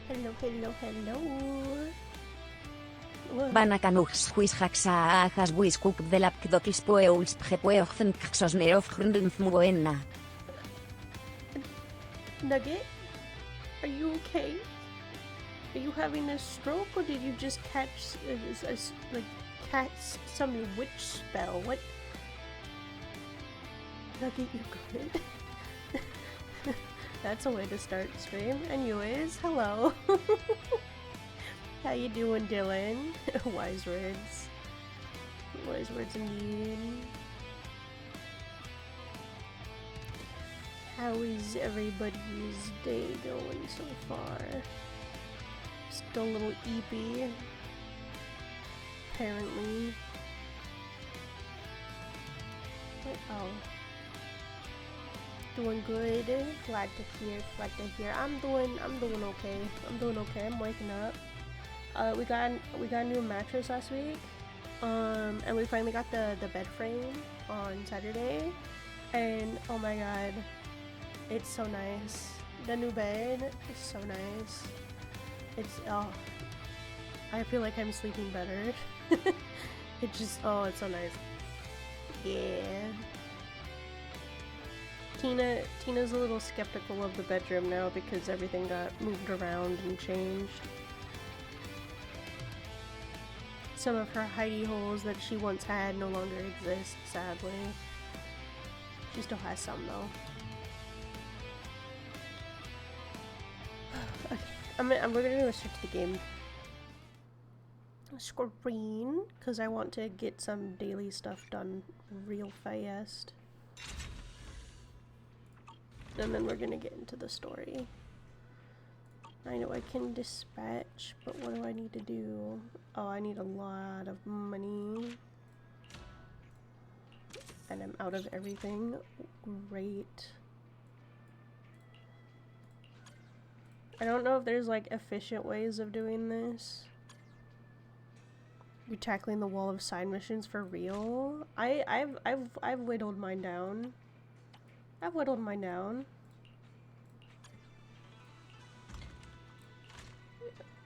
Hello, hello, hello. Banakanux huis haxa ahas buis cook de la pkdokis poeuls pjepueochen kxosneof hrndinfmuena. Nugget, are you okay? Are you having a stroke, or did you just catch some witch spell? What? Nugget, you good? That's a way to start stream. Anyways, hello. How you doing, Dylan? Wise words. Wise words indeed. How is everybody's day going so far? Still a little eepy, apparently. Oh. Doing good. Glad to hear. I'm doing okay. I'm waking up. We got a new mattress last week. And we finally got the bed frame on Saturday. And oh my god, it's so nice. The new bed is so nice. I feel like I'm sleeping better. It's so nice. Yeah. Tina's a little skeptical of the bedroom now because everything got moved around and changed. Some of her hidey holes that she once had no longer exist, sadly. She still has some though. Okay, we're gonna go straight to the game screen because I want to get some daily stuff done real fast. And then we're gonna get into the story. I know I can dispatch, but what do I need to do? Oh, I need a lot of money. And I'm out of everything. Great. I don't know if there's like efficient ways of doing this. You're tackling the wall of side missions for real? I've whittled mine down.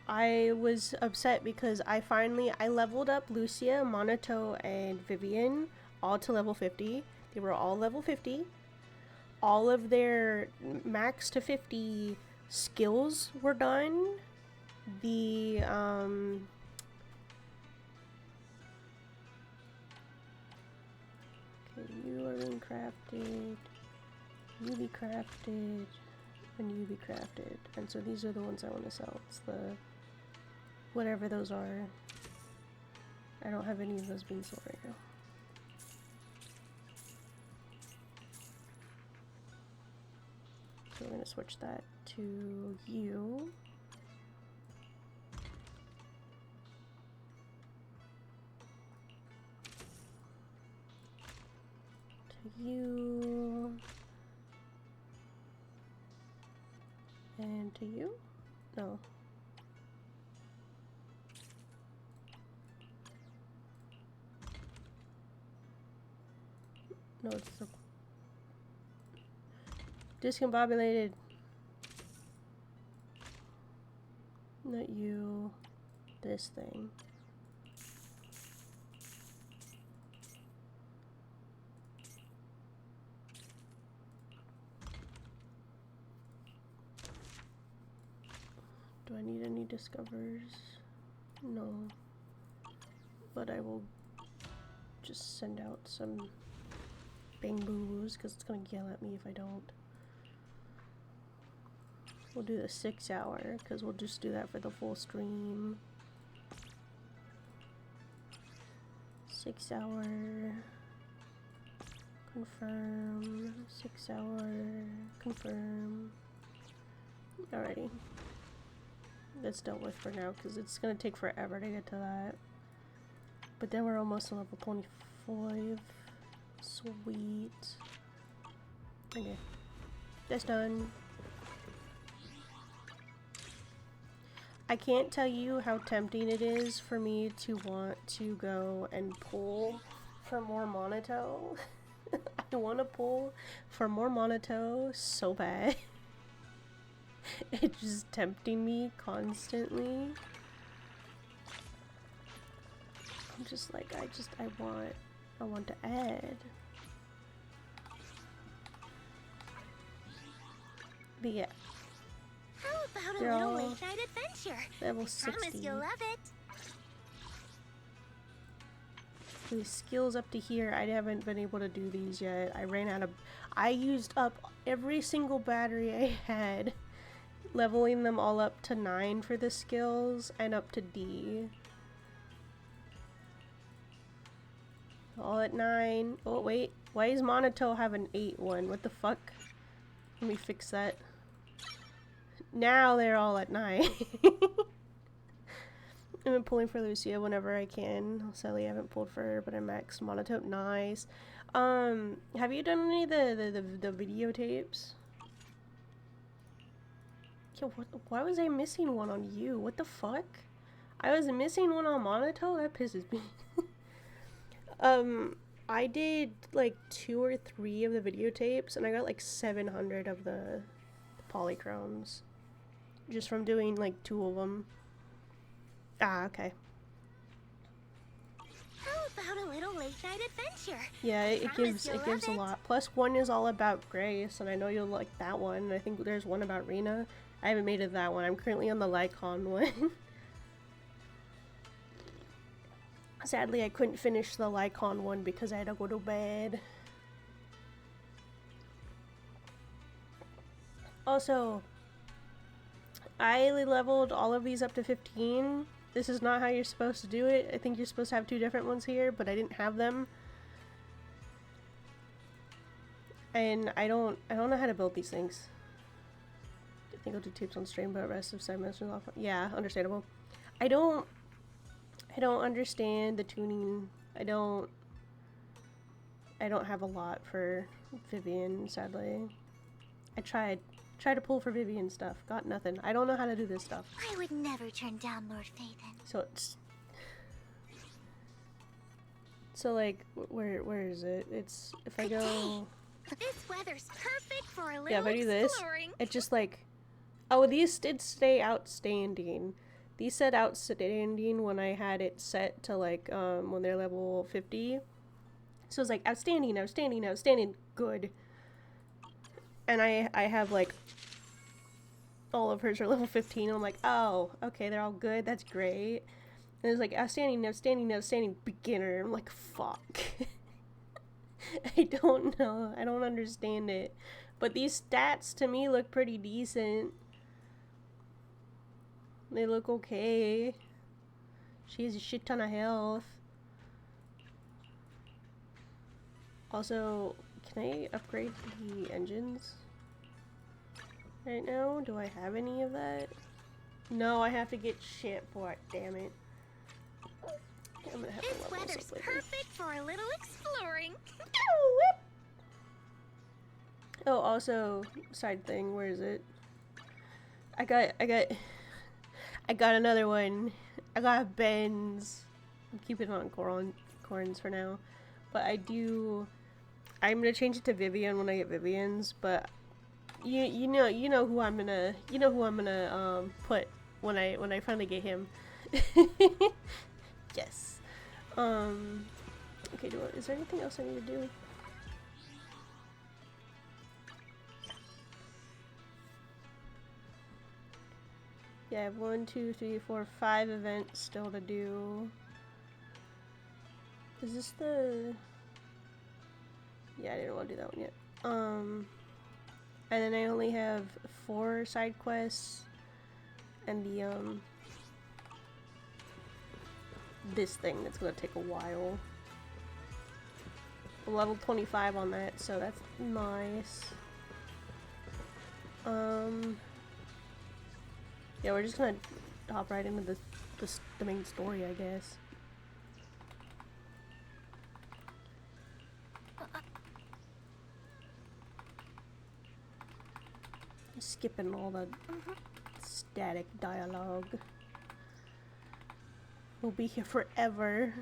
I was upset because I leveled up Lucia, Monato, and Vivian all to level 50. They were all level 50. All of their max to 50 skills were done. The okay, you are being crafted. You be crafted. And you be crafted. And so these are the ones I want to sell. It's the whatever those are. I don't have any of those being sold right now. So we're gonna switch that to you. To you. And to you? No. No, it's so discombobulated. Not you. This thing. Do I need any discovers? No. But I will just send out some bang boos because it's gonna yell at me if I don't. We'll do the 6 hour because we'll just do that for the full stream. 6 hour. Confirm. 6 hour. Confirm. Alrighty. That's dealt with for now because it's gonna take forever to get to that. But then we're almost to level 25. Sweet. Okay. That's done. I can't tell you how tempting it is for me to want to go and pull for more Monato. I want to pull for more Monato so bad. It's just tempting me constantly. I'm just like, I want to add. But yeah. How about They're a little all late night adventure? level Promise 60. you'll love it. These skills up to here, I haven't been able to do these yet. I used up every single battery I had, leveling them all up to 9 for the skills and up to D. All at 9. Oh wait, why is Monato have an 8 one? What the fuck? Let me fix that. Now they're all at 9. I've been pulling for Lucia whenever I can. Sadly, I haven't pulled for her, but I'm max Monotope. Nice. Have you done any of the videotapes? Yo, why was I missing one on you? What the fuck? I was missing one on Monotope? That pisses me. I did like 2 or 3 of the videotapes, and I got like 700 of the polychromes. Just from doing like 2 of them. Ah, okay. How about a little late night adventure? Yeah, it gives a it. lot. Plus 1 is all about Grace, and I know you'll like that one. I think there's one about Rena. I haven't made it that one. I'm currently on the Lycon one. Sadly, I couldn't finish the Lycon one because I had to go to bed. Also, I leveled all of these up to 15. This is not how you're supposed to do it. I think you're supposed to have 2 different ones here, but I didn't have them. And I don't know how to build these things. I think I'll do tips on stream, but rest of side missions off. Yeah, understandable. I don't understand the tuning. I don't have a lot for Vivian, sadly. I tried to pull for Vivian stuff. Got nothing. I don't know how to do this stuff. I would never turn down Lord Phaethon. So like, where is it? It's, if I go... This weather's perfect for a little Yeah, if I do this, exploring. it just like... Oh, these did stay outstanding. These said outstanding when I had it set to like, when they're level 50. So it's like, outstanding, outstanding, outstanding, good. And I have like... all of hers are level 15, and I'm like, oh, okay, they're all good, that's great. And it's like, outstanding, outstanding, outstanding, beginner. I'm like, fuck. I don't know, I don't understand it. But these stats to me look pretty decent. They look okay. She has a shit ton of health. Also, can I upgrade the engines right now? Do I have any of that? No, I have to get shit for it, damn it. I'm gonna have to This level weather's this up later. perfect for a little exploring. Oh, also, side thing, where is it? I got another one. I got Ben's. I'm keeping it on corns for now. But I'm gonna change it to Vivian when I get Vivian's, but you know who I'm gonna put when I finally get him. Yes. Okay, is there anything else I need to do? Yeah, I have 1, 2, 3, 4, 5 events still to do. Is this the... Yeah, I didn't want to do that one yet. And then I only have 4 side quests and the this thing that's gonna take a while. I'm level 25 on that, so that's nice. Yeah, we're just gonna hop right into the main story, I guess. Skipping all the static dialogue. We'll be here forever.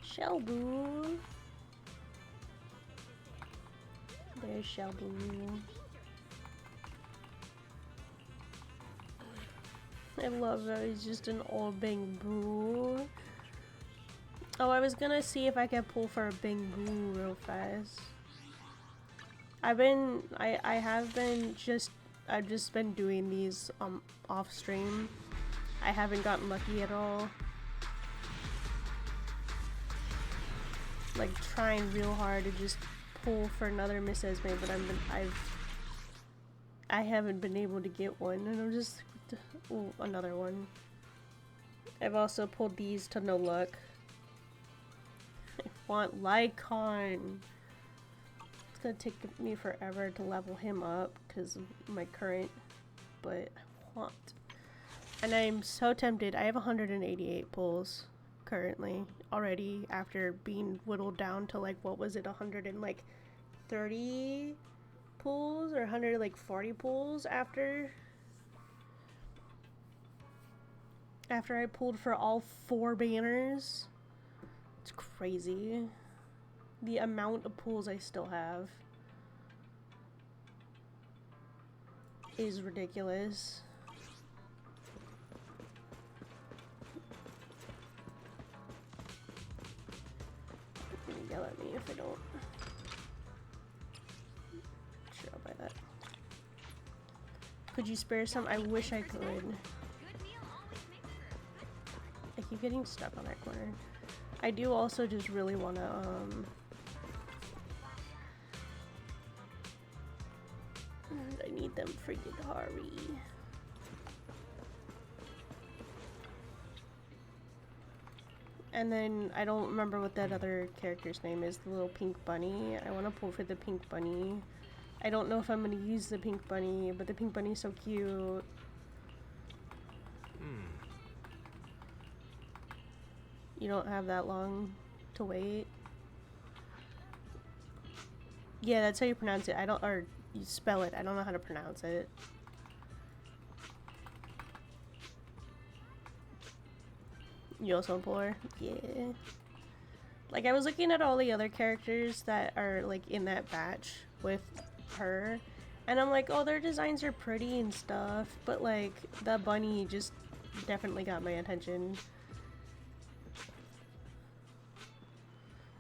Shelboo. There's Shelboo. I love that he's just an old Bing Boo. Oh, I was gonna see if I could pull for a Bing Boo real fast. I've just been doing these off stream. I haven't gotten lucky at all. Like trying real hard to just pull for another Miss Esme, but I haven't been able to get one, and I'm just ooh, another one. I've also pulled these to no luck. I want Lycon. It's gonna take me forever to level him up because of my current, but I want. And I'm so tempted. I have 188 pulls currently already after being whittled down to like, what was it, 130 pulls or 140 pulls after I pulled for all 4 banners. It's crazy the amount of pulls I still have is ridiculous. Yell at me if I don't. Sure, I'll buy that. Could you spare some? I wish I could. I keep getting stuck on that corner. I do also just really want to I need them for Yidari. And then I don't remember what that other character's name is, the little pink bunny. I want to pull for the pink bunny. I don't know if I'm going to use the pink bunny, but the pink bunny's so cute. You don't have that long to wait. Yeah, that's how you pronounce it. Or you spell it. I don't know how to pronounce it. You also pull her? Yeah. Like, I was looking at all the other characters that are, like, in that batch with her, and I'm like, oh, their designs are pretty and stuff, but, like, the bunny just definitely got my attention.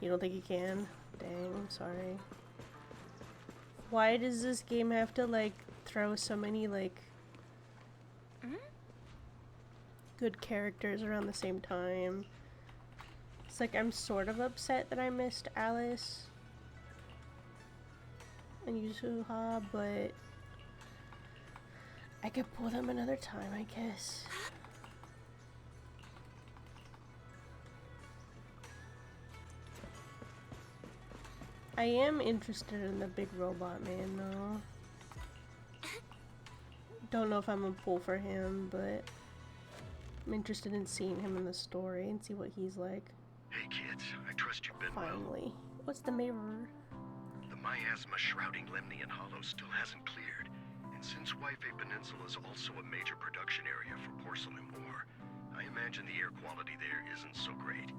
You don't think you can? Dang, I'm sorry. Why does this game have to, like, throw so many, like, good characters around the same time? It's like I'm sort of upset that I missed Alice and Yusuha, but I could pull them another time, I guess. I am interested in the big robot man, though. Don't know if I'm gonna pull for him, but I'm interested in seeing him in the story and see what he's like. Hey kids, I trust you've been Finally. What's the mirror? The miasma shrouding Lemnian Hollow still hasn't cleared, and since Waifei Peninsula is also a major production area for porcelain ore, I imagine the air quality there isn't so great.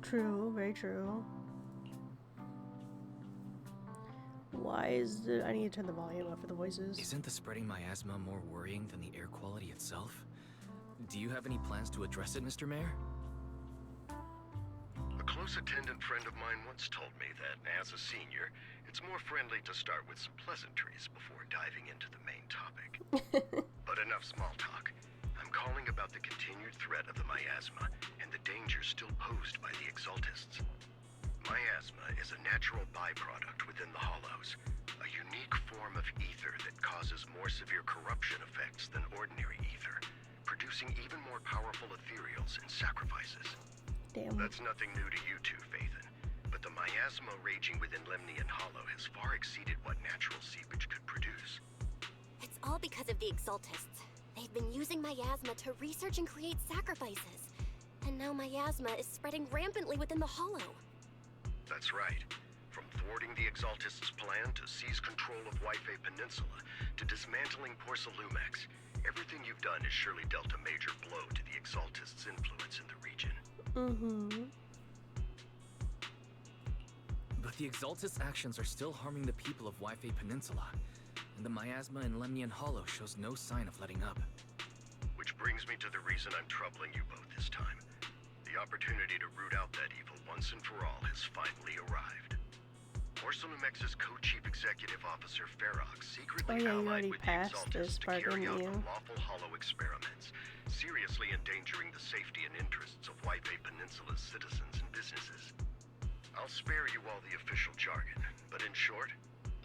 True, very true. Why is the... I need to turn the volume up for the voices. Isn't the spreading miasma more worrying than the air quality itself? Do you have any plans to address it, Mr. Mayor? A close close attendant friend of mine once told me that, as a senior, it's more friendly to start with some pleasantries before diving into the main topic. But enough small talk. I'm calling about the continued threat of the miasma and the danger still posed by the Exaltists. Miasma is a natural byproduct within the Hollows, a unique form of ether that causes more severe corruption effects than ordinary ether, producing even more powerful ethereals and sacrifices. Damn. That's nothing new to you two, Phaethon, but the miasma raging within Lemnian Hollow has far exceeded what natural seepage could produce. It's all because of the Exaltists. They've been using miasma to research and create sacrifices. And now miasma is spreading rampantly within the Hollow. That's right. From thwarting the Exaltists' plan to seize control of Yfei Peninsula to dismantling Porsalumex, everything you've done has surely dealt a major blow to the Exaltists' influence in the region. But the Exaltist actions are still harming the people of Yfei Peninsula, and the miasma in Lemnian Hollow shows no sign of letting up. Which brings me to the reason I'm troubling you both this time. The opportunity to root out that evil once and for all has finally arrived. Porsalumex's co-chief executive officer Ferox secretly allied with the Exaltists to carry out unlawful hollow experiments, seriously endangering the safety and interests of Yfei Peninsula's citizens and businesses. I'll spare you all the official jargon, but in short,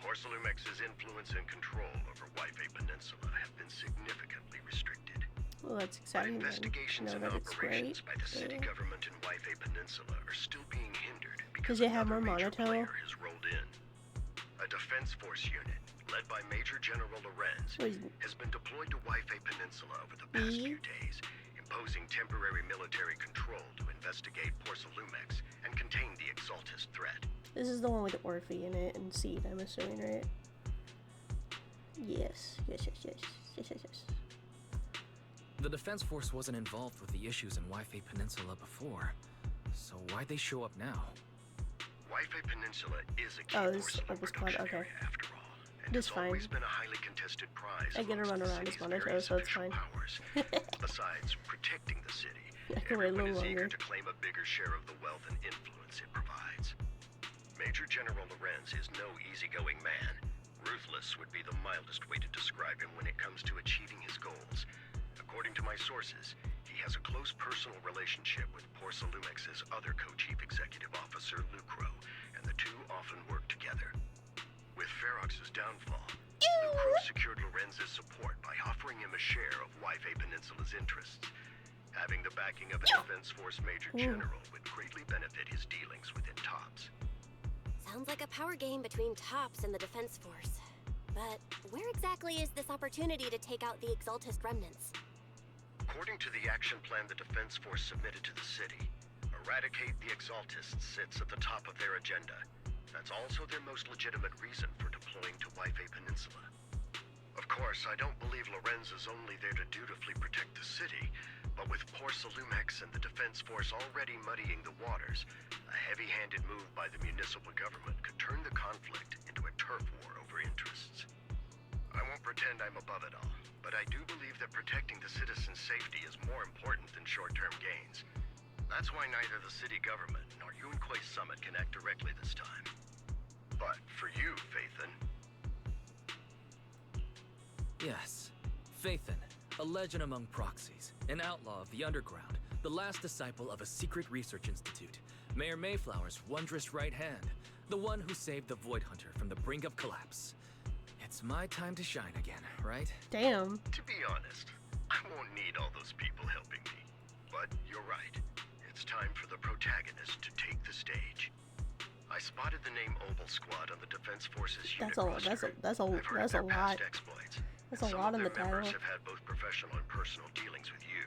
Porsalumex's influence and control over Yfei Peninsula have been significantly restricted. Well, that's exciting. But investigations and that it's operations great. by the city government in Yfei Peninsula are still being hindered Because because they have another more major monotone. player has rolled in. A defense force unit, led by Major General Lorenz, What is- has been deployed to Yfei Peninsula over the past few days, imposing temporary military control to investigate Porsalumex and contain the Exaltist threat. This is the one with Orphe in it and Seed, I'm assuming, right? Yes. The Defense Force wasn't involved with the issues in Yfei Peninsula before, so why'd they show up now? Yfei Peninsula is a key Oh, this porcelain was called, production okay. area after all, and It's it's fine. always been a highly contested prize I get to amongst run the around as city's Monaco, various so it's official fine. powers. Besides protecting the city, I can wait a everyone little is eager longer. to claim a bigger share of the wealth and influence it provides. Major General Lorenz is no easygoing man. Ruthless would be the mildest way to describe him when it comes to achieving his goals. According to my sources, he has a close personal relationship with Porsalumex's other co-chief executive officer, Lucro, and the two often work together. With Ferox's downfall, Lucro secured Lorenz's support by offering him a share of Yfei Peninsula's interests. Having the backing of a Defense Force Major General would greatly benefit his dealings within TOPS. Sounds like a power game between TOPS and the Defense Force. But where exactly is this opportunity to take out the Exaltist remnants? According to the action plan the Defense Force submitted to the city, eradicate the Exaltists sits at the top of their agenda. That's also their most legitimate reason for deploying to Yfei Peninsula. Of course, I don't believe Lorenz is only there to dutifully protect the city, but with Porsalumex and the Defense Force already muddying the waters, a heavy-handed move by the municipal government could turn the conflict into a turf war over interests. I won't pretend I'm above it all, but I do believe that protecting the citizens' safety is more important than short-term gains. That's why neither the city government nor Yunquay Summit can act directly this time. But for you, Phaethon, Yes, Phaethon, a legend among proxies, an outlaw of the underground, the last disciple of a secret research institute, Mayor Mayflower's wondrous right hand, the one who saved the Void Hunter from the brink of collapse. It's my time to shine again, right? Damn. to be honest, I won't need all those people helping me. But you're right. It's time for the protagonist to take the stage. I spotted the name Obel Squad on the Defense Force's unit roster. That's a I've heard of lot. their past exploits. That's and a some lot of in the their members title. have had both professional and personal dealings with you.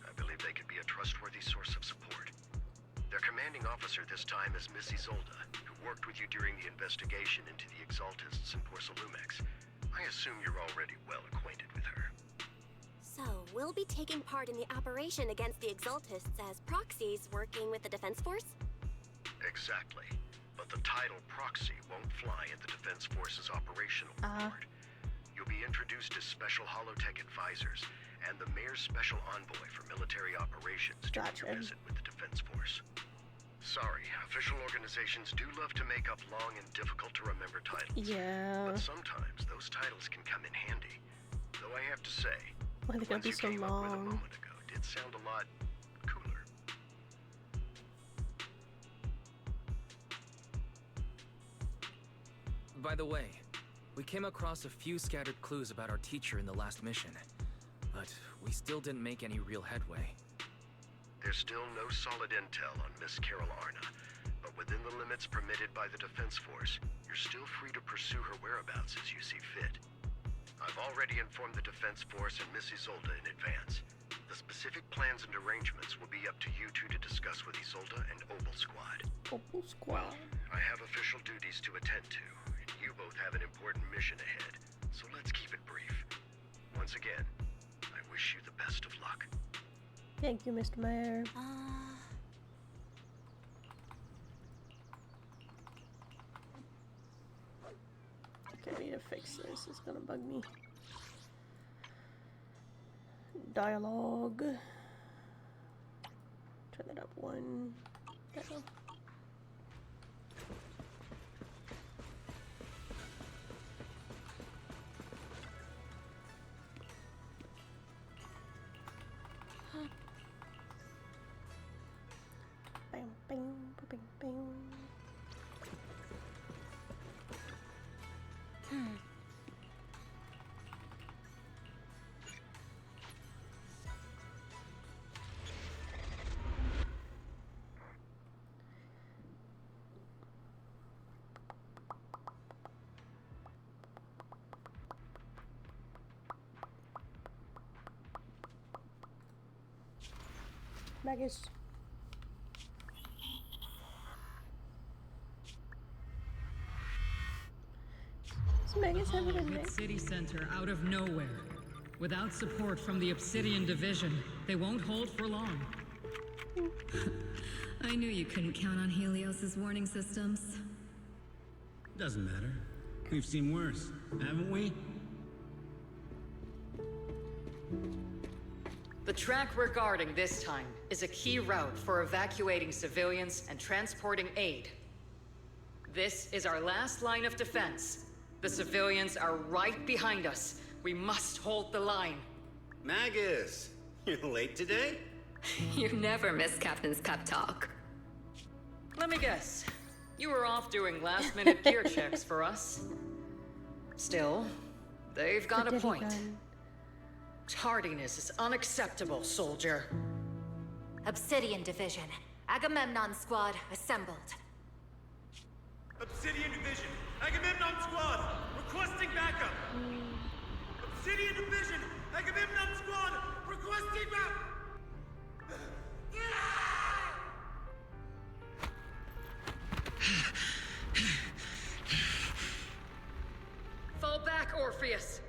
I believe they could be a trustworthy source of support. Their commanding officer this time is Missy Zolda, who worked with you during the investigation into the Exaltists and Porsalumex. I assume you're already well acquainted with her. So, we'll be taking part in the operation against the Exaltists as proxies working with the Defense Force? Exactly. But the title proxy won't fly at the Defense Force's operational board. You'll be introduced as special holotech advisors and the mayor's special envoy for military operations during your Gotcha. visit with the Defense Force. Sorry, official organizations do love to make up long and difficult to remember titles. Yeah. But sometimes those titles can come in handy. Though I have to say, Why they gotta ones be you so came up with a long? moment ago did sound a lot cooler. By the way, we came across a few scattered clues about our teacher in the last mission, but we still didn't make any real headway. There's still no solid intel on Miss Carol Arna, but within the limits permitted by the Defense Force, you're still free to pursue her whereabouts as you see fit. I've already informed the Defense Force and Miss Isolde in advance. The specific plans and arrangements will be up to you two to discuss with Isolde and Opal Squad. Opal Squad. I have official duties to attend to, and you both have an important mission ahead, so let's keep it brief. Once again, I wish you the best of luck. Thank you, Mr. Mayor. Okay, I need to fix this. It's gonna bug me. Dialogue. Turn that up one. There we go. Bang, bang, bang, bang. Magus. Does Magus have it in there? Hit city center out of nowhere. Without support from the Obsidian Division, they won't hold for long. I knew you couldn't count on Helios's warning systems. Doesn't matter. We've seen worse, haven't we? The track we're guarding this time is a key route for evacuating civilians and transporting aid. This is our last line of defense. The civilians are right behind us. We must hold the line. Magus, you're late today? You never miss Captain's pep talk. Let me guess. You were off doing last-minute gear checks for us. Still, they've got a point. Tardiness is unacceptable, soldier. Obsidian Division. Agamemnon Squad assembled. Obsidian Division. Agamemnon Squad. Requesting backup. Obsidian Division. Agamemnon Squad. Requesting backup. Fall back, Orpheus.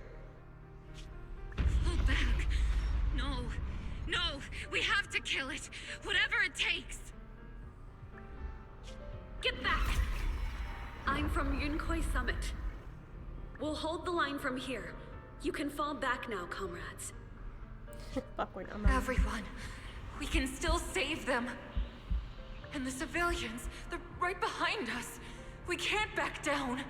Fall back. No. No. We have to kill it. Whatever it takes. Get back! I'm from Yunkoi Summit. We'll hold the line from here. You can fall back now, comrades. Awkward. Everyone. We can still save them. And the civilians, they're right behind us. We can't back down.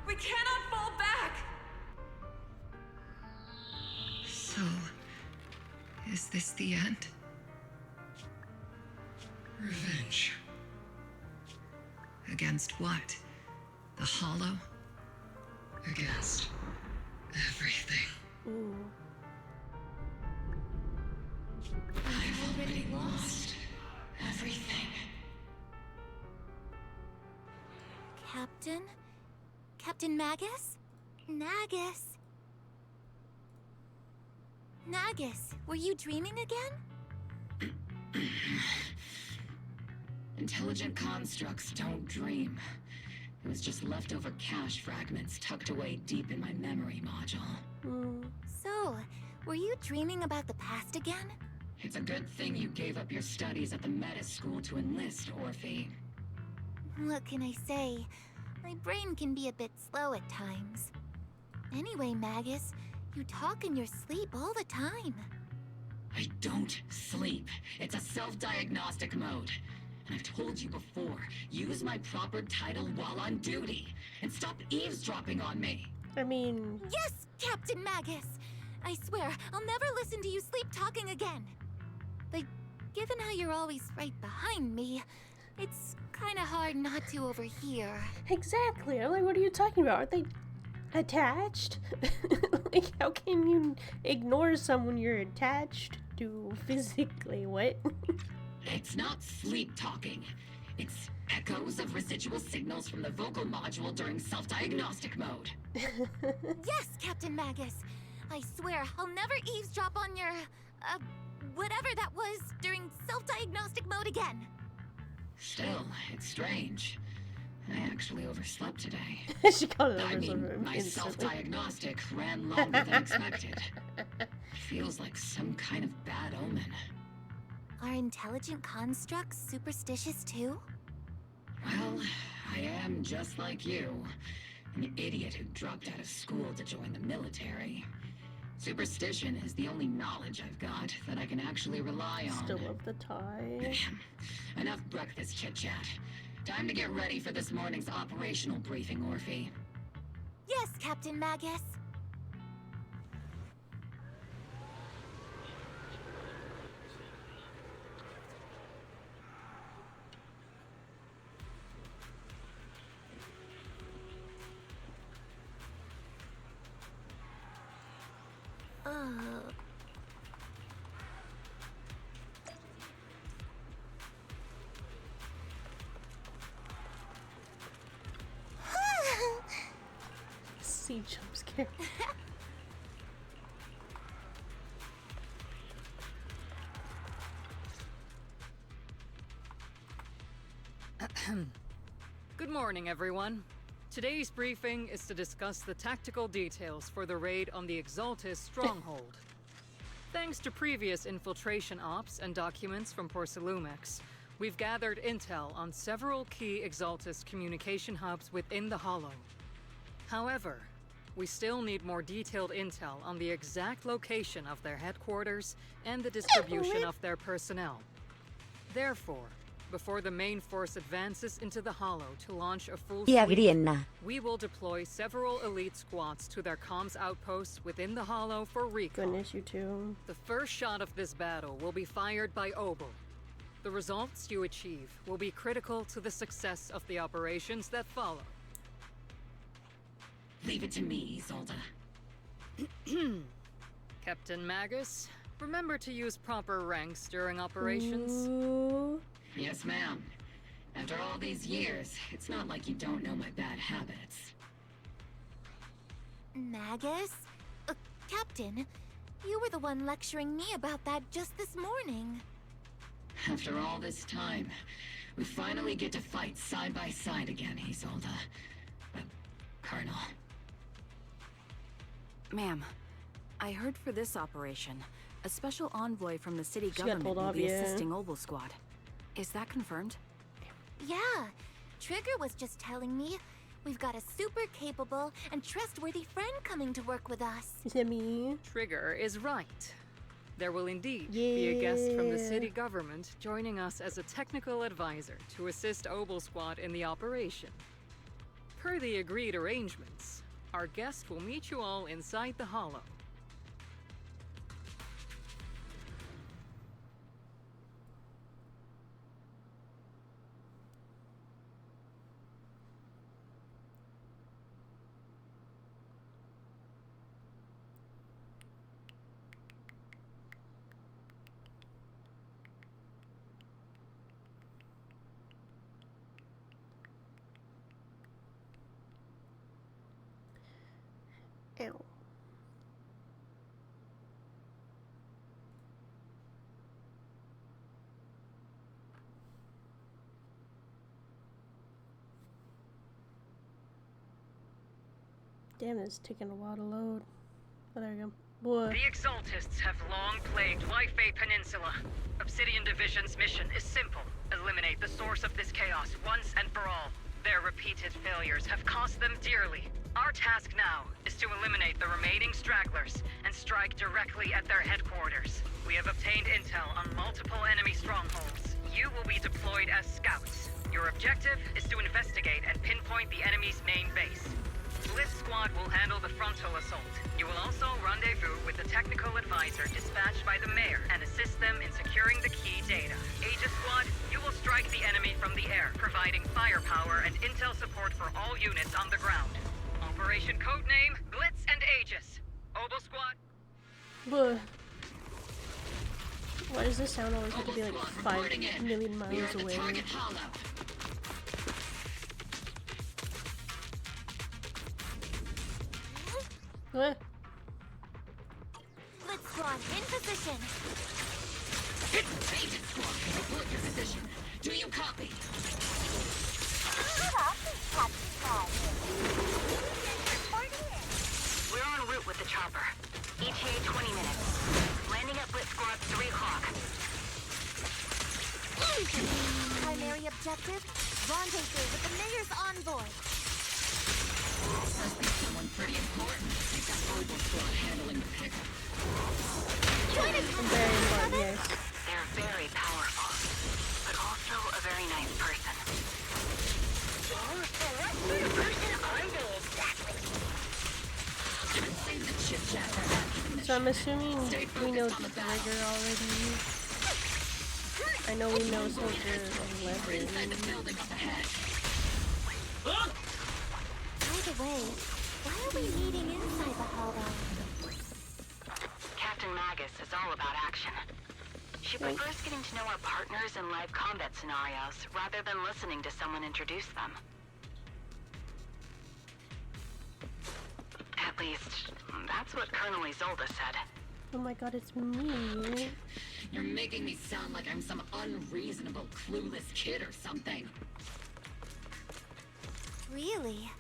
We cannot fall back! So, is this the end? Revenge. Against what? The Hollow? Against everything. Ooh. I've already lost everything. Captain? Captain Magus? Nagus? Nagus, were you dreaming again? Intelligent constructs don't dream. It was just leftover cache fragments tucked away deep in my memory module. So, were you dreaming about the past again? It's a good thing you gave up your studies at the Meta School to enlist, Orphe. What can I say? My brain can be a bit slow at times. Anyway, Magus, you talk in your sleep all the time. I don't sleep. It's a self-diagnostic mode. And I've told you before, use my proper title while on duty. And stop eavesdropping on me. I mean... Yes, Captain Magus! I swear, I'll never listen to you sleep talking again. But given how you're always right behind me, it's kinda hard not to overhear. Exactly. I'm like, what are you talking about? Aren't they attached? Like, how can you ignore someone you're attached to physically? What? It's not sleep talking. It's echoes of residual signals from the vocal module during self-diagnostic mode. Yes, Captain Magus. I swear, I'll never eavesdrop on your, whatever that was during self-diagnostic mode again. Still, it's strange. I actually overslept today. She called it I mean, my self-diagnostic ran longer than expected. Feels like some kind of bad omen. Are intelligent constructs superstitious too? Well, I am just like you. An idiot who dropped out of school to join the military. Superstition is the only knowledge I've got that I can actually rely on. Still love the tie. Enough breakfast chit-chat. Time to get ready for this morning's operational briefing, Orphe. Yes, Captain Magus. See jump scare. Good morning, everyone. Today's briefing is to discuss the tactical details for the raid on the Exaltis stronghold. Thanks to previous infiltration ops and documents from Porcelumex, we've gathered intel on several key Exaltis communication hubs within the Hollow. However, we still need more detailed intel on the exact location of their headquarters and the distribution of their personnel. Therefore, before the main force advances into the Hollow to launch a full sweep, we will deploy several elite squads to their comms outposts within the Hollow for recon. Goodness, you too. The first shot of this battle will be fired by Obel. The results you achieve will be critical to the success of the operations that follow. Leave it to me, Isolde. Captain Magus, remember to use proper ranks during operations? Ooh. Yes, ma'am. After all these years, it's not like you don't know my bad habits. Magus? Captain, you were the one lecturing me about that just this morning. After all this time, we finally get to fight side by side again, Isolde. Colonel. Ma'am, I heard for this operation, a special envoy from the city government will be assisting Obel Squad. Is that confirmed? Yeah, Trigger was just telling me we've got a super capable and trustworthy friend coming to work with us. Is that me? Trigger is right. There will indeed be a guest from the city government joining us as a technical advisor to assist Obel Squad in the operation. Per the agreed arrangements, our guest will meet you all inside the Hollow. Ew. Damn, it's taking a while to load. Oh, there we go. Boy. The Exaltists have long plagued Waifei Peninsula. Obsidian Division's mission is simple. Eliminate the source of this chaos once and for all. Their repeated failures have cost them dearly. Our task now is to eliminate the remaining stragglers and strike directly at their headquarters. We have obtained intel on multiple enemy strongholds. You will be deployed as scouts. Your objective is to investigate and pinpoint the enemy's main base. Blitz Squad will handle the frontal assault. You will also rendezvous with the technical advisor dispatched by the mayor and assist them in securing the key data. Aegis Squad, you will strike the enemy from the air, providing firepower and intel support for all units on the ground. Operation codename Blitz and Aegis. Obel Squad. Buh. Why does this sound always have to be like 5 million miles away? What? Blitz Squad, in position! Agent Squad, report your position. Do you copy? We're en route with the chopper. ETA 20 minutes. Landing at Blitz Squad 3 o'clock. Primary objective, rendezvous with the mayor's envoy. Must be someone pretty important. They've got Obel Squad handling the pickup. Very important, yes. They're very powerful, but also a very nice person. So what sort of person are they exactly? Save the chit-chat for after the mission. So I'm assuming we know Trigger already. I know we know Soldier 11. By the way, why are we meeting inside the hollow? Captain Magus is all about action. She prefers getting to know our partners in live combat scenarios rather than listening to someone introduce them. At least, that's what Colonel Isolde said. Oh my god, it's me. You're making me sound like I'm some unreasonable, clueless kid or something. Really?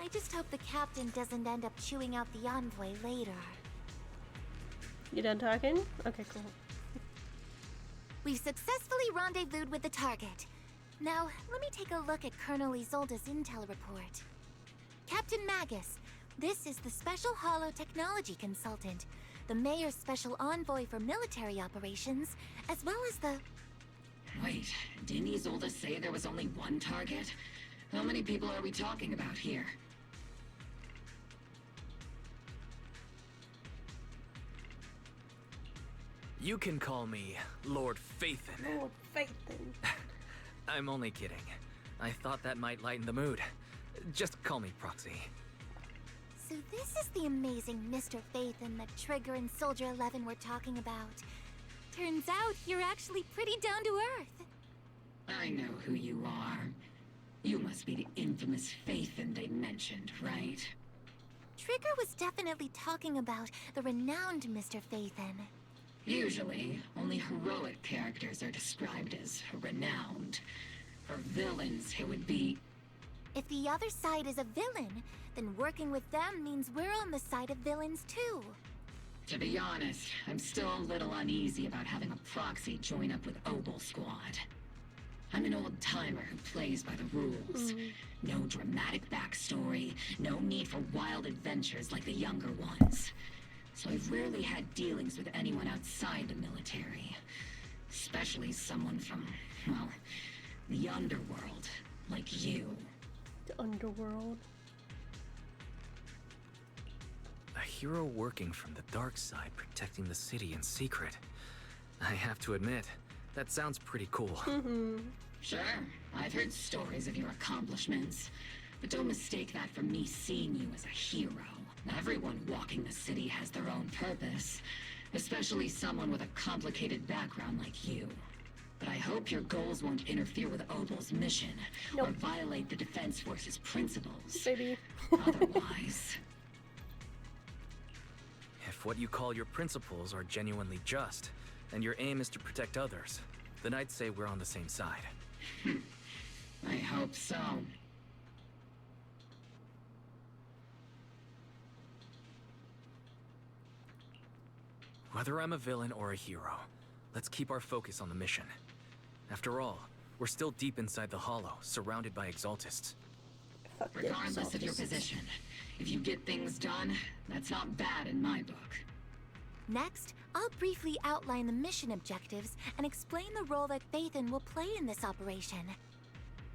I just hope the captain doesn't end up chewing out the envoy later. You done talking? Okay, cool. We've successfully rendezvoused with the target. Now, let me take a look at Colonel Isolde's intel report. Captain Magus, this is the Special Hollow Technology Consultant, the Mayor's Special Envoy for Military Operations, as well as the... Wait, didn't Isolde say there was only one target? How many people are we talking about here? You can call me Lord Phaethon. Lord Phaethon. I'm only kidding. I thought that might lighten the mood. Just call me Proxy. So this is the amazing Mr. Phaethon that Trigger and Soldier 11 were talking about. Turns out you're actually pretty down to earth. I know who you are. You must be the infamous Phaethon they mentioned, right? Trigger was definitely talking about the renowned Mr. Phaethon. Usually, only heroic characters are described as renowned. For villains, it would be... If the other side is a villain, then working with them means we're on the side of villains too. To be honest, I'm still a little uneasy about having a proxy join up with Obel Squad. I'm an old-timer who plays by the rules. No dramatic backstory, no need for wild adventures like the younger ones. So I've rarely had dealings with anyone outside the military. Especially someone from, well, the underworld, like you. The underworld? A hero working from the dark side, protecting the city in secret. I have to admit, that sounds pretty cool. Sure, I've heard stories of your accomplishments. But don't mistake that for me seeing you as a hero. Everyone walking the city has their own purpose, especially someone with a complicated background like you. But I hope your goals won't interfere with Obel's mission, or violate the Defense Force's principles. Baby. Otherwise... If what you call your principles are genuinely just, and your aim is to protect others, then I'd say we're on the same side. I hope so. Whether I'm a villain or a hero, let's keep our focus on the mission. After all, we're still deep inside the Hollow, surrounded by Exaltists. Regardless of your position, if you get things done, that's not bad in my book. Next, I'll briefly outline the mission objectives and explain the role that Phaethon will play in this operation.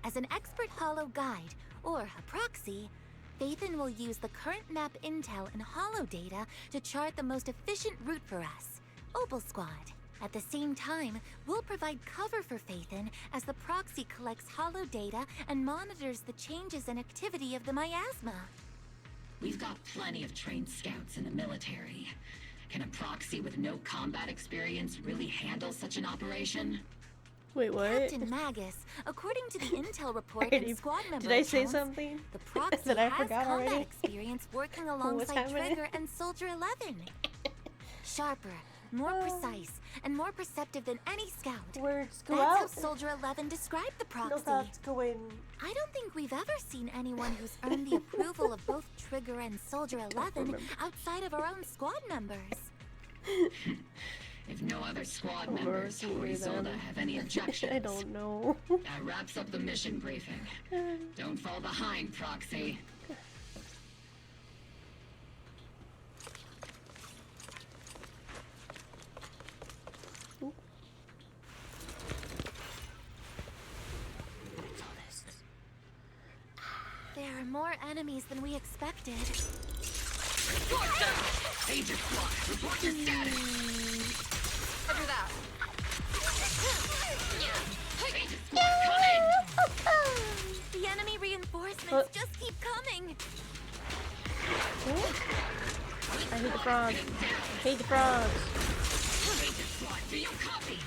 As an expert holo guide, or a proxy, Phaethon will use the current map intel and holo data to chart the most efficient route for us, Opal Squad. At the same time, we'll provide cover for Phaethon as the proxy collects holo data and monitors the changes and activity of the miasma. We've got plenty of trained scouts in the military. Can a proxy with no combat experience really handle such an operation? Wait, what? Captain Magus, according to the intel report and squad member Did I say accounts, something the proxy that I has forgot combat already? experience working alongside Trigger and Soldier 11. Sharper, more precise, and more perceptive than any scout. Words go That's out. how Soldier 11 described the proxy. No thoughts go in. I don't think we've ever seen anyone who's earned the approval of both Trigger and Soldier 11 outside of our own squad members. If no other squad members or Isolde have any objections, I don't know. that wraps up the mission briefing. Don't fall behind, Proxy. There are more enemies than we expected. Agent Squad, report your status. Roger that. Agent Squad, come in. The enemy reinforcements just keep coming. I hate the frogs. Hate the frogs. Agent Squad, do you copy?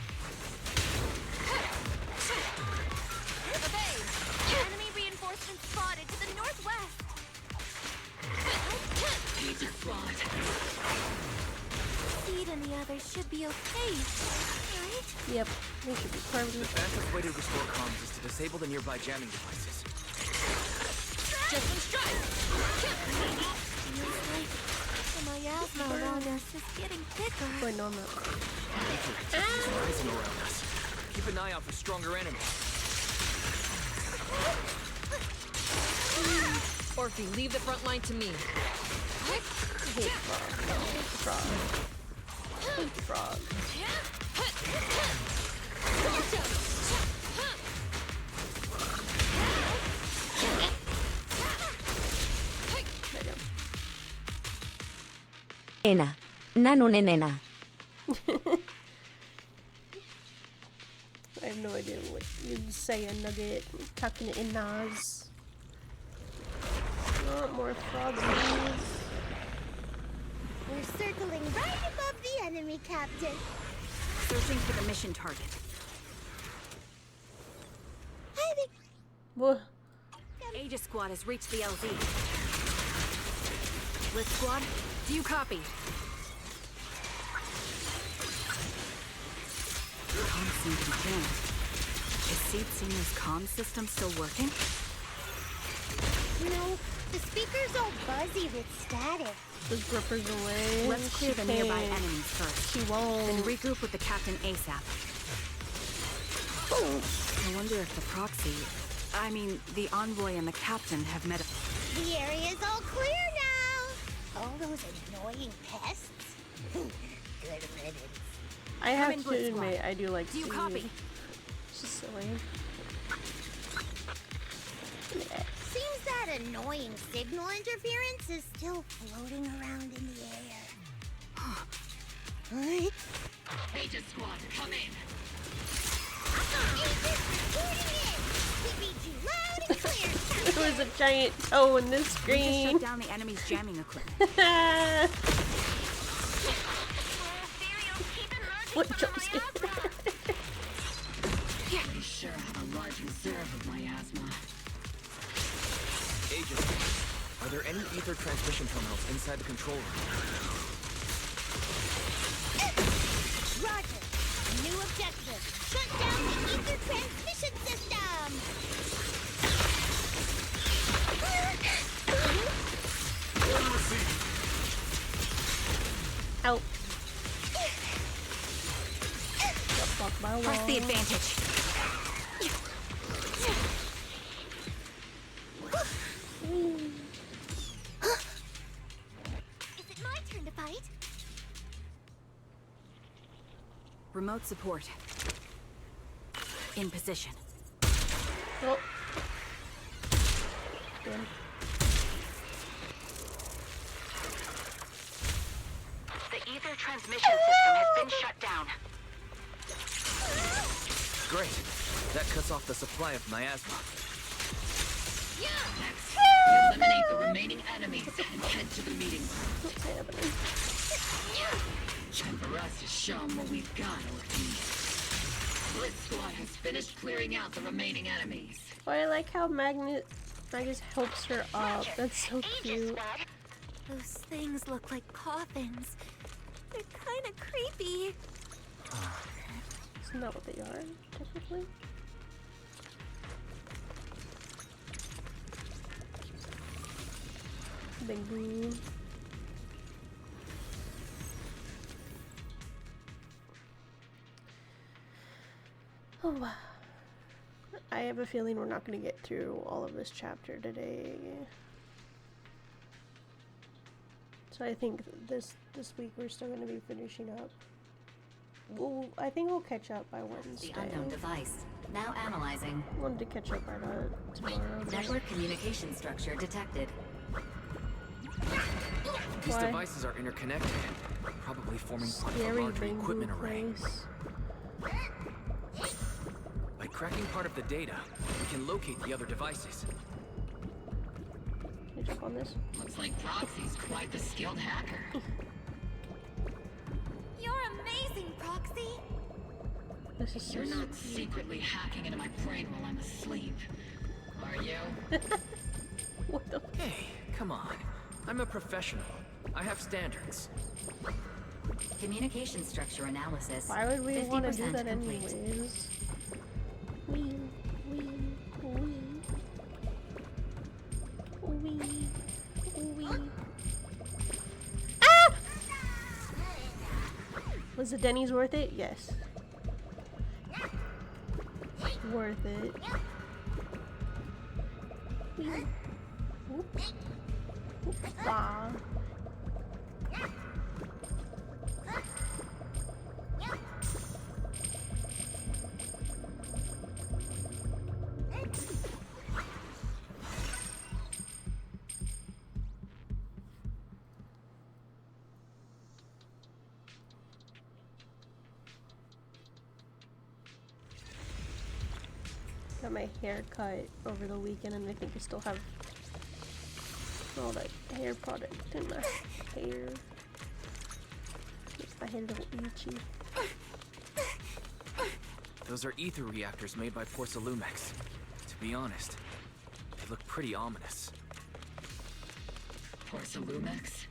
Obey. Enemy reinforcements spotted to the northwest. Agent Squad. Seed and the others should be okay, right? Yep, they should be perfectly. The fastest way to restore comms is to disable the nearby jamming devices. Just some strike! Feels like the miasma around us is getting thicker. Wait, no, I'm not. It's rising around us. Keep an eye out for stronger enemies. Orphe, leave the front line to me. I hate frogs. I hate frogs. I hate frogs. Ena. Nanu nenena. I have no idea what you're saying, Nugget. I'm talking to Inaz. Not more froggies. We're circling right above the enemy, Captain. Searching for the mission target. What? Aegis Squad has reached the LZ. Lift Squad, do you copy? Comms seem to be jammed. Is Seed Senior's comm system still working? No, the speaker's all buzzy with static. The grippers away. Let's clear the nearby enemies first. She won't. Then regroup with the captain ASAP. I wonder if the proxy, the envoy and the captain have met. The area's all clear now. All those annoying pests. Good riddance. I have to admit, I do like. Do you Seed. copy? It's just silly. Seems that annoying signal interference is still floating around in the air. Agent Squad, come in. There was a giant toe in this We screen. just shut down the enemy's jamming equipment. What jump scare? We sure have a large reserve of miasma. Agent, are there any ether transmission terminals inside the control room? Roger. New objective. Shut down the ether transmission system. Out. Fuck my wall. Press the advantage. Is it my turn to fight? Remote support. In position. Oh. Good. The ether transmission system has been shut down. Great. That cuts off the supply of miasma. Next, eliminate the remaining enemies and head to the meeting room. Time for us to show them what we've got, Orphan. Blitz Squad has finished clearing out the remaining enemies. Oh, I like how Magus helps her up. That's so cute. Those things look like coffins. They're kind of creepy. Isn't that what they are, technically? Big green. Oh wow. I have a feeling we're not going to get through all of this chapter today. So I think this week we're still going to be finishing up. I think we'll catch up by Wednesday. The unknown device. Now analyzing. I wanted to catch up by that tomorrow. Network communication structure detected. These devices are interconnected, probably forming part of a larger equipment array. By cracking part of the data, we can locate the other devices. Can you jump on this? Looks like Proxy's quite the skilled hacker. You're amazing, Proxy. This is so You're not sweet. secretly hacking into my brain while I'm asleep, are you? What the? Hey, come on. I'm a professional. I have standards. Communication structure analysis. Why would we want to do that complete. anyways? Wee. Ah! Was the Denny's worth it? Yes. Worth it. Wee. Whoop. Whoop. Ah. Got my hair cut over the weekend and I think I still have all that hair product in my hair. Makes my hair a little itchy. Those are ether reactors made by Porcelumex. To be honest, they look pretty ominous. Porcelumex?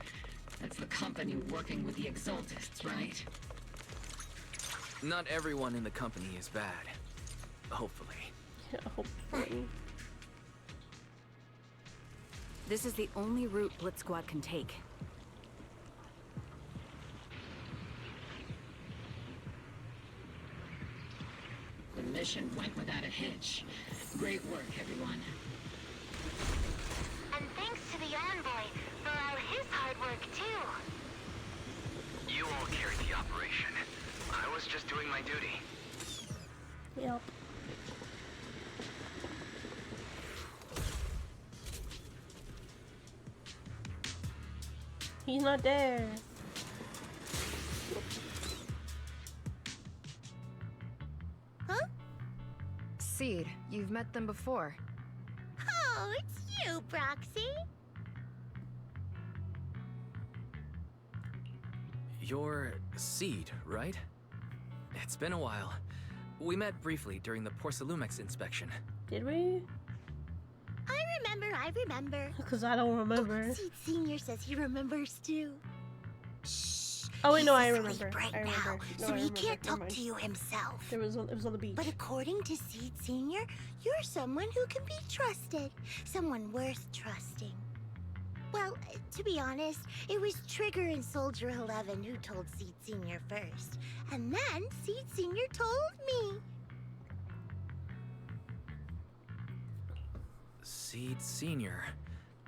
That's the company working with the Exaltists, right? Not everyone in the company is bad. Hopefully. Yeah, hopefully. This is the only route Blitz Squad can take. The mission went without a hitch. Great work, everyone. And thanks to the envoy for all his hard work, too. You all carried the operation. I was just doing my duty. Yep. He's not there. Huh? Seed, you've met them before. Oh, it's you, Proxy. You're Seed, right? It's been a while. We met briefly during the Porcelumex inspection. Did we? I remember. Because I don't remember. Seed Senior says he remembers too. Shh. Oh wait, no, I He's remember. asleep right I remember. now, No, so I he remember. can't Never talk to mind. you himself. It was on the beach. But according to Seed Senior, you're someone who can be trusted. Someone worth trusting. Well, to be honest, it was Trigger and Soldier 11 who told Seed Senior first. And then Seed Senior told me. Seed Senior.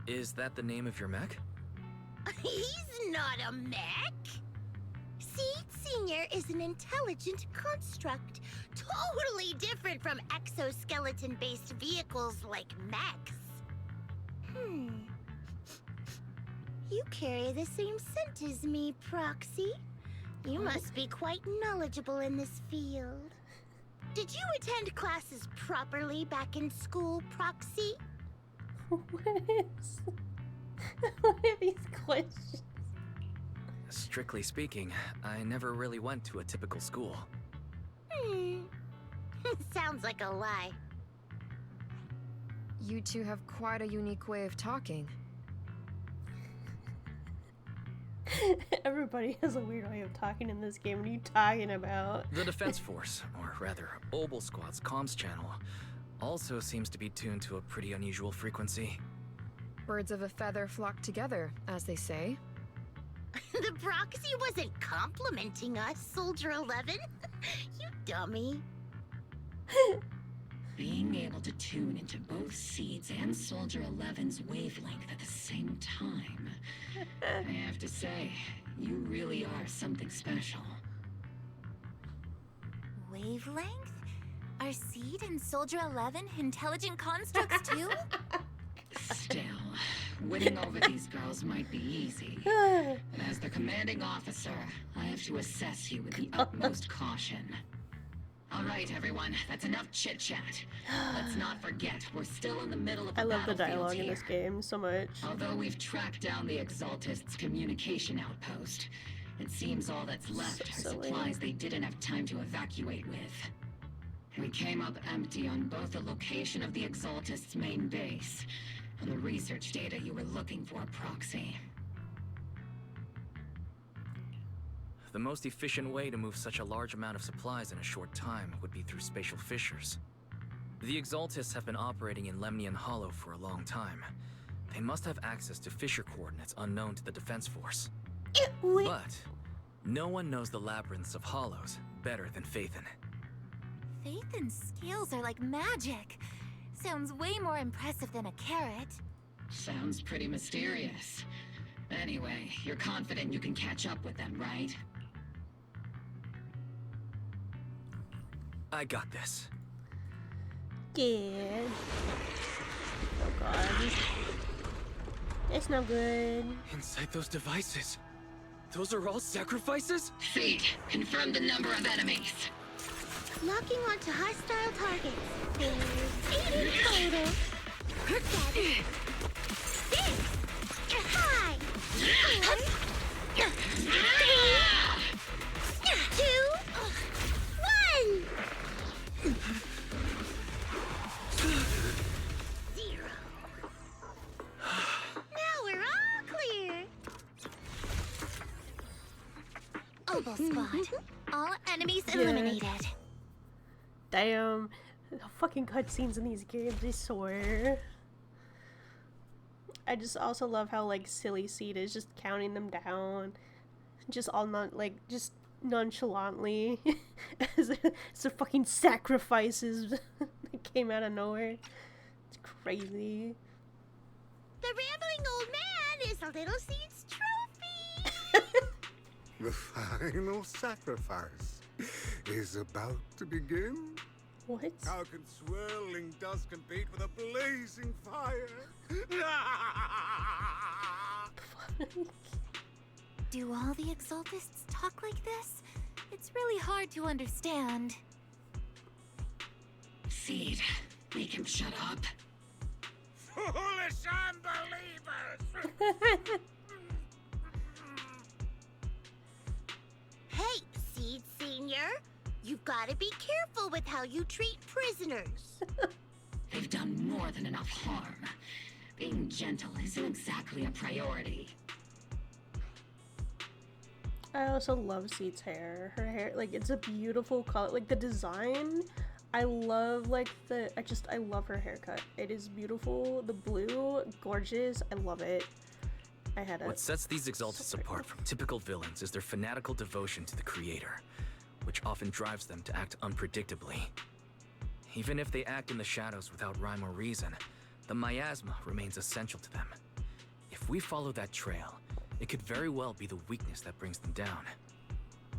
Is that the name of your mech? He's not a mech. Seed Senior is an intelligent construct, totally different from exoskeleton-based vehicles like mechs. You carry the same scent as me, Proxy. You must be quite knowledgeable in this field. Did you attend classes properly back in school, Proxy? What are these questions? Strictly speaking, I never really went to a typical school. Sounds like a lie. You two have quite a unique way of talking. Everybody has a weird way of talking in this game. What are you talking about? The Defense Force, or rather, Obel Squad's comms channel, also seems to be tuned to a pretty unusual frequency. Birds of a feather flock together, as they say. The Proxy wasn't complimenting us, Soldier 11. You dummy. Being able to tune into both Seeds and Soldier 11's wavelength at the same time. I have to say, you really are something special. Wavelength? Are Seed and Soldier 11 intelligent constructs too? Still, winning over these girls might be easy. But as the commanding officer, I have to assess you with the utmost caution. All right, everyone, that's enough chit-chat. Let's not forget, we're still in the middle of I a love the battlefield dialogue in here. this game so much. Although we've tracked down the Exaltists' communication outpost, it seems all that's left are supplies they didn't have time to evacuate with. We came up empty on both the location of the Exaltists' main base and the research data you were looking for, Proxy. The most efficient way to move such a large amount of supplies in a short time would be through spatial fissures. The Exaltists have been operating in Lemnian Hollow for a long time. They must have access to fissure coordinates unknown to the Defense Force. But no one knows the labyrinths of hollows better than Phaethon. Phaethon's skills are like magic. Sounds way more impressive than a carrot. Sounds pretty mysterious. Anyway, you're confident you can catch up with them, right? I got this. Yeah. Oh god. It's no good. Inside those devices, those are all sacrifices? Seed, confirm the number of enemies. Locking onto hostile targets. There's 8 in total. 7, 6, 5, 4, 3, 2, 1. 0. Now we're all clear. Obel Squad. All enemies eliminated. Damn. The fucking cutscenes in these games, I swear. I just also love how, like, silly Seed is just counting them down. Just all just nonchalantly. as the fucking sacrifices that came out of nowhere. It's crazy. The rambling old man is a little Seed's trophy. The final sacrifice is about to begin. What? How can swirling dust compete with a blazing fire? Do all the Exaltists talk like this? It's really hard to understand. Seed, make him shut up. Foolish unbelievers! Hey, Seed Senior. You've got to be careful with how you treat prisoners. They've done more than enough harm. Being gentle isn't exactly a priority. I also love Seed's hair. Her hair, like, it's a beautiful color. Like, the design, I love, like, I love her haircut. It is beautiful. The blue, gorgeous. I love it. What sets these Exaltists apart from typical villains is their fanatical devotion to the Creator, which often drives them to act unpredictably. Even if they act in the shadows without rhyme or reason, the miasma remains essential to them. If we follow that trail, it could very well be the weakness that brings them down.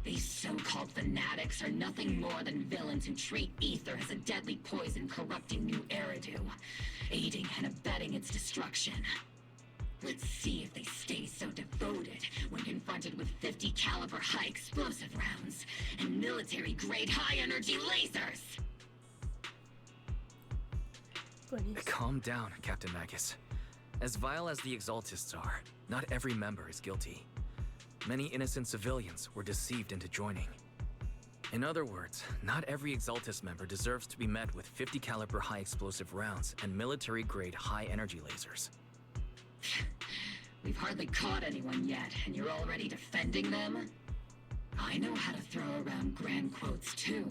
These so-called fanatics are nothing more than villains who treat ether as a deadly poison corrupting New Eridu, aiding and abetting its destruction. Let's see if they stay so devoted when confronted with 50 caliber high explosive rounds and military-grade high-energy lasers! Calm down, Captain Magus. As vile as the Exaltists are, not every member is guilty. Many innocent civilians were deceived into joining. In other words, not every Exaltist member deserves to be met with 50 caliber high explosive rounds and military-grade high-energy lasers. We've hardly caught anyone yet, and you're already defending them? I know how to throw around grand quotes too.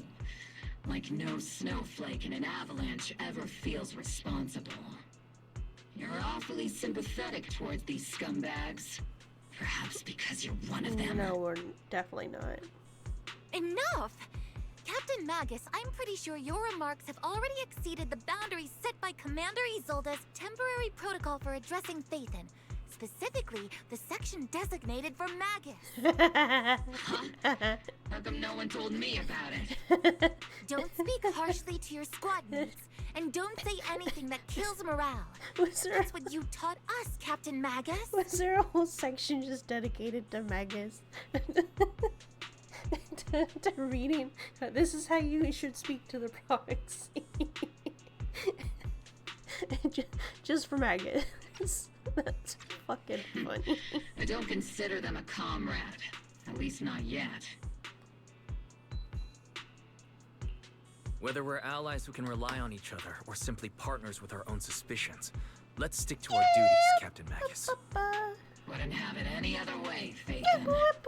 Like no snowflake in an avalanche ever feels responsible. You're awfully sympathetic towards these scumbags. Perhaps because you're one of them? No, we're definitely not. Enough! Captain Magus, I'm pretty sure your remarks have already exceeded the boundaries set by Commander Isolde's temporary protocol for addressing Phaethon. Specifically, the section designated for Magus. Huh? How come no one told me about it? Don't speak harshly to your squad mates, and don't say anything that kills morale. That's what you taught us, Captain Magus. Was there a whole section just dedicated to Magus? to reading. This is how you should speak to the proxy. just for Magus. That's fucking funny. I don't consider them a comrade. At least not yet. Whether we're allies who can rely on each other or simply partners with our own suspicions, let's stick to our duties, Captain Magus. Wouldn't have it any other way, Phaethon. What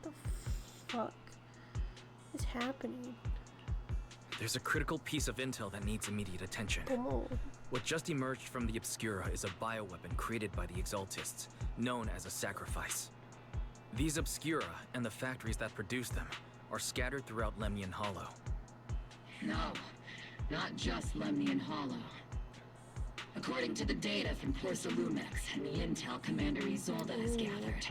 the fuck is happening? There's a critical piece of intel that needs immediate attention. Oh. What just emerged from the Obscura is a bioweapon created by the Exaltists, known as a sacrifice. These Obscura, and the factories that produce them, are scattered throughout Lemnian Hollow. No, not just Lemnian Hollow. According to the data from Porcelumex and the intel Commander Isolde has gathered,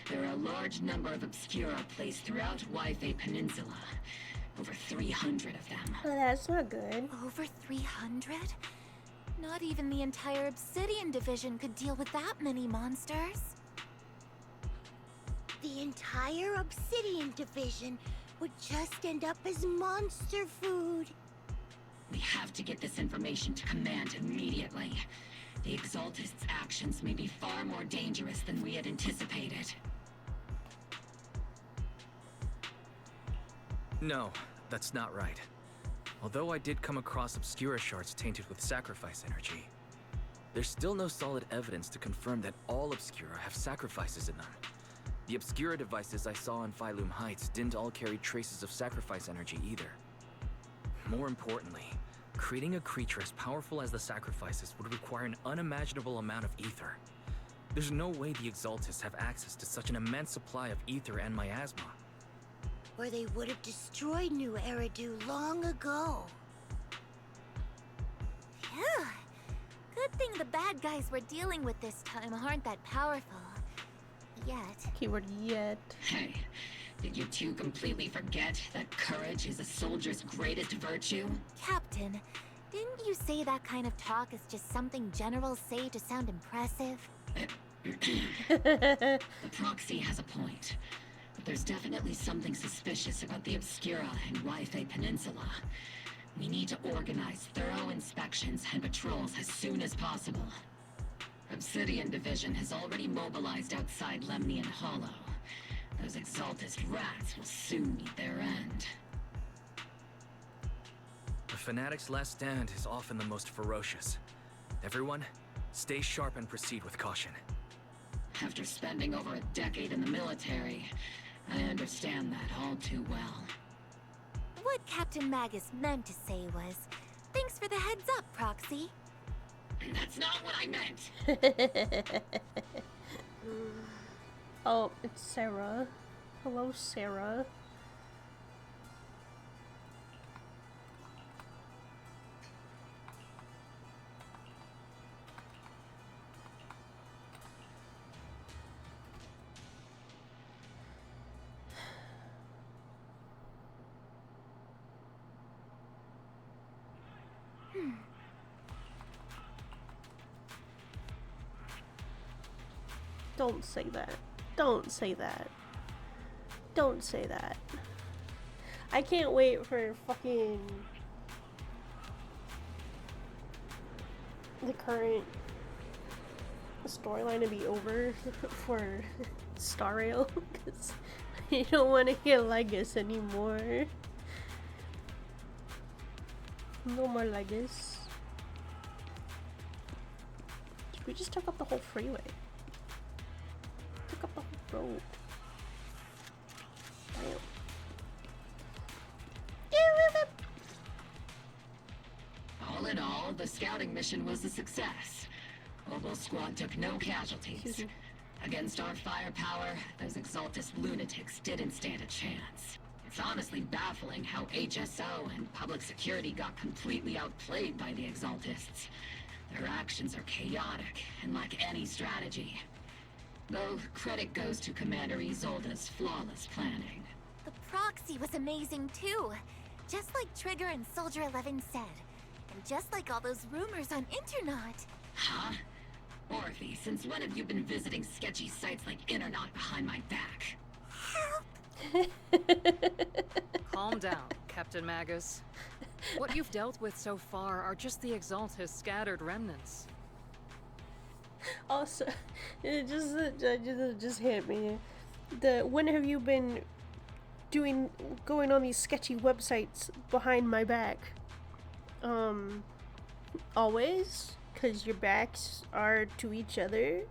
there are a large number of Obscura placed throughout Yphae Peninsula. Over 300 of them. Oh, that's not good. Over 300? Not even the entire Obsidian Division could deal with that many monsters. The entire Obsidian Division would just end up as monster food. We have to get this information to Command immediately. The Exaltists' actions may be far more dangerous than we had anticipated. No, that's not right. Although I did come across Obscura shards tainted with sacrifice energy, there's still no solid evidence to confirm that all Obscura have sacrifices in them. The Obscura devices I saw in Phylum Heights didn't all carry traces of sacrifice energy either. More importantly, creating a creature as powerful as the sacrifices would require an unimaginable amount of ether. There's no way the Exaltists have access to such an immense supply of ether and miasma. Or they would have destroyed New Eridu long ago. Phew. Good thing the bad guys we're dealing with this time aren't that powerful. Yet. Keyword yet. Hey, did you two completely forget that courage is a soldier's greatest virtue? Captain, didn't you say that kind of talk is just something generals say to sound impressive? The proxy has a point. But there's definitely something suspicious about the Obscura and Yphae Peninsula. We need to organize thorough inspections and patrols as soon as possible. Obsidian Division has already mobilized outside Lemnian Hollow. Those Exaltist rats will soon meet their end. The Fanatic's last stand is often the most ferocious. Everyone, stay sharp and proceed with caution. After spending over a decade in the military, I understand that all too well. What Captain Magus meant to say was, thanks for the heads up, Proxy. That's not what I meant! Oh, it's Sarah. Hello, Sarah. Don't say that. Don't say that. Don't say that. I can't wait for fucking the current storyline to be over for Star Rail because I don't want to hear Legus anymore. No more Legus. We just took up the whole freeway. Took up the whole road. Damn. All in all, the scouting mission was a success. Obel Squad took no casualties. Against our firepower, those Exaltus lunatics didn't stand a chance. It's honestly baffling how HSO and public security got completely outplayed by the Exaltists. Their actions are chaotic and lack any strategy. Though credit goes to Commander Isolde's flawless planning. The proxy was amazing too. Just like Trigger and Soldier 11 said. And just like all those rumors on Internaut. Huh? Orphe, since when have you been visiting sketchy sites like Internaut behind my back? Calm down, Captain Magus. What you've dealt with so far are just the Exaltus scattered remnants. Also, it just hit me. When have you been going on these sketchy websites behind my back? Always? 'Cause your backs are to each other?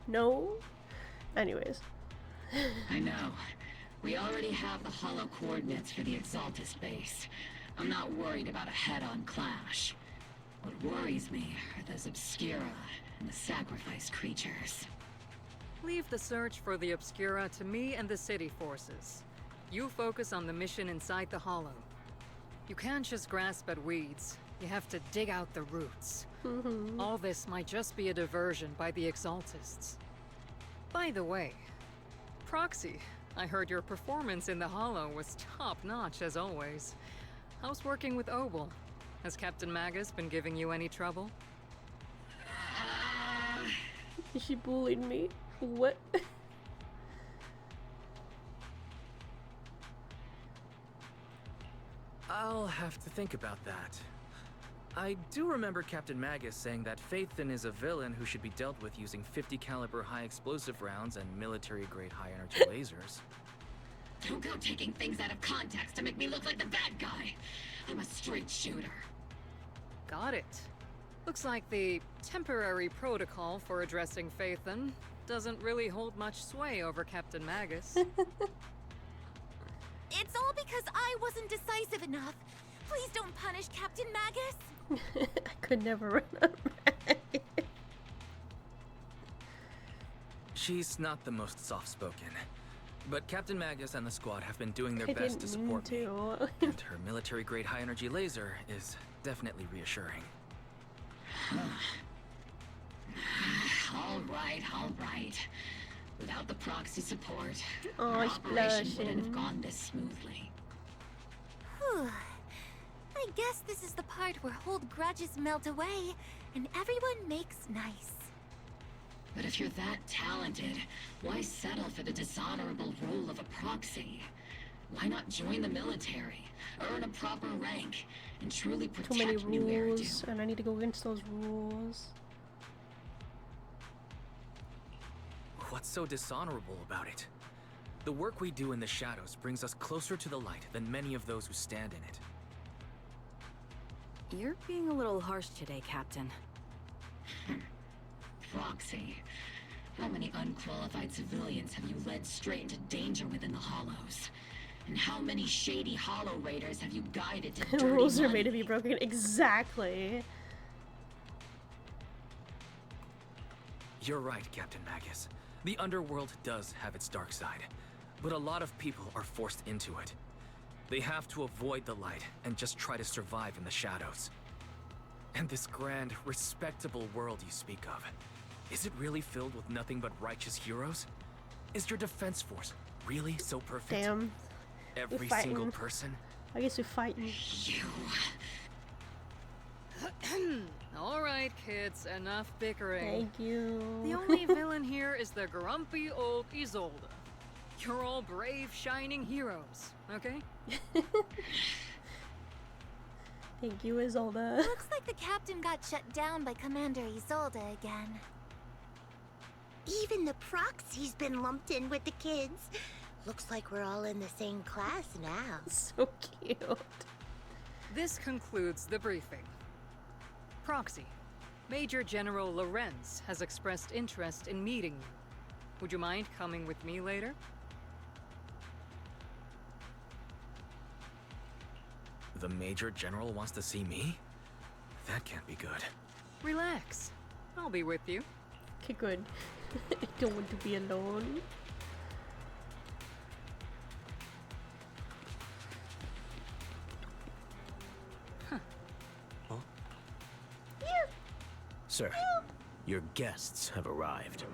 No? Anyways. I know. We already have the hollow coordinates for the Exaltus base. I'm not worried about a head-on clash. What worries me are those Obscura and the sacrificed creatures. Leave the search for the Obscura to me and the city forces. You focus on the mission inside the Hollow. You can't just grasp at weeds. You have to dig out the roots. All this might just be a diversion by the Exaltists. By the way, Proxy, I heard your performance in the Hollow was top-notch as always. How's working with Obel? Has Captain Magus been giving you any trouble? She bullied me. What? I'll have to think about that. I do remember Captain Magus saying that Phaethon is a villain who should be dealt with using 50 caliber high explosive rounds and military-grade high-energy lasers. Don't go taking things out of context to make me look like the bad guy. I'm a straight shooter. Got it. Looks like the temporary protocol for addressing Phaethon doesn't really hold much sway over Captain Magus. It's all because I wasn't decisive enough. Please don't punish Captain Magus. I could never run up. She's not the most soft-spoken, but Captain Magus and the squad have been doing their best to support me, and her military-grade high-energy laser is definitely reassuring. All right. Without the proxy support, oh, our operation wouldn't have gone this smoothly. Whew. I guess this is the part where old grudges melt away and everyone makes nice. But if you're that talented, why settle for the dishonorable role of a proxy? Why not join the military, earn a proper rank, and truly protect Too many New rules, Eridu? and I need to go against those rules. What's so dishonorable about it? The work we do in the shadows brings us closer to the light than many of those who stand in it. You're being a little harsh today, Captain. Proxy. How many unqualified civilians have you led straight into danger within the Hollows? And how many shady Hollow Raiders have you guided to dirty Rules are money? made to be broken. Exactly. You're right, Captain Magus. The underworld does have its dark side, but a lot of people are forced into it. They have to avoid the light and just try to survive in the shadows. And this grand, respectable world you speak of, is it really filled with nothing but righteous heroes? Is your defense force really so perfect? Damn. Every We're fighting. single person? I guess we're fighting. You... All right, kids, enough bickering. Thank you. The only villain here is the grumpy old Isolde. You're all brave, shining heroes, okay? Thank you, Isolde. Looks like the captain got shut down by Commander Isolde again. Even the proxy's been lumped in with the kids. Looks like we're all in the same class now. So cute. This concludes the briefing. Proxy, Major General Lorenz has expressed interest in meeting you. Would you mind coming with me later? The Major General wants to see me? That can't be good. Relax. I'll be with you. Okay, good. I don't want to be alone. Sir, your guests have arrived.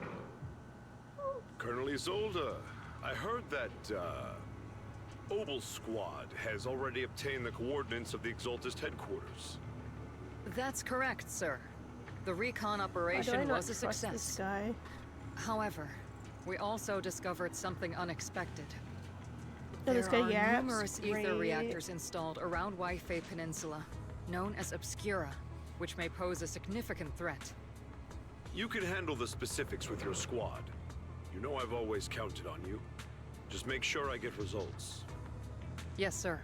Colonel Isolde, I heard that, Obel Squad has already obtained the coordinates of the Exaltist headquarters. That's correct, sir. The recon operation was a success. This guy? However, we also discovered something unexpected. Oh, this guy, There are numerous ether reactors installed around Waifei Peninsula, known as Obscura, which may pose a significant threat. You can handle the specifics with your squad. You know I've always counted on you. Just make sure I get results. Yes, sir.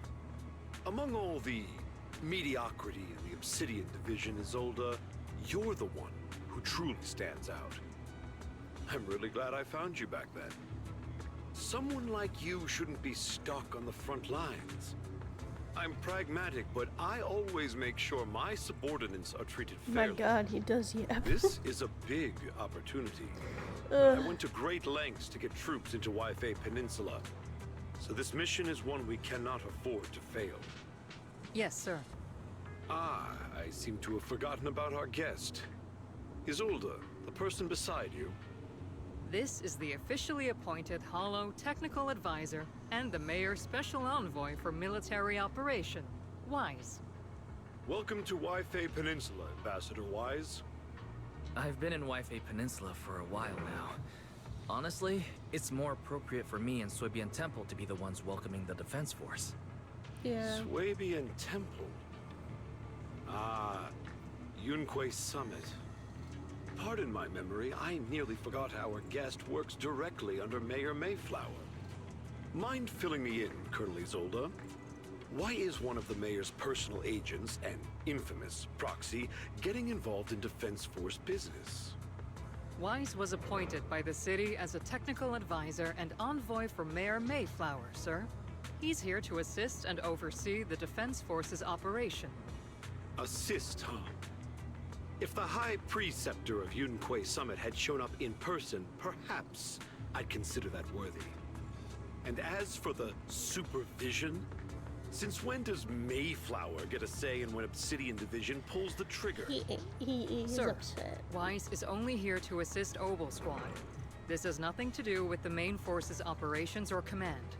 Among all the mediocrity in the Obsidian Division, Isolde, you're the one who truly stands out. I'm really glad I found you back then. Someone like you shouldn't be stuck on the front lines. I'm pragmatic, but I always make sure my subordinates are treated fairly. My god, he does, yeah. This is a big opportunity. I went to great lengths to get troops into Waifei Peninsula, so this mission is one we cannot afford to fail. Yes, sir. Ah, I seem to have forgotten about our guest. Isolde, the person beside you. This is the officially appointed Hollow Technical Advisor and the Mayor's Special Envoy for Military Operation, Wise. Welcome to Waifei Peninsula, Ambassador Wise. I've been in Waifei Peninsula for a while now. Honestly, it's more appropriate for me and Swabian Temple to be the ones welcoming the Defense Force. Yeah. Swabian Temple. Ah, Yunquei Summit. Pardon my memory, I nearly forgot our guest works directly under Mayor Mayflower. Mind filling me in, Colonel Isolde? Why is one of the Mayor's personal agents, an infamous proxy, getting involved in Defense Force business? Wise was appointed by the city as a technical advisor and envoy for Mayor Mayflower, sir. He's here to assist and oversee the Defense Force's operation. Assist, huh? If the High Preceptor of Yunquei Summit had shown up in person, perhaps I'd consider that worthy. And as for the supervision, since when does Mayflower get a say in when Obsidian Division pulls the trigger? He is Sir, upset. Wise is only here to assist Obel Squad. This has nothing to do with the main force's operations or command.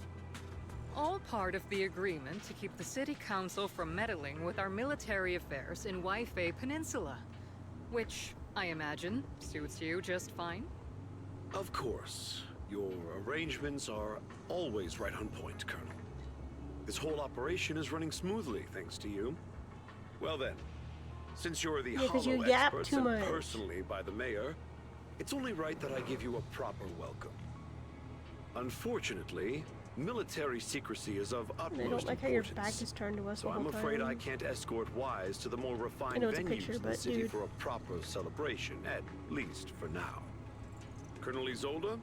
All part of the agreement to keep the City Council from meddling with our military affairs in Waifei Peninsula. Which, I imagine, suits you just fine? Of course. Your arrangements are always right on point, Colonel. This whole operation is running smoothly, thanks to you. Well then, since you're the Hollow expert sent personally by the Mayor, it's only right that I give you a proper welcome. Unfortunately, military secrecy is of utmost importance. I don't like how your back is turned to us the whole time. So I'm afraid I can't escort Wise to the more refined venues in the city for a proper celebration, at least for now. Colonel Isolde,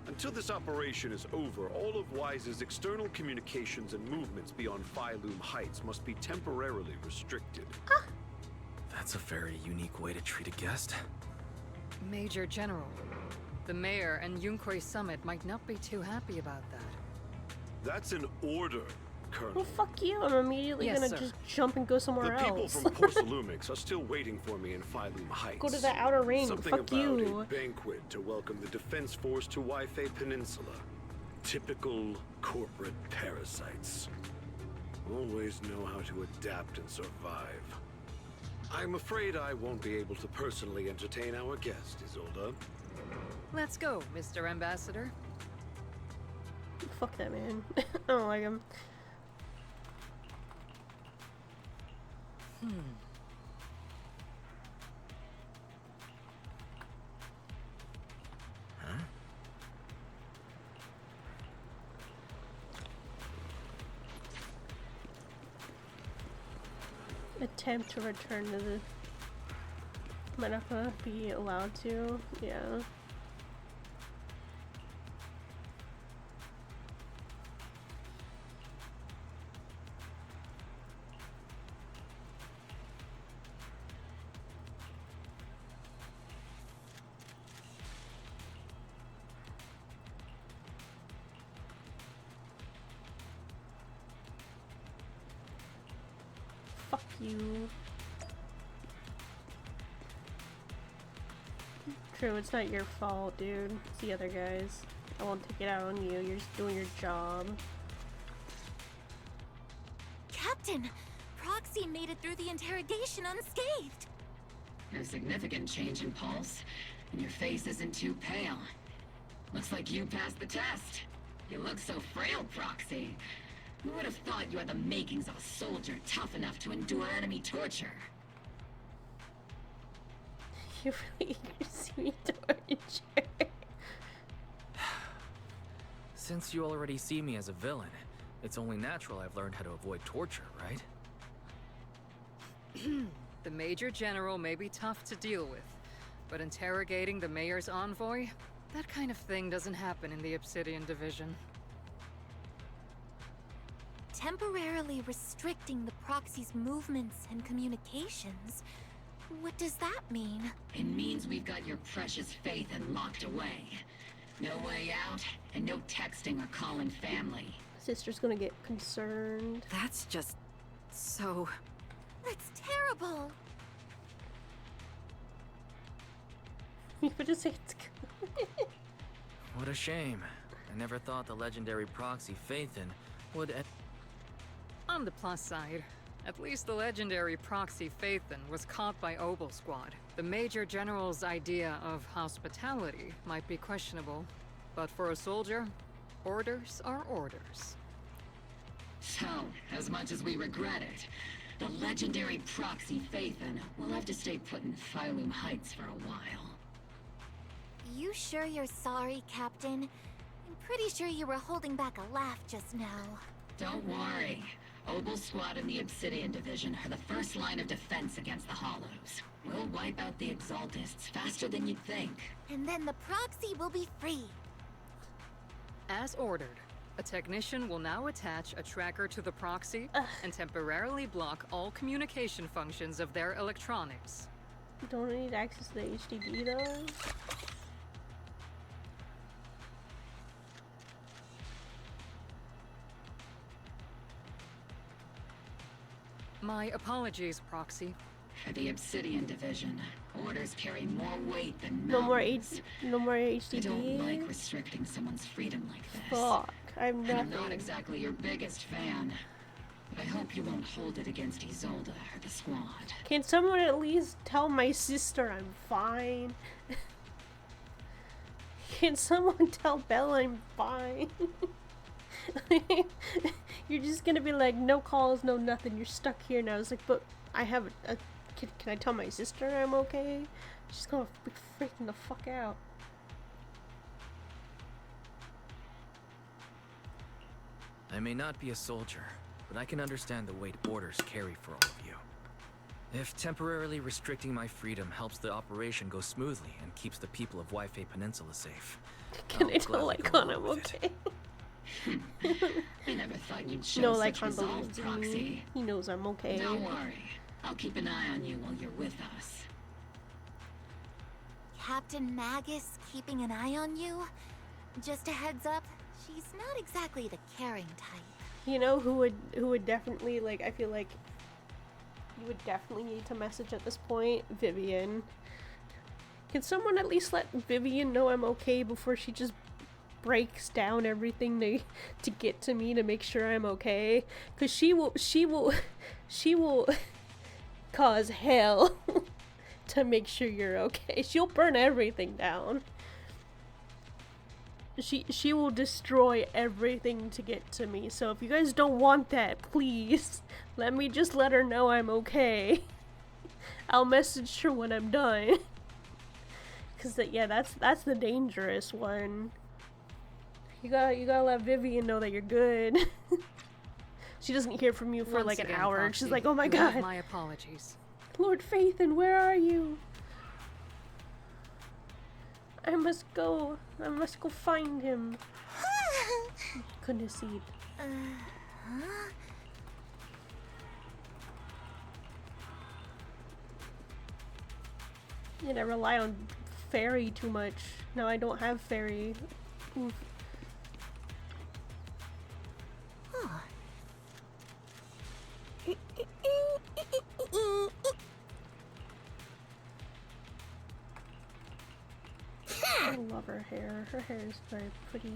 until this operation is over, all of Wise's external communications and movements beyond Phylum Heights must be temporarily restricted. That's a very unique way to treat a guest. Major General, the Mayor and Yunquei Summit might not be too happy about that. That's an order, Colonel. Well, fuck you. I'm immediately gonna just jump and go somewhere else. The people from Porcelumix are still waiting for me in Phylum Heights. Go to the outer ring. Something fuck about you. a banquet to welcome the Defense Force to Waifei Peninsula. Typical corporate parasites. Always know how to adapt and survive. I'm afraid I won't be able to personally entertain our guest, Isolde. Let's go, Mr. Ambassador. Fuck that man. I don't like him. Attempt to return to the... Might not gonna be allowed to. Yeah. Fuck you. True, it's not your fault, dude. It's the other guys. I won't take it out on you. You're just doing your job. Captain! Proxy made it through the interrogation unscathed! No significant change in pulse, and your face isn't too pale. Looks like you passed the test. You look so frail, Proxy. Who would have thought you had the makings of a soldier tough enough to endure enemy torture? You really see me torture. Since you already see me as a villain, it's only natural I've learned how to avoid torture, right? The Major General may be tough to deal with, but interrogating the Mayor's envoy? That kind of thing doesn't happen in the Obsidian Division. Temporarily restricting the Proxy's movements and communications? What does that mean? It means we've got your precious Phaethon locked away. No way out, and no texting or calling family. Sister's gonna get concerned. That's just... so... That's terrible! You could just say it's good. What a shame. I never thought the legendary proxy Phaethon would... On the plus side, at least the legendary proxy Phaethon was caught by Obel Squad. The Major General's idea of hospitality might be questionable, but for a soldier, orders are orders. So, as much as we regret it, the legendary proxy Phaethon will have to stay put in Phylum Heights for a while. You sure you're sorry, Captain? I'm pretty sure you were holding back a laugh just now. Don't worry. Obel Squad and the Obsidian Division are the first line of defense against the Hollows. We'll wipe out the Exaltists faster than you'd think. And then the proxy will be free. As ordered, a technician will now attach a tracker to the proxy and temporarily block all communication functions of their electronics. Don't need access to the HDD though? My apologies, Proxy. For the Obsidian Division, orders carry more weight than No more mountains. no more HDD. I don't like restricting someone's freedom like this. Fuck, I'm And I'm nothing. not exactly your biggest fan. But I hope you won't hold it against Isolde or the squad. Can someone at least tell my sister I'm fine? Can someone tell Bella I'm fine? You're just gonna be like, no calls, no nothing. You're stuck here now. It's like, but I have a can I tell my sister I'm okay? She's gonna be freaking the fuck out. I may not be a soldier, but I can understand the weight orders carry for all of you. If temporarily restricting my freedom helps the operation go smoothly and keeps the people of Waifei Peninsula safe, Can I'll I tell gladly Lycon go I'm along with it. okay? I never thought you'd show No, such Lycon resolve, believes in Proxy. me. He knows I'm okay. Don't worry. I'll keep an eye on you while you're with us. Captain Magus keeping an eye on you? Just a heads up, she's not exactly the caring type. You know who would definitely, like, I feel like you would definitely need to message at this point? Vivian. Can someone at least let Vivian know I'm okay before she just breaks down everything to get to me to make sure I'm okay? Cause she will cause hell to make sure you're okay. She'll burn everything down. She will destroy everything to get to me. So if you guys don't want that, please let me just let her know I'm okay. I'll message her when I'm done. Cause yeah, that's the dangerous one. You gotta let Vivian know that you're good. She doesn't hear from you for Once like an again, hour. Proxy, She's like, oh my you have god. my apologies. Lord Phaethon, where are you? I must go find him. Couldn't see it. Yeah, I rely on fairy too much. No, I don't have fairy. Oof. I love her hair. Her hair is very pretty.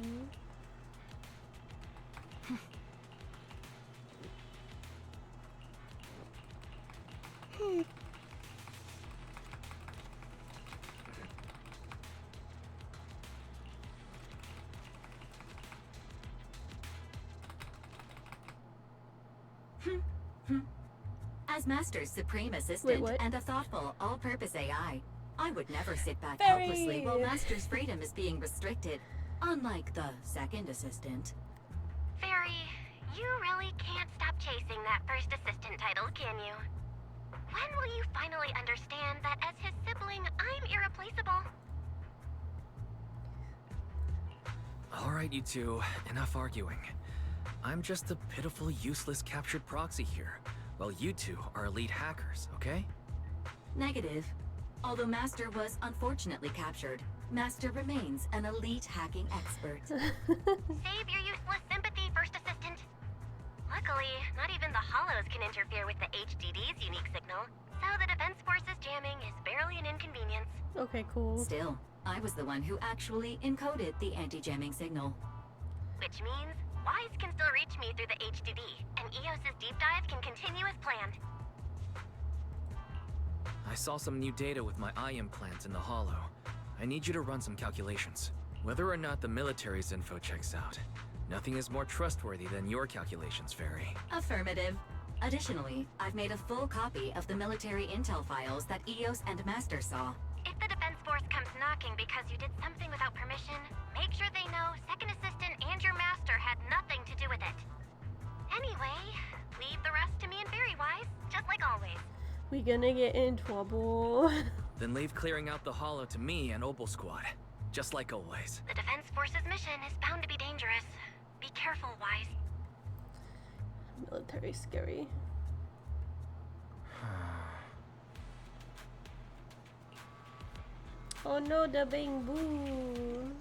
As Master's supreme assistant and a thoughtful, all-purpose AI, I would never sit back Fairy. helplessly while Master's freedom is being restricted, unlike the second assistant. Fairy, you really can't stop chasing that first assistant title, can you? When will you finally understand that as his sibling, I'm irreplaceable? Alright, you two, enough arguing. I'm just a pitiful, useless captured proxy here, while you two are elite hackers, okay? Negative. Although Master was unfortunately captured, Master remains an elite hacking expert. Save your useless sympathy, First Assistant. Luckily, not even the Hollows can interfere with the HDD's unique signal, so the Defense Force's jamming is barely an inconvenience. Okay, cool. Still, I was the one who actually encoded the anti-jamming signal. Which means Wise can still reach me through the HDD, and EOS's deep dive can continue as planned. I saw some new data with my eye implants in the Hollow. I need you to run some calculations. Whether or not the military's info checks out, nothing is more trustworthy than your calculations, Fairy. Affirmative. Additionally, I've made a full copy of the military intel files that EOS and Master saw. If the Defense Force comes knocking because you did something without permission, make sure they know Second Assistant and your Master had nothing to do with it. Anyway, leave the rest to me and Fairy Wise, just like always. We gonna get in trouble. Then leave clearing out the Hollow to me and Opal Squad, just like always. The Defense Force's mission is bound to be dangerous. Be careful, Wise. Military scary. Oh no, the Bang Boo.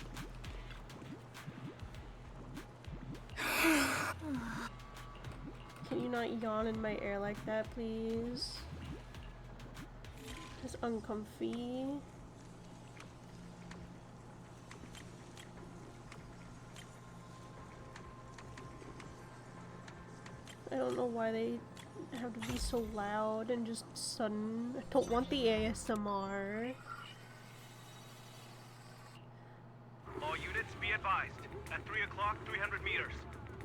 Can you not yawn in my ear like that, please? It's uncomfy. I don't know why they have to be so loud and just sudden. I don't want the ASMR. All units be advised. At 3 o'clock, 300 meters.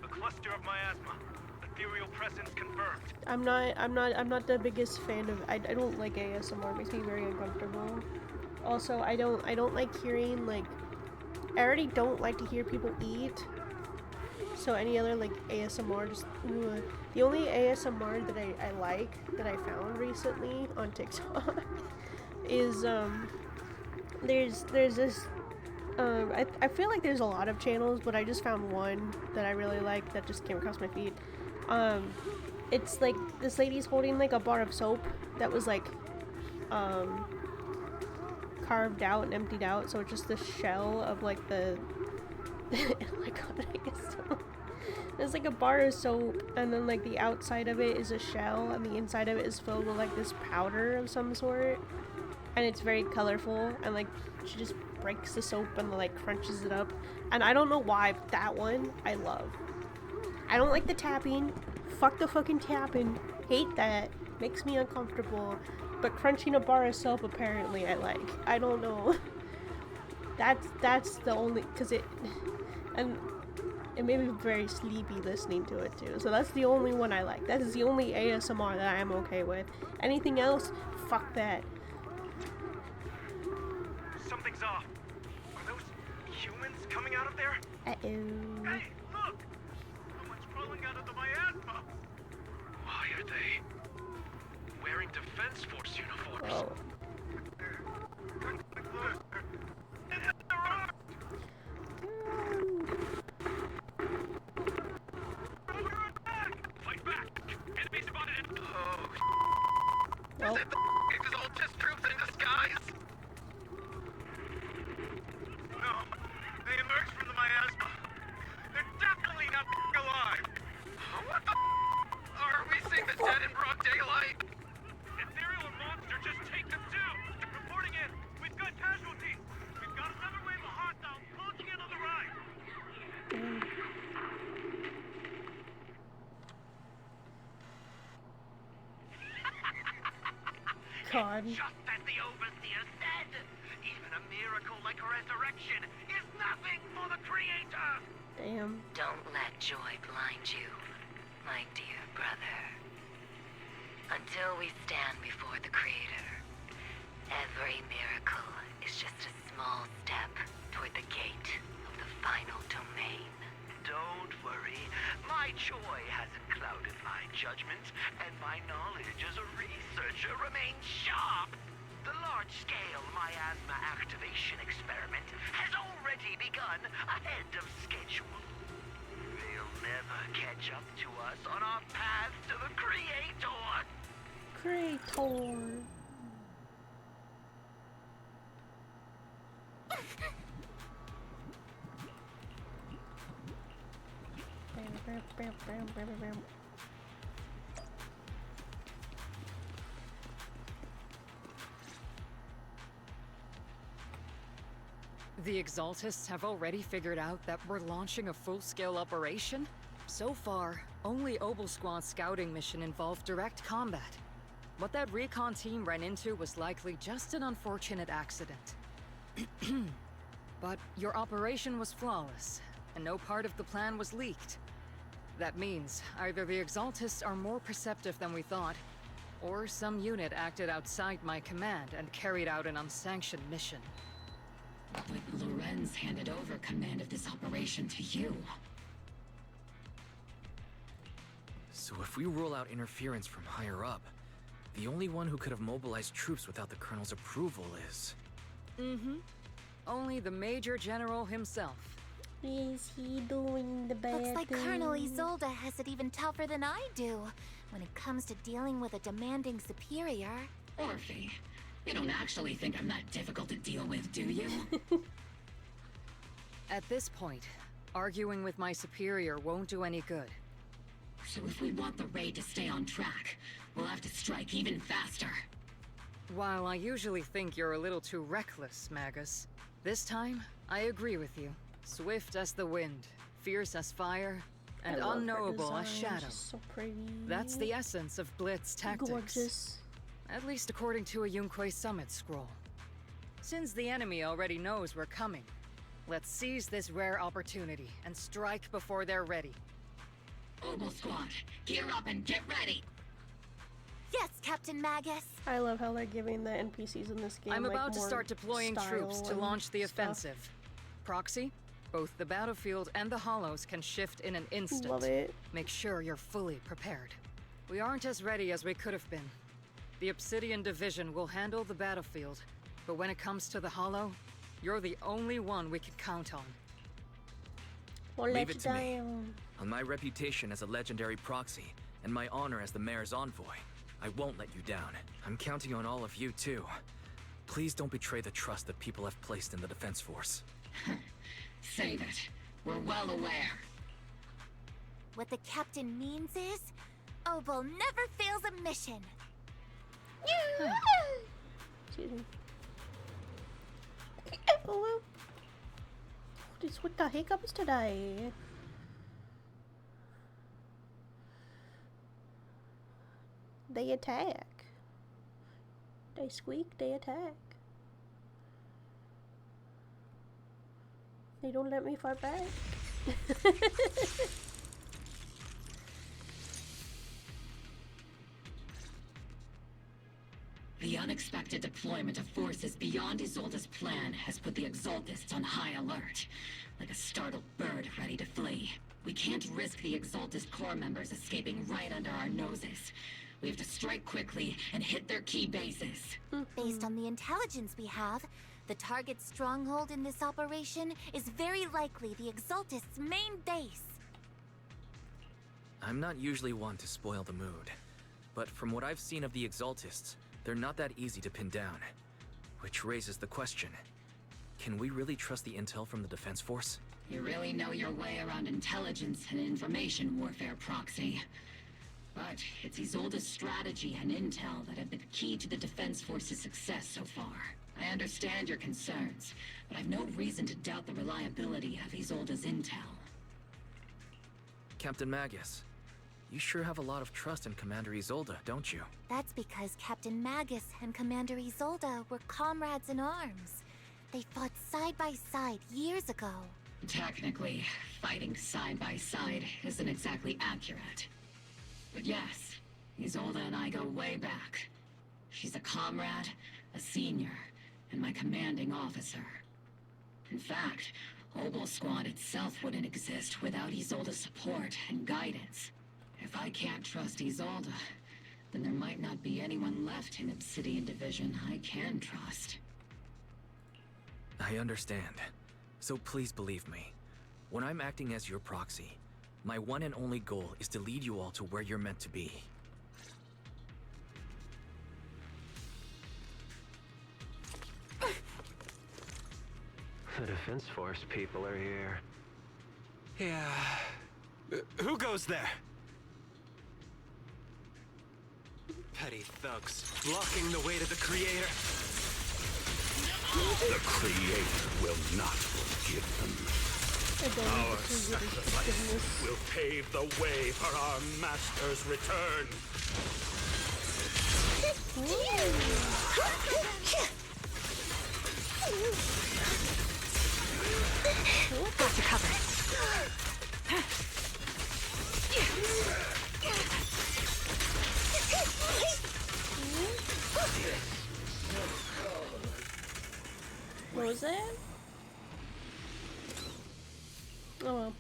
A cluster of miasma. Ethereal presence confirmed. I'm not the biggest fan of. I don't like ASMR. It makes me very uncomfortable. Also, I don't like hearing like. I already don't like to hear people eat. So any other like ASMR, just ugh. The only ASMR that I like that I found recently on TikTok is there's this I feel like there's a lot of channels, but I just found one that I really like that just came across my feed. It's like this lady's holding like a bar of soap that was like carved out and emptied out, so it's just the shell of like the there's like a bar of soap, and then like the outside of it is a shell, and the inside of it is filled with like this powder of some sort, and it's very colorful, and like she just breaks the soap and like crunches it up, and I don't know why, but that one I love. I don't like the tapping. Fuck the fucking tapping. Hate that. makes me uncomfortable, but crunching a bar of soap apparently I like. I don't know. That's the only, cause it made me very sleepy listening to it too. So that's the only one I like. That is the only ASMR that I am okay with. Anything else, fuck that. Something's off. Are those humans coming out of there? Uh-oh. Hey, look! Someone's crawling out of the miasma. Why are they wearing Defense Force uniforms? Oh. Fight back! Enemy spotted! Oh. Nope. Is it the Exaltus troops in disguise? No. They emerged from the miasma. They're definitely not alive. What the are we seeing the dead in broad daylight? Ethereal monster just take them too. Reporting in. We've got casualties. We've got another wave of hostiles launching into the ride. God. Just as the Overseer said, even a miracle like resurrection is nothing for the Creator. Damn. Don't let joy blind you, my dear brother. Until we stand before the Creator, every miracle is just a small step toward the gate of the final domain. Don't worry. My joy hasn't clouded my judgment, and my knowledge as a researcher remains sharp. The large-scale miasma activation experiment has already begun ahead of schedule. They'll never catch up to us on our path to the Creator. Creator. The Exaltists have already figured out that we're launching a full-scale operation? So far, only Obolsquad's scouting mission involved direct combat. What that recon team ran into was likely just an unfortunate accident. But your operation was flawless, and no part of the plan was leaked. That means either the Exaltists are more perceptive than we thought, or some unit acted outside my command and carried out an unsanctioned mission. But Lorenz handed over command of this operation to you. So if we rule out interference from higher up, the only one who could have mobilized troops without the Colonel's approval is... Only the Major General himself. Is he doing the bad Looks like thing? Colonel Isolde has it even tougher than I do when it comes to dealing with a demanding superior. Orphe, you don't actually think I'm that difficult to deal with, do you? At this point, arguing with my superior won't do any good. So if we want the raid to stay on track, we'll have to strike even faster. While I usually think you're a little too reckless, Magus, this time, I agree with you. Swift as the wind, fierce as fire, and unknowable as shadow. So pretty. That's the essence of Blitz tactics. Gorgeous. At least according to a Yunque Summit scroll. Since the enemy already knows we're coming, let's seize this rare opportunity and strike before they're ready. Obolsquad, gear up and get ready! Yes, Captain Magus! I love how they're giving the NPCs in this game I'm like, about to more start deploying troops to style launch the and stuff. offensive. Proxy, both the battlefield and the hollows can shift in an instant. Love it. Make sure you're fully prepared. We aren't as ready as we could have been. The Obsidian Division will handle the battlefield, but when it comes to the hollow, you're the only one we can count on. Well, Leave it let's to me. down. On my reputation as a legendary proxy, and my honor as the mayor's envoy, I won't let you down. I'm counting on all of you, too. Please don't betray the trust that people have placed in the Defense Force. Save it. We're well aware. What the captain means is, Obol never fails a mission. Excuse me. What is with the hiccups today? they attack. They squeak, they attack. They don't let me fight back. The unexpected deployment of forces beyond Isolde's plan has put the Exaltists on high alert, like a startled bird ready to flee. We can't risk the Exaltist core members escaping right under our noses. We have to strike quickly and hit their key bases. Based on the intelligence we have, the target stronghold in this operation is very likely the Exaltists' main base. I'm not usually one to spoil the mood, but from what I've seen of the Exaltists, they're not that easy to pin down. Which raises the question, can we really trust the intel from the Defense Force? You really know your way around intelligence and information warfare, Proxy. But it's Isolde's strategy and intel that have been key to the Defense Force's success so far. I understand your concerns, but I've no reason to doubt the reliability of Isolde's intel. Captain Magus, you sure have a lot of trust in Commander Isolde, don't you? That's because Captain Magus and Commander Isolde were comrades in arms. They fought side by side years ago. Technically, fighting side by side isn't exactly accurate. But yes, Isolde and I go way back. She's a comrade, a senior, and my commanding officer. In fact, Obel Squad itself wouldn't exist without Isolde's support and guidance. If I can't trust Isolde, then there might not be anyone left in Obsidian Division I can trust. I understand. So please believe me. When I'm acting as your proxy, my one and only goal is to lead you all to where you're meant to be. The Defense Force people are here. Yeah. Who goes there? Petty thugs, blocking the way to the Creator. The Creator will not forgive them. Our sacrifice will pave the way for our Master's return. Got you covered. What was that? Oh well.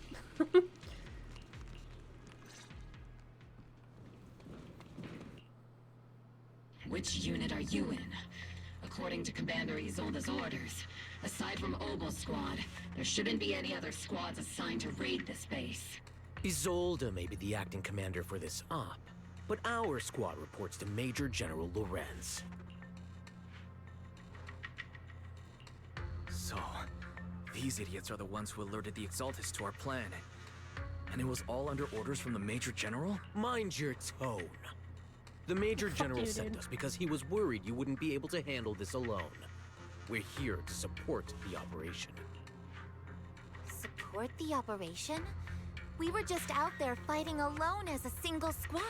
Which unit are you in? According to Commander Isolde's orders, aside from Obel Squad, there shouldn't be any other squads assigned to raid this base. Isolde may be the acting commander for this op, but our squad reports to Major General Lorenz. So, these idiots are the ones who alerted the Exaltists to our plan. And it was all under orders from the Major General? Mind your tone. The Major General sent us because he was worried you wouldn't be able to handle this alone. We're here to support the operation. Support the operation? We were just out there fighting alone as a single squad.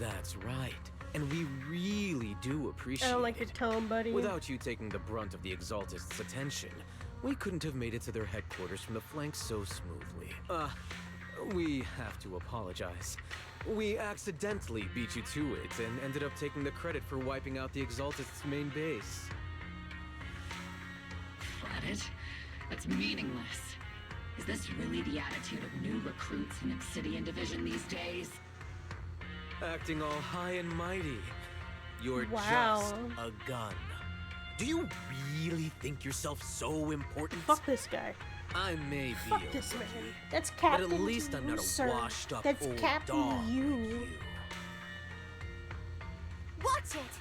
That's right. And we really do appreciate I don't like your tone, buddy. Without you taking the brunt of the Exaltists' attention, we couldn't have made it to their headquarters from the flank so smoothly. We have to apologize. We accidentally beat you to it and ended up taking the credit for wiping out the Exaltists' main base. Credit? That's meaningless. Is this really the attitude of new recruits in Obsidian Division these days? Acting all high and mighty. You're Wow. just a gun. Do you really think yourself so important? Fuck this guy. I may be Fuck a this man. rookie, That's but Captain at least I'm not a sir. washed up That's old Captain dog. you. Watch it!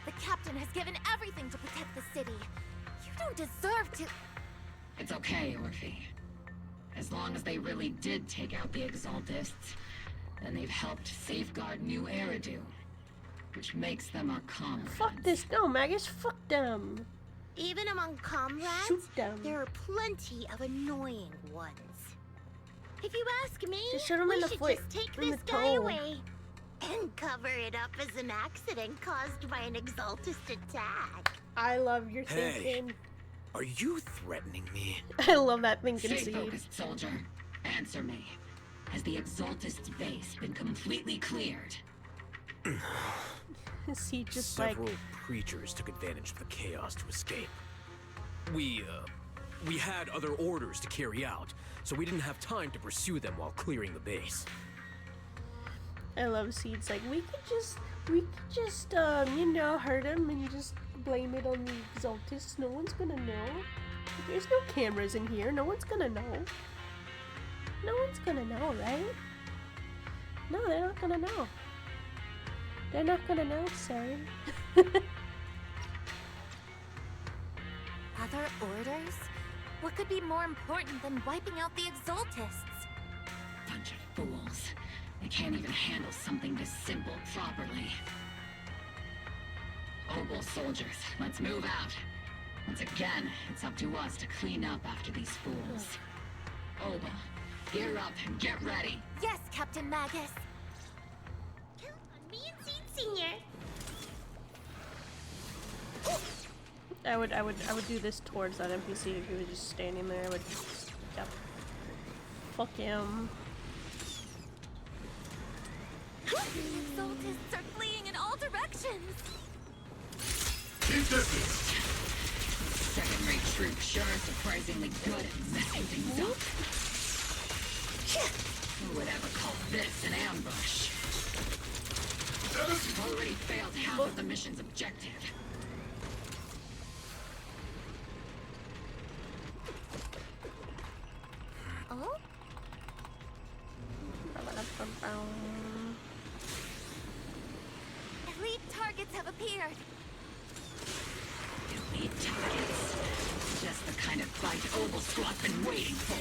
The captain has given everything to protect the city. You don't deserve to... It's okay, Orphe. As long as they really did take out the Exaltists, then they've helped safeguard New Eridu, which makes them our comrades. Fuck this. No, Magus. Fuck them. Even among comrades, Shoot them. there are plenty of annoying ones. If you ask me, Just shoot him we in the should foot, just take in this the guy toe. away. And cover it up as an accident caused by an Exaltist attack. I love your Hey. thinking. Are you threatening me? I love that thinking Stay seed. focused, soldier. Answer me. Has the Exaltist's base been completely cleared? Seed just Several creatures took advantage of the chaos to escape. We had other orders to carry out, so we didn't have time to pursue them while clearing the base. I love Seed's like, we could just you know, hurt him and just blame it on the Exaltists. No one's gonna know. There's no cameras in here. No one's gonna know. No one's gonna know, right? No, they're not gonna know. They're not gonna know, sir. Other orders? What could be more important than wiping out the Exaltists? Bunch of fools. They can't even handle something this simple properly. Obel soldiers, let's move out. Once again, it's up to us to clean up after these fools. Obel, gear up and get ready. Yes, Captain Magus. Count on me and Seed Senior. I would do this towards that NPC if he was just standing there. I would just, yeah. Fuck him. The Exaltists are fleeing in all directions. Keep distance. Second-rate troops sure are surprisingly good at messing things up. Who would ever call this an ambush? We've already failed half of the mission's objective. Oh? Elite targets have appeared. Elite targets. Just the kind of fight Obel Squad's been waiting for.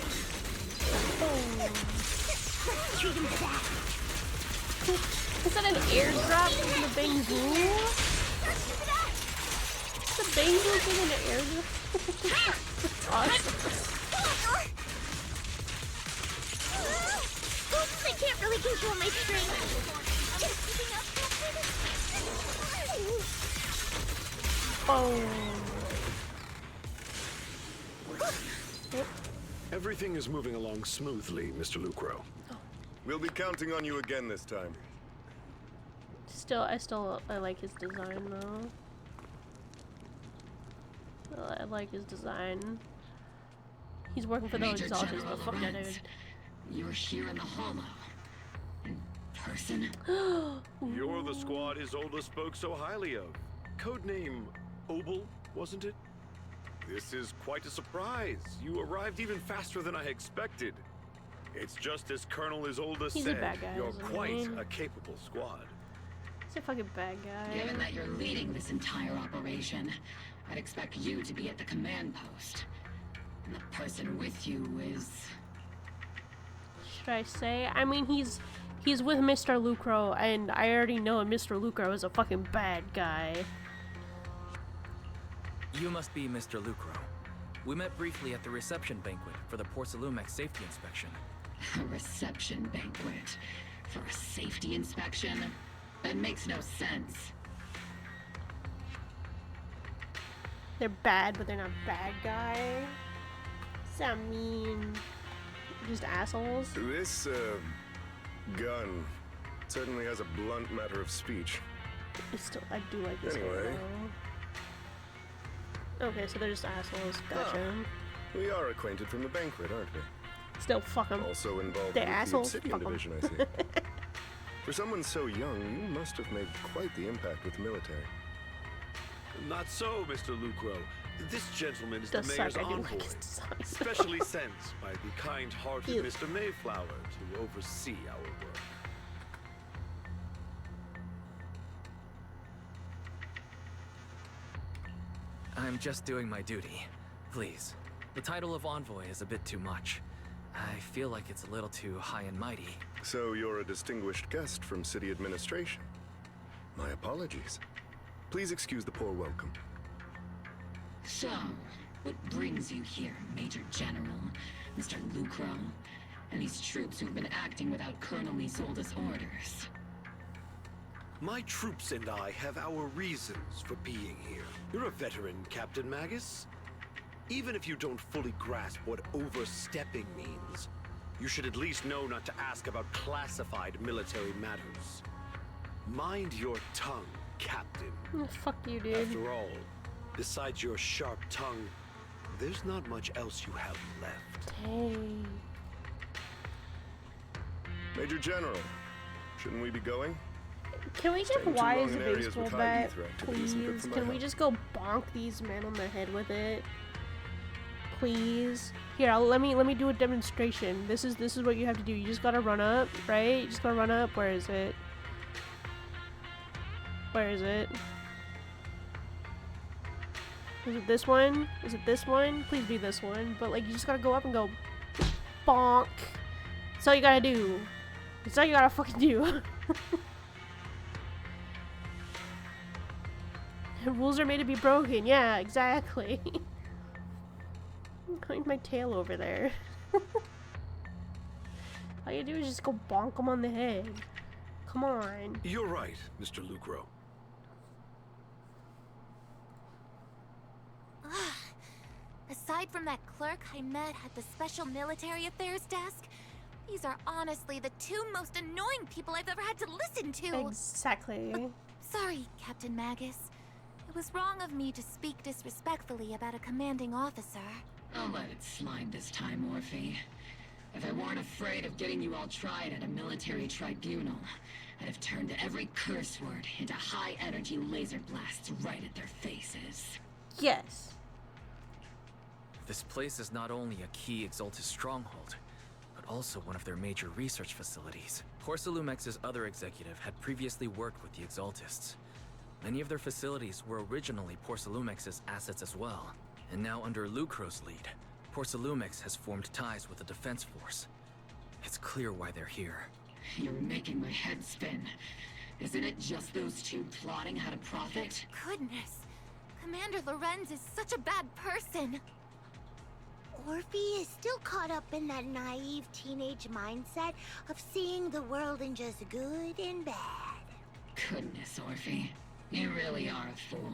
Let's treat him to that. Is that an airdrop from the Bangu? The Bangu's in an airdrop? That's awesome. Oops, I can't really control my strength. Oh. Everything is moving along smoothly, Mr. Lucro. We'll be counting on you again this time. I like his design though. I like his design. He's working for the Major Exalters, General but fuck that Lorenz, dude. you're here in the Hollow. In person? You're the squad Isolde spoke so highly of. Codename Obel, wasn't it? This is quite a surprise. You arrived even faster than I expected. It's just as Colonel Isolde He's a said. bad guy, You're isn't quite he? a capable squad. He's a fucking bad guy. Given that you're leading this entire operation, I'd expect you to be at the command post. And the person with you is... Should I say? I mean, he's with Mr. Lucro, and I already know Mr. Lucro is a fucking bad guy. You must be Mr. Lucro. We met briefly at the reception banquet for the Porcelumex safety inspection. A reception banquet for a safety inspection? That makes no sense. They're bad, but they're not bad guy. Does that mean just assholes? This, gun certainly has a blunt matter of speech. I do like this Anyway. one, though. Okay, so they're just assholes. Gotcha. We are acquainted from the banquet, aren't we? Still, fuck them. Also involved They're with assholes. the Obsidian Fuck 'em. Division, I see. For someone so young, you must have made quite the impact with the military. Not so, Mr. Lucro. This gentleman is the Does mayor's suck, I do envoy, like his design. specially sent by the kind-hearted Ew. Mr. Mayflower to oversee our work. I'm just doing my duty. Please. The title of envoy is a bit too much. I feel like it's a little too high and mighty. So you're a distinguished guest from city administration. My apologies. Please excuse the poor welcome. So, what brings you here, Major General, Mr. Lucro, and these troops who've been acting without Colonel Isolde's orders? My troops and I have our reasons for being here. You're a veteran, Captain Magus. Even if you don't fully grasp what overstepping means, you should at least know not to ask about classified military matters. Mind your tongue, Captain. Oh, fuck you, dude. After all, besides your sharp tongue, there's not much else you have left. Dang. Major General, shouldn't we be going? Can we get Wise a baseball bat, please? Can we help. just go bonk these men on the head with it? Please. Here, let me do a demonstration. This is what you have to do. You just gotta run up, right? You just gotta run up. Where is it? Where is it? Is it this one? Is it this one? Please be this one. But like, you just gotta go up and go bonk. That's all you gotta do. That's all you gotta fucking do. Rules are made to be broken. Yeah, exactly. Like my tail over there. All you do is just go bonk them on the head. Come on. You're right, Mr. Lucro. Aside from that clerk I met at the Special Military Affairs desk, these are honestly the two most annoying people I've ever had to listen to. Exactly. Sorry, Captain Magus. It was wrong of me to speak disrespectfully about a commanding officer. I'll let it slide this time, Orphe. If I weren't afraid of getting you all tried at a military tribunal, I'd have turned every curse word into high-energy laser blasts right at their faces. Yes. This place is not only a key Exaltus stronghold, but also one of their major research facilities. Porcelumex's other executive had previously worked with the Exaltists. Many of their facilities were originally Porcelumex's assets as well. And now under Lucro's lead, Porcelumex has formed ties with the Defense Force. It's clear why they're here. You're making my head spin. Isn't it just those two plotting how to profit? Goodness. Commander Lorenz is such a bad person. Orphe is still caught up in that naive teenage mindset of seeing the world in just good and bad. Goodness, Orphe. You really are a fool.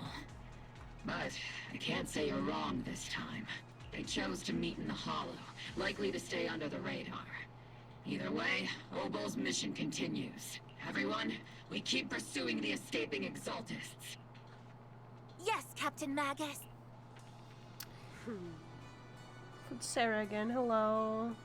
But I can't say you're wrong this time. They chose to meet in the Hollow, likely to stay under the radar. Either way, Obol's mission continues. Everyone, we keep pursuing the escaping Exaltists. Yes, Captain Magus. It's Sarah again. Hello.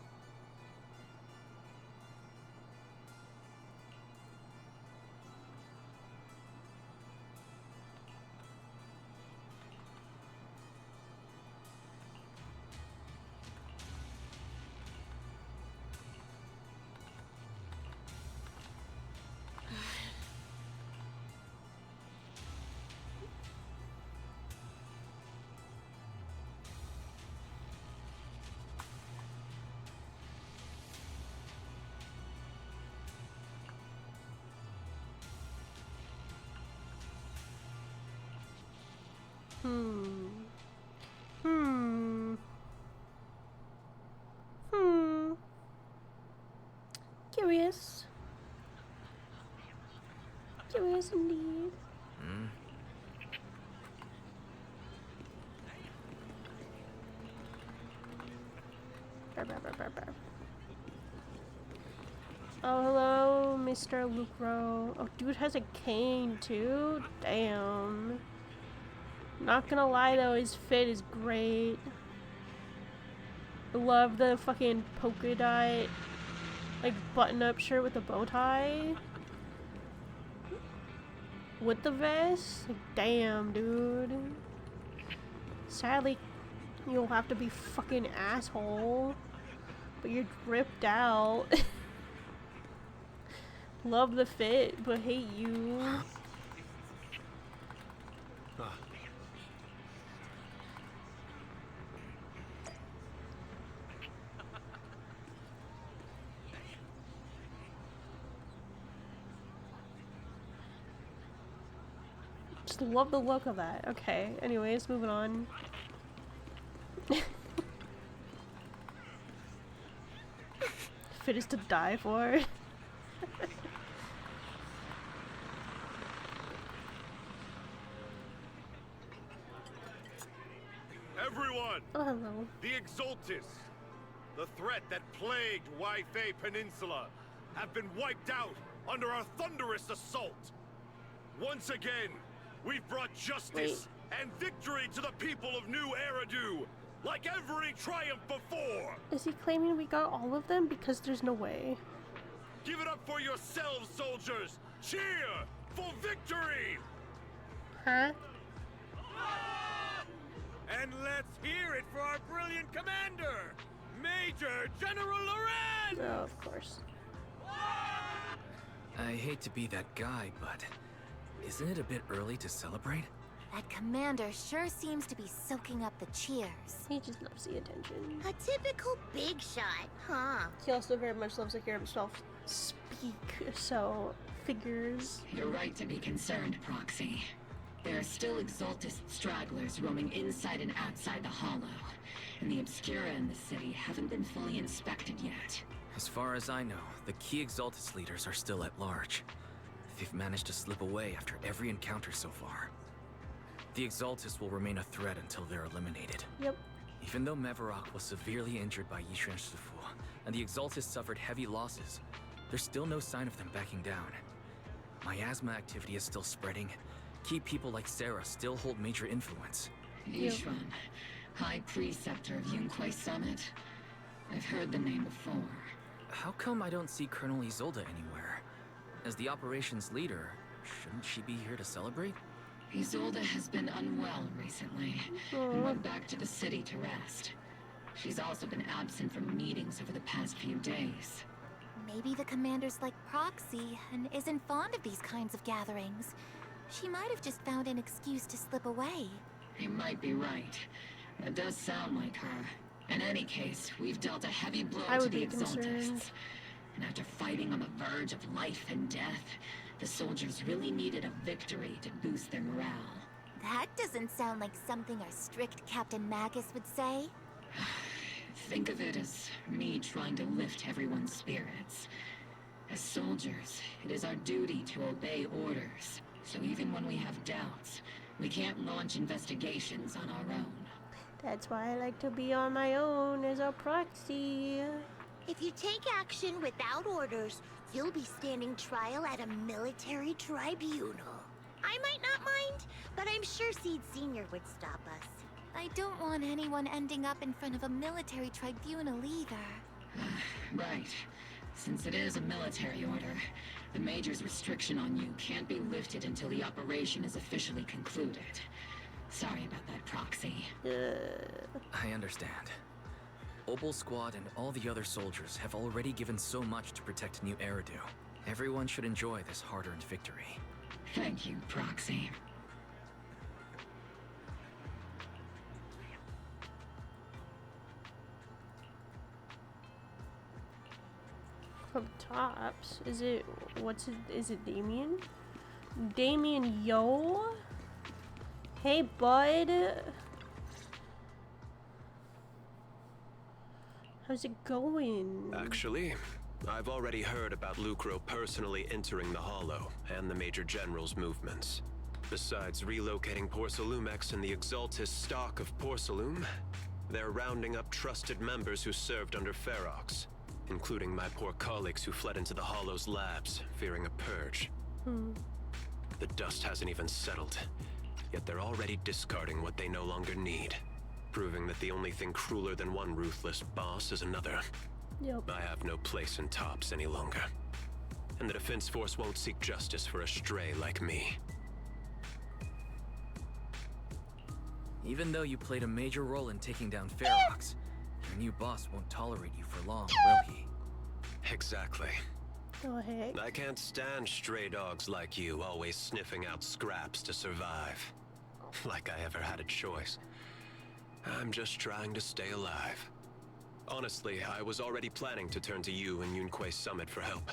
Curious. Curious indeed. Oh, hello, Mr. Lucro. Oh, dude has a cane too? Damn. Not gonna lie though, his fit is great. I love the fucking polka dot, like, button-up shirt with a bow tie. With the vest? Like, damn, dude. Sadly, you'll have to be fucking asshole. But you're ripped out. Love the fit, but hate you. Just love the look of that. Okay, anyways, moving on. Fit is to die for. Everyone! Oh, hello. The Exaltis, the threat that plagued Waifei Peninsula, have been wiped out under our thunderous assault. Once again, we've brought justice and victory to the people of New Eridu, like every triumph before! Is he claiming we got all of them? Because there's no way. Give it up for yourselves, soldiers! Cheer for victory! Huh? And let's hear it for our brilliant commander, Major General Loren! Oh, of course. I hate to be that guy, but isn't it a bit early to celebrate? That commander sure seems to be soaking up the cheers. He just loves the attention. A typical big shot, huh? He also very much loves to hear himself speak, so figures. You're right to be concerned, Proxy. There are still Exaltist stragglers roaming inside and outside the Hollow, and the Obscura in the city haven't been fully inspected yet. As far as I know, the key Exaltus leaders are still at large. They've managed to slip away after every encounter so far. The Exaltus will remain a threat until they're eliminated. Yep. Even though Mevarok was severely injured by Yishan Shifu, and the Exaltus suffered heavy losses, there's still no sign of them backing down. Miasma activity is still spreading. Key people like Sarah still hold major influence. Yishuan, High Preceptor of Yunquai Summit. I've heard the name before. How come I don't see Colonel Isolde anywhere? As the operations leader, shouldn't she be here to celebrate? Isolde has been unwell recently, and went back to the city to rest. She's also been absent from meetings over the past few days. Maybe the commander's like Proxy and isn't fond of these kinds of gatherings. She might have just found an excuse to slip away. You might be right. That does sound like her. In any case, we've dealt a heavy blow to the Exaltists. And after fighting on the verge of life and death, the soldiers really needed a victory to boost their morale. That doesn't sound like something our strict Captain Magus would say. Think of it as me trying to lift everyone's spirits. As soldiers, it is our duty to obey orders. So even when we have doubts, we can't launch investigations on our own. That's why I like to be on my own as a proxy. If you take action without orders, you'll be standing trial at a military tribunal. I might not mind, but I'm sure Seed Sr. would stop us. I don't want anyone ending up in front of a military tribunal either. Right. Since it is a military order, the Major's restriction on you can't be lifted until the operation is officially concluded. Sorry about that, Proxy. I understand. Obel Squad and all the other soldiers have already given so much to protect New Eridu. Everyone should enjoy this hard-earned victory. Thank you, Proxy. From Tops? Is it, is it Damien? Damien, yo? Hey, bud. How's it going? Actually, I've already heard about Lucro personally entering the Hollow and the Major General's movements. Besides relocating Porcelumex and the Exaltis stock of Porcelume, they're rounding up trusted members who served under Ferox, including my poor colleagues who fled into the Hollow's labs, fearing a purge. The dust hasn't even settled, yet they're already discarding what they no longer need, proving that the only thing crueler than one ruthless boss is another. Yep. I have no place in Tops any longer, and the Defense Force won't seek justice for a stray like me. Even though you played a major role in taking down Ferox, your new boss won't tolerate you for long, will he? Exactly. Oh, heck. I can't stand stray dogs like you always sniffing out scraps to survive. Like I ever had a choice. I'm just trying to stay alive. Honestly, I was already planning to turn to you and Yunquai Summit for help.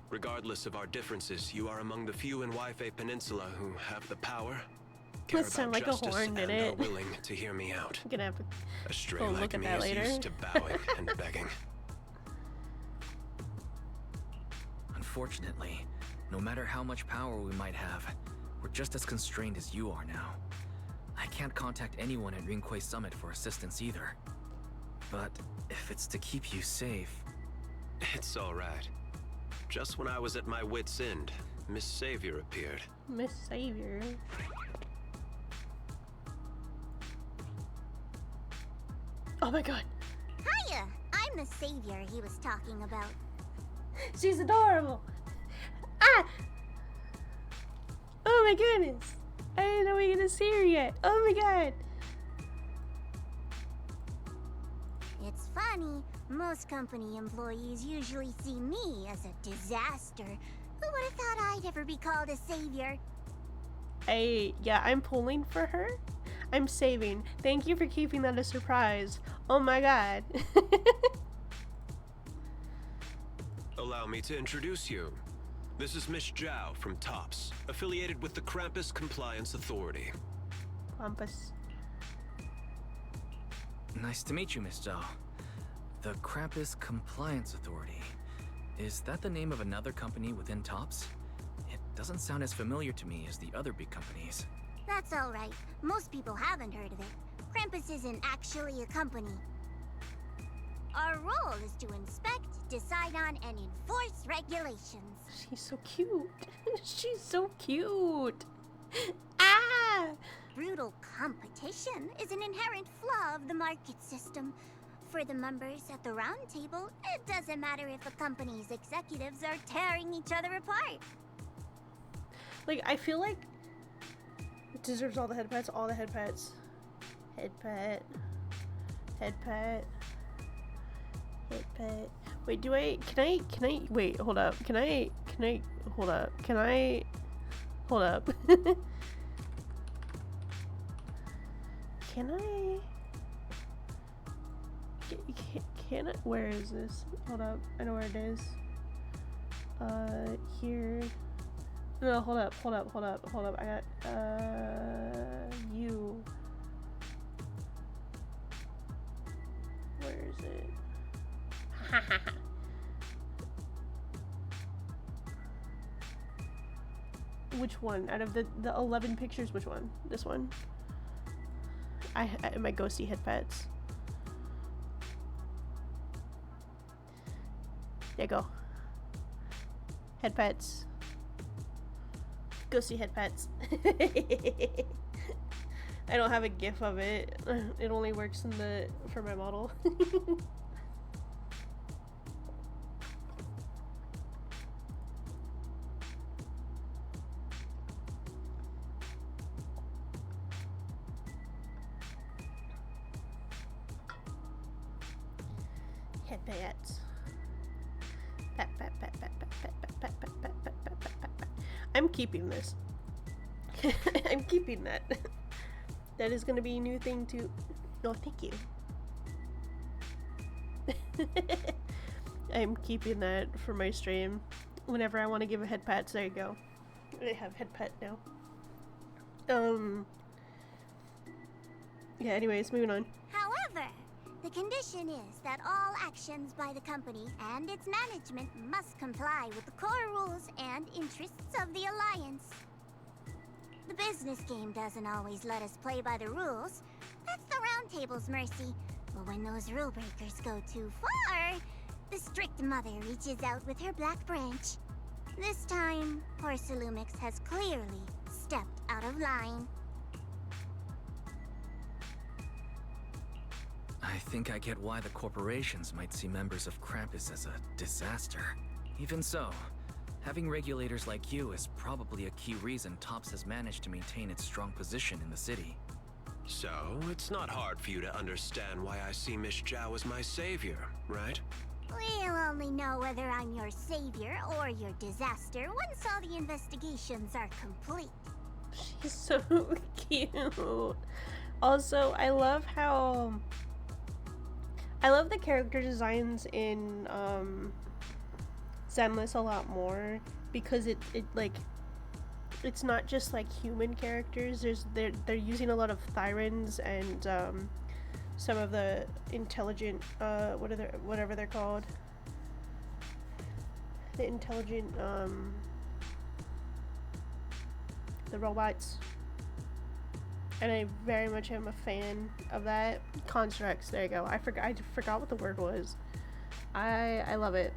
Regardless of our differences, you are among the few in Waifei Peninsula who have the power, care That sound about like a justice, horn, and didn't are it? willing to hear me out. I'm gonna have to A stray go look like at me that is later. used to bowing and begging. I can't contact anyone at Yunquei Summit for assistance either. But if it's to keep you safe... It's alright. Just when I was at my wit's end, Miss Savior appeared. Miss Savior? Oh my god. Hiya! I'm the savior he was talking about. She's adorable! Ah! Oh my goodness! I didn't know we were gonna see her yet. Oh my god! It's funny. Most company employees usually see me as a disaster. Who would have thought I'd ever be called a savior? Yeah, I'm pulling for her. I'm saving. Thank you for keeping that a surprise. Oh my god. Allow me to introduce you. This is Miss Zhao from TOPS, affiliated with the Krampus Compliance Authority. Krampus. Nice to meet you, Miss Zhao. The Krampus Compliance Authority. Is that the name of another company within TOPS? It doesn't sound as familiar to me as the other big companies. That's alright. Most people haven't heard of it. Krampus isn't actually a company. Our role is to inspect, decide on, and enforce regulations. She's so cute. She's so cute. Ah! Brutal competition is an inherent flaw of the market system. For the members at the round table, it doesn't matter if a company's executives are tearing each other apart. Like, I feel like it deserves all the head pats, all the head pats. Head pat. Head pat. Head pat. Wait, can I, wait, hold up. Can I, hold up. Hold up. Can I, where is this? Hold up, I know where it is. Here. No, hold up. I got, you. Where is it? Which one? Out of the 11 pictures, which one? This one? My ghosty head pets. There you go. Head pets. Ghosty head pets. I don't have a GIF of it. It only works for my model. Headpats. I'm keeping this. I'm keeping that. That is gonna be a new thing to... No, thank you. I'm keeping that for my stream. Whenever I want to give a head pat, there you go. I have head pet now. Yeah, anyways, moving on. However, the condition is that all actions by the company and its management must comply with the core rules and interests of the Alliance. The business game doesn't always let us play by the rules. That's the Round Table's mercy. But when those rule breakers go too far, the strict mother reaches out with her black branch. This time, Porcelumix has clearly stepped out of line. I think I get why the corporations might see members of Krampus as a disaster. Even so, having regulators like you is probably a key reason TOPS has managed to maintain its strong position in the city. So, it's not hard for you to understand why I see Miss Zhao as my savior, right? We'll only know whether I'm your savior or your disaster once all the investigations are complete. She's so cute. Also, I love the character designs in Zenless a lot more, because it's not just like human characters. They're using a lot of Thyrans and some of the intelligent whatever they're called. The intelligent the robots. and I very much am a fan of that. Constructs, there you go. I forgot what the word was. I love it.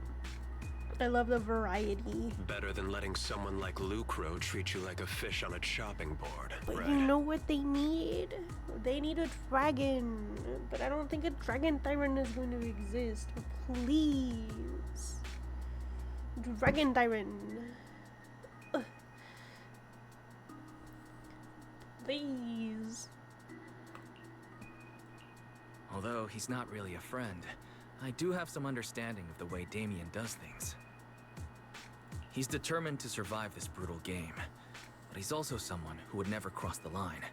I love the variety. Better than letting someone like Lucro treat you like a fish on a chopping board, But right? you know what they need? They need a dragon. But I don't think a dragon tyrant is going to exist. Please. Dragon tyrant. Ugh. Please. Although he's not really a friend, I do have some understanding of the way Damien does things. He's determined to survive this brutal game, but he's also someone who would never cross the line.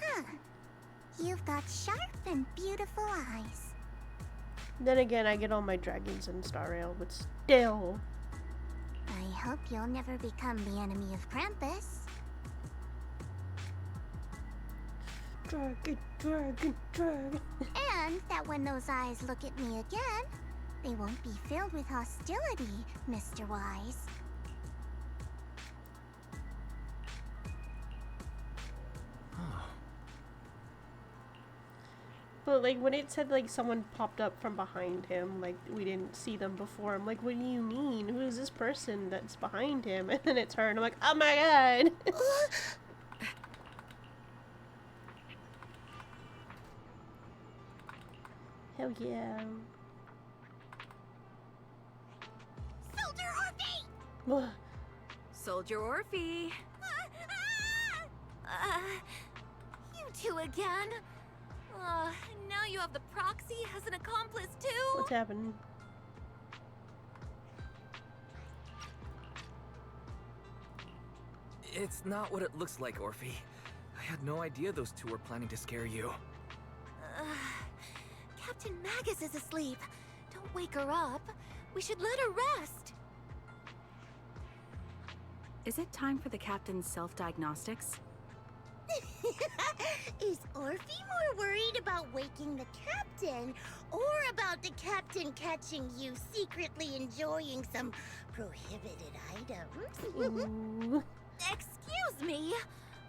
Huh. You've got sharp and beautiful eyes. Then again, I get all my dragons in Star Rail, but still. I hope you'll never become the enemy of Krampus. Dragon, dragon, dragon. And that when those eyes look at me again, they won't be filled with hostility, Mr. Wise. But like when it said like someone popped up from behind him, like we didn't see them before, I'm like, what do you mean? Who is this person that's behind him? And then it's her, and I'm like, oh my god. Hell yeah. Soldier Orphe! Soldier Orphe! You two again? Now you have the proxy as an accomplice too? What's happening? It's not what it looks like, Orphe. I had no idea those two were planning to scare you. Captain Magus is asleep. Don't wake her up. We should let her rest. Is it time for the captain's self-diagnostics? Is Orphe more worried about waking the captain, or about the captain catching you secretly enjoying some prohibited items? Excuse me.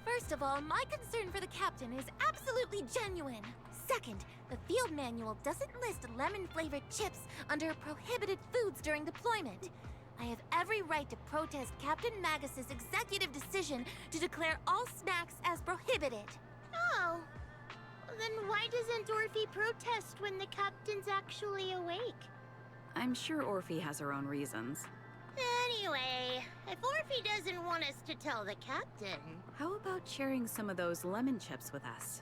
First of all, my concern for the captain is absolutely genuine. Second, the field manual doesn't list lemon-flavored chips under prohibited foods during deployment. I have every right to protest Captain Magus's executive decision to declare all snacks as prohibited. Oh. Then why doesn't Orphe protest when the captain's actually awake? I'm sure Orphe has her own reasons. Anyway, if Orphe doesn't want us to tell the captain... How about sharing some of those lemon chips with us?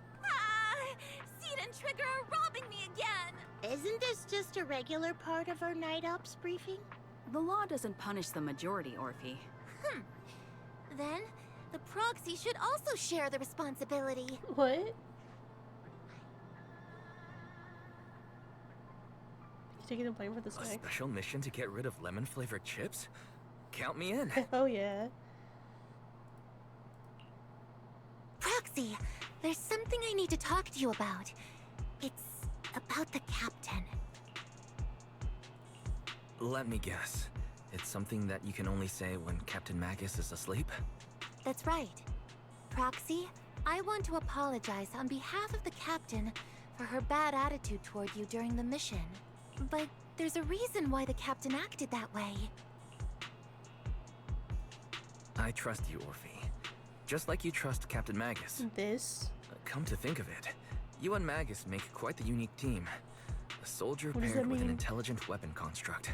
Seed and Trigger are robbing me again! Isn't this just a regular part of our night ops briefing? The law doesn't punish the majority, Orphe. Then, the proxy should also share the responsibility. What? You taking the blame for the A snack? special mission to get rid of lemon-flavored chips? Count me in. Oh yeah. Proxy, there's something I need to talk to you about. It's about the captain. Let me guess. It's something that you can only say when Captain Magus is asleep? That's right. Proxy, I want to apologize on behalf of the captain for her bad attitude toward you during the mission. But there's a reason why the captain acted that way. I trust you, Orphe. Just like you trust Captain Magus. This? Come to think of it, you and Magus make quite the unique team. A soldier What does paired that with an mean? intelligent weapon construct.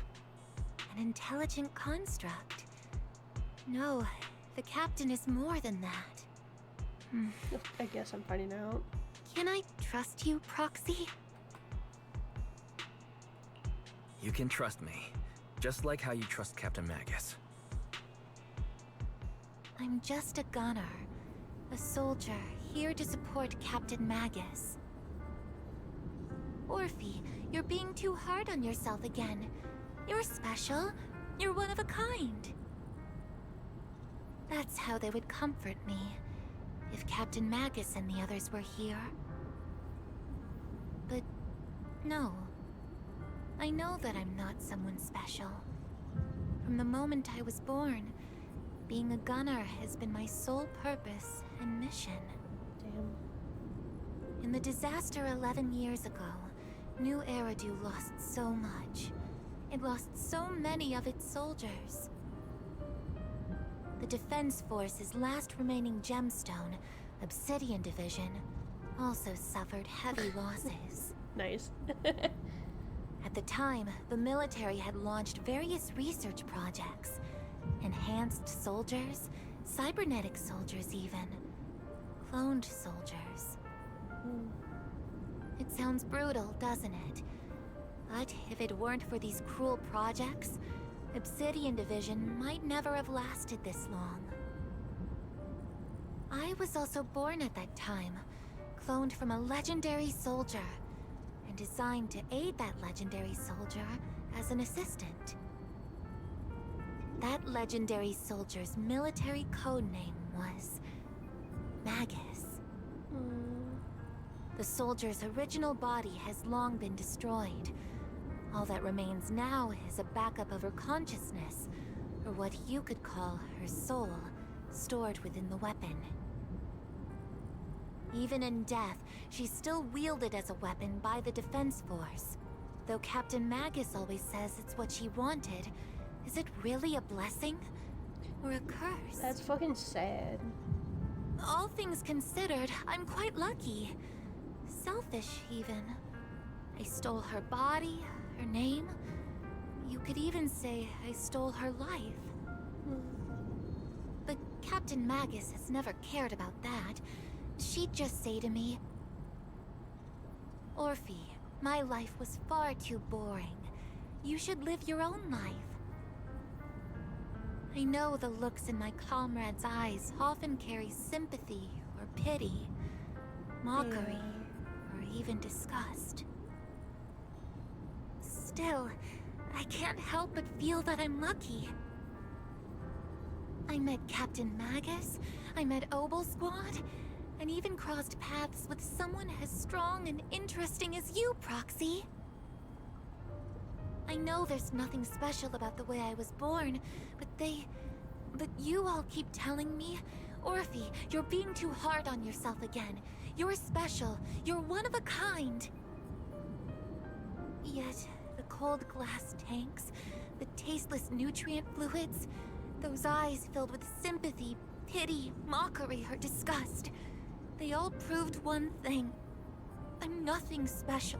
An intelligent construct? No, the captain is more than that. I guess I'm finding out. Can I trust you, Proxy? You can trust me, just like how you trust Captain Magus. I'm just a gunner. A soldier, here to support Captain Magus. Orphe, you're being too hard on yourself again. You're special. You're one of a kind. That's how they would comfort me, if Captain Magus and the others were here. But no. I know that I'm not someone special. From the moment I was born, Being a gunner has been my sole purpose and mission. Damn. In the disaster 11 years ago, New Eridu lost so much. It lost so many of its soldiers. The Defense Force's last remaining gemstone, Obsidian Division, also suffered heavy losses. Nice. At the time, the military had launched various research projects. Enhanced soldiers, cybernetic soldiers even. Cloned soldiers. It sounds brutal, doesn't it? But if it weren't for these cruel projects, Obsidian Division might never have lasted this long. I was also born at that time, cloned from a legendary soldier, and designed to aid that legendary soldier as an assistant. That legendary soldier's military codename was Magus. The soldier's original body has long been destroyed. All that remains now is a backup of her consciousness, or what you could call her soul, stored within the weapon. Even in death, she's still wielded as a weapon by the Defense Force. Though Captain Magus always says it's what she wanted, is it really a blessing? Or a curse? That's fucking sad. All things considered, I'm quite lucky. Selfish, even. I stole her body, her name. You could even say I stole her life. But Captain Magus has never cared about that. She'd just say to me, Orphe, my life was far too boring. You should live your own life. I know the looks in my comrades' eyes often carry sympathy or pity, mockery, or even disgust. Still, I can't help but feel that I'm lucky. I met Captain Magus, I met Obel Squad, and even crossed paths with someone as strong and interesting as you, Proxy. I know there's nothing special about the way I was born, but you all keep telling me, Orphe, you're being too hard on yourself again. You're special. You're one of a kind. Yet, the cold glass tanks, the tasteless nutrient fluids, those eyes filled with sympathy, pity, mockery, or disgust, they all proved one thing. I'm nothing special.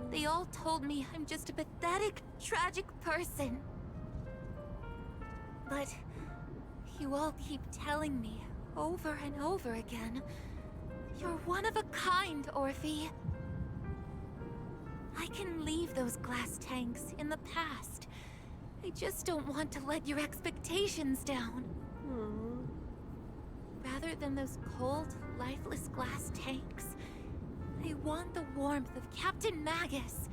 They all told me I'm just a pathetic, tragic person. But you all keep telling me over and over again, you're one of a kind, Orphe. I can leave those glass tanks in the past. I just don't want to let your expectations down. Rather than those cold, lifeless glass tanks, I want the warmth of Captain Magus.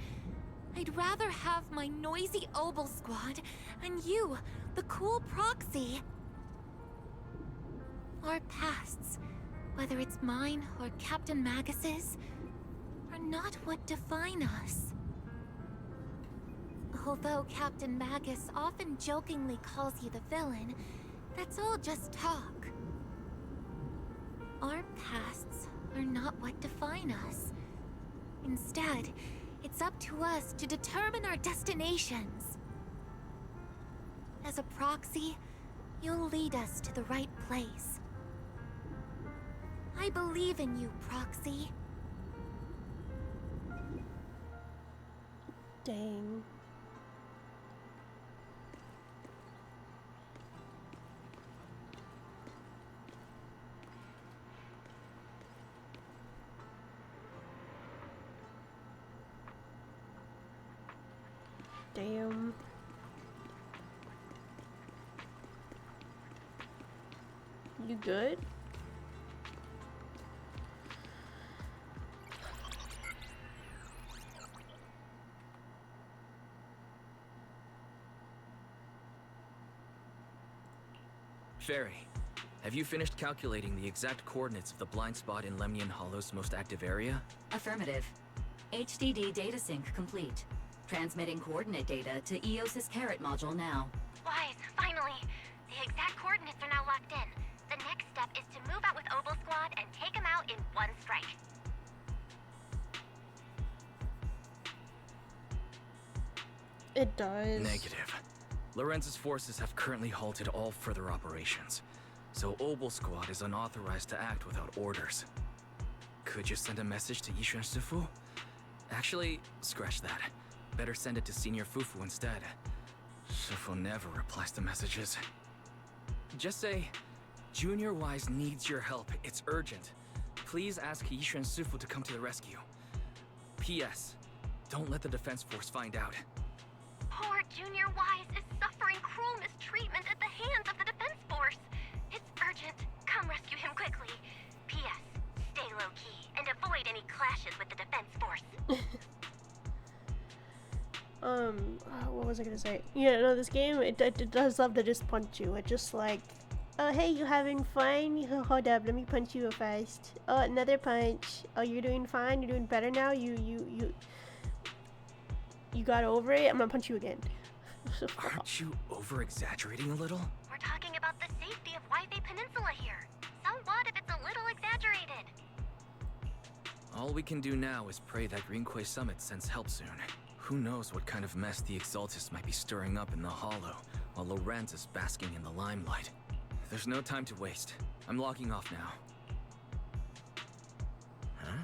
I'd rather have my noisy Obel Squad and you, the cool Proxy. Our pasts, whether it's mine or Captain Magus's, are not what define us. Although Captain Magus often jokingly calls you the villain, that's all just talk. Our pasts are not what define us. Instead, it's up to us to determine our destinations. As a Proxy, you'll lead us to the right place. I believe in you, Proxy. Dang. Damn. You good? Fairy, have you finished calculating the exact coordinates of the blind spot in Lemnian Hollow's most active area? Affirmative. HDD data sync complete. Transmitting coordinate data to EOS's Carrot module now. Wise, finally! The exact coordinates are now locked in. The next step is to move out with Obel Squad and take them out in one strike. It does. Negative. Lorenz's forces have currently halted all further operations, so Obel Squad is unauthorized to act without orders. Could you send a message to Yishuan Sifu? Actually, scratch that. Better send it to Senior Fufu instead. Sifu never replies to messages. Just say, Junior Wise needs your help. It's urgent. Please ask Yishuan Sifu to come to the rescue. P.S. Don't let the defense force find out. Poor Junior Wise is suffering cruel mistreatment at the hands of the defense force. It's urgent. Come rescue him quickly. P.S. Stay low-key and avoid any clashes with the defense force. What was I gonna say? Yeah, no, this game, it does love to just punch you. It just like, oh, hey, you having fun? Hold up, let me punch you first. Oh, another punch. Oh, you're doing fine? You're doing better now? You got over it? I'm gonna punch you again. Aren't you over-exaggerating a little? We're talking about the safety of Waifei Peninsula here. So what if it's a little exaggerated? All we can do now is pray that Rinquay Summit sends help soon. Who knows what kind of mess the Exaltists might be stirring up in the Hollow, while Lorenz is basking in the limelight. There's no time to waste. I'm logging off now. Huh?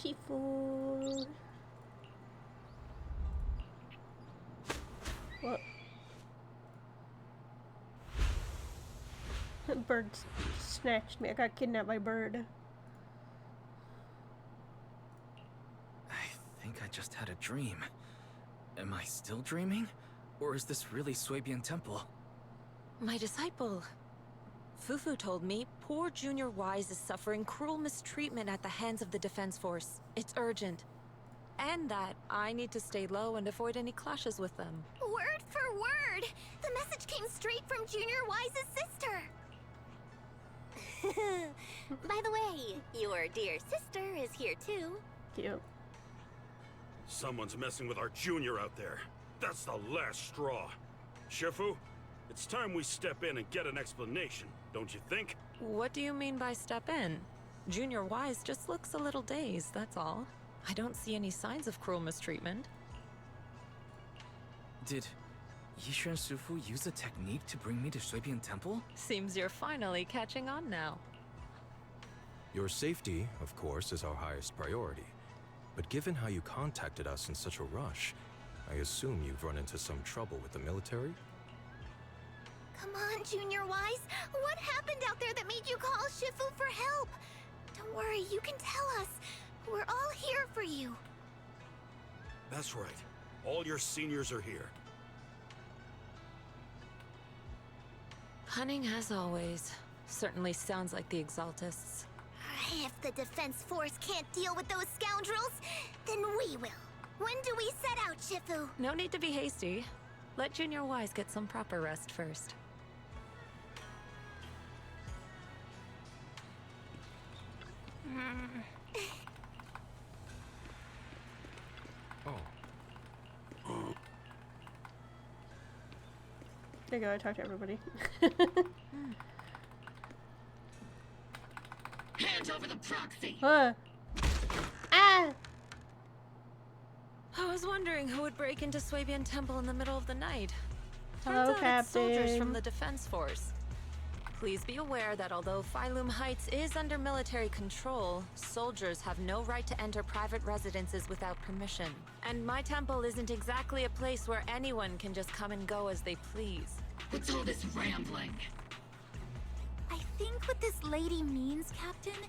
Shifu. What? Bird snatched me. I got kidnapped by a bird. I think I just had a dream. Am I still dreaming? Or is this really Swabian Temple? My disciple. Fufu told me poor Junior Wise is suffering cruel mistreatment at the hands of the defense force. It's urgent. And that I need to stay low and avoid any clashes with them. Word for word! The message came straight from Junior Wise's sister! By the way, your dear sister is here too. Cute. Someone's messing with our junior out there. That's the last straw. Shifu, it's time we step in and get an explanation, don't you think? What do you mean by step in? Junior Wise just looks a little dazed, that's all. I don't see any signs of cruel mistreatment. Did Yishuan Sifu use a technique to bring me to Swabian Temple? Seems you're finally catching on now. Your safety, of course, is our highest priority. But given how you contacted us in such a rush, I assume you've run into some trouble with the military? Come on, Junior Wise. What happened out there that made you call Shifu for help? Don't worry, you can tell us. We're all here for you. That's right. All your seniors are here. Cunning as always. Certainly sounds like the Exaltists. If the defense force can't deal with those scoundrels, then we will. When do we set out, Shifu? No need to be hasty. Let Junior Wise get some proper rest first. There you go, I talked to everybody. Hand over the proxy! Ah! I was wondering who would break into Swabian Temple in the middle of the night. Hello, Turns out it's soldiers Captain. from the defense force. Please be aware that although Phylum Heights is under military control, soldiers have no right to enter private residences without permission. And my temple isn't exactly a place where anyone can just come and go as they please. What's all this rambling? I think what this lady means, Captain,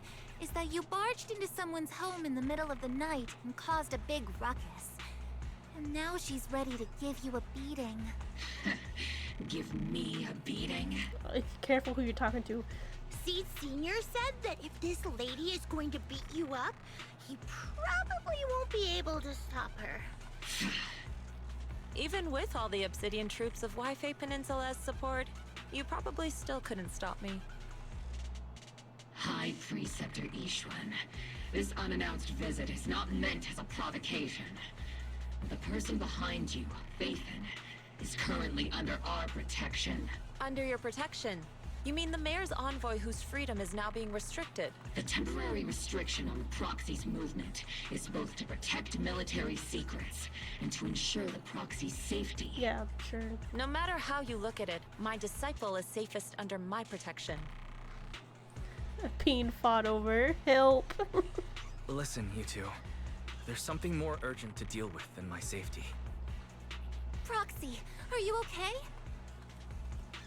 is that you barged into someone's home in the middle of the night and caused a big ruckus. And now she's ready to give you a beating. Give me a beating? Careful who you're talking to. See, Senior said that if this lady is going to beat you up, he probably won't be able to stop her. Even with all the Obsidian troops of Waifei Peninsula as support, you probably still couldn't stop me. High Preceptor Yishuan, this unannounced visit is not meant as a provocation. The person behind you, Phaethon, is currently currently under our protection. Under your protection? You mean the mayor's envoy whose freedom is now being restricted? The temporary restriction on the Proxy's movement is both to protect military secrets and to ensure the Proxy's safety. Yeah, sure. No matter how you look at it, my disciple is safest under my protection. Being fought over. Help. Listen, you two. There's something more urgent to deal with than my safety. Proxy, are you okay?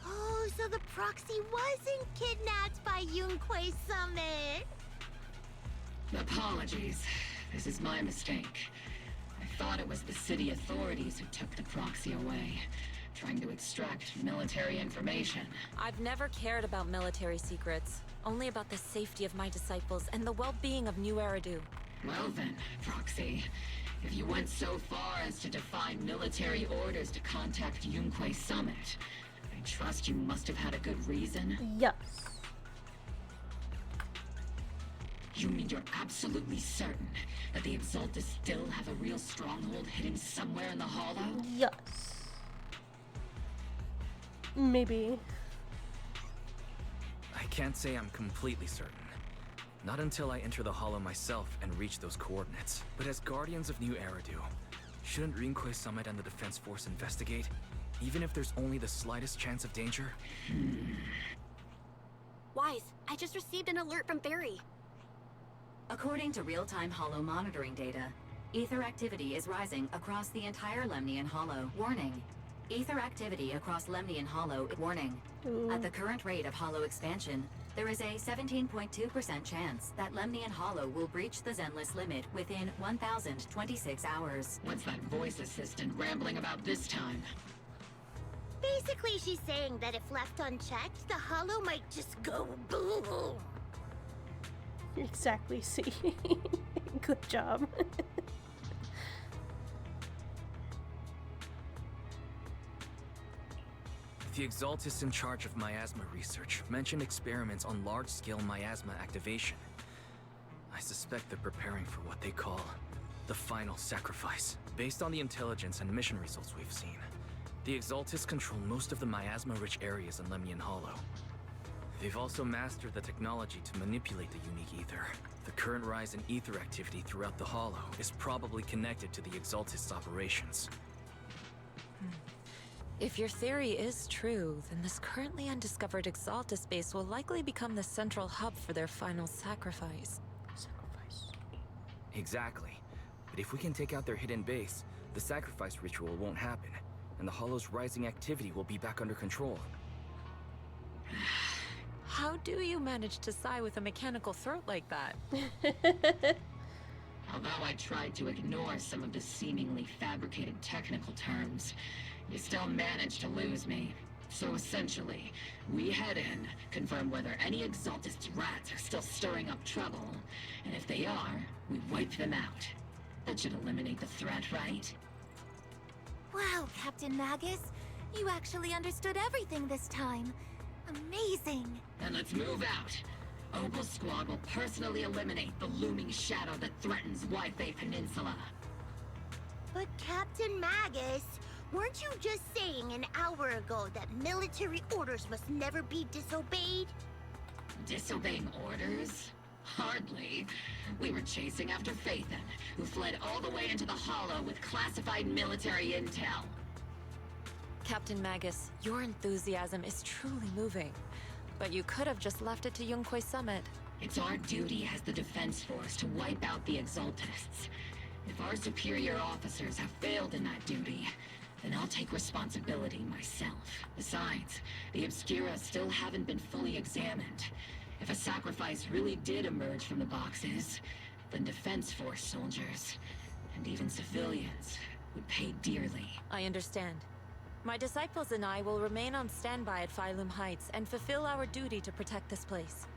Oh, so the Proxy wasn't kidnapped by Yunquei Summit. Apologies. This is my mistake. I thought it was the city authorities who took the Proxy away, trying to extract military information. I've never cared about military secrets, only about the safety of my disciples and the well-being of New Eridu. Well then, Proxy, if you went so far as to defy military orders to contact Yunquei Summit, I trust you must have had a good reason. Yes. You mean you're absolutely certain that the Exaltus still have a real stronghold hidden somewhere in the Hollow? Yes. Maybe. I can't say I'm completely certain. Not until I enter the Hollow myself and reach those coordinates. But as Guardians of New Eridu, shouldn't Yunquei Summit and the Defense Force investigate? Even if there's only the slightest chance of danger? Wise, I just received an alert from Barry. According to real-time Hollow monitoring data, ether activity is rising across the entire Lemnian Hollow. Warning. Ether activity across Lemnian Hollow. Warning. At the current rate of Hollow expansion, there is a 17.2% chance that Lemnian Hollow will breach the Zenless limit within 1,026 hours. What's that voice assistant rambling about this time? Basically, she's saying that if left unchecked, the Hollow might just go boom. Exactly, see. Good job. The Exaltus in charge of miasma research mentioned experiments on large-scale miasma activation. I suspect they're preparing for what they call the final sacrifice. Based on the intelligence and mission results we've seen, the Exaltus control most of the miasma-rich areas in Lemnian Hollow. They've also mastered the technology to manipulate the unique ether. The current rise in ether activity throughout the Hollow is probably connected to the Exaltus operations. If your theory is true, then this currently undiscovered Exaltus base will likely become the central hub for their final sacrifice. Exactly. But if we can take out their hidden base, the sacrifice ritual won't happen, and the Hollow's rising activity will be back under control. How do you manage to sigh with a mechanical throat like that? Although I tried to ignore some of the seemingly fabricated technical terms, you still managed to lose me. So essentially, we head in, confirm whether any Exaltist rats are still stirring up trouble, and if they are, we wipe them out. That should eliminate the threat, right? Wow, Captain Magus. You actually understood everything this time. Amazing. Then let's move out. Opal Squad will personally eliminate the looming shadow that threatens Wi-Fi Peninsula. But Captain Magus, weren't you just saying an hour ago that military orders must never be disobeyed? Disobeying orders? Hardly. We were chasing after Phaethon, who fled all the way into the Hollow with classified military intel. Captain Magus, your enthusiasm is truly moving. But you could have just left it to Yunquei Summit. It's our duty as the Defense Force to wipe out the Exaltists. If our superior officers have failed in that duty, then I'll take responsibility myself. Besides, the Obscura still haven't been fully examined. If a sacrifice really did emerge from the boxes, then Defense Force soldiers, and even civilians, would pay dearly. I understand. My disciples and I will remain on standby at Phylum Heights and fulfill our duty to protect this place.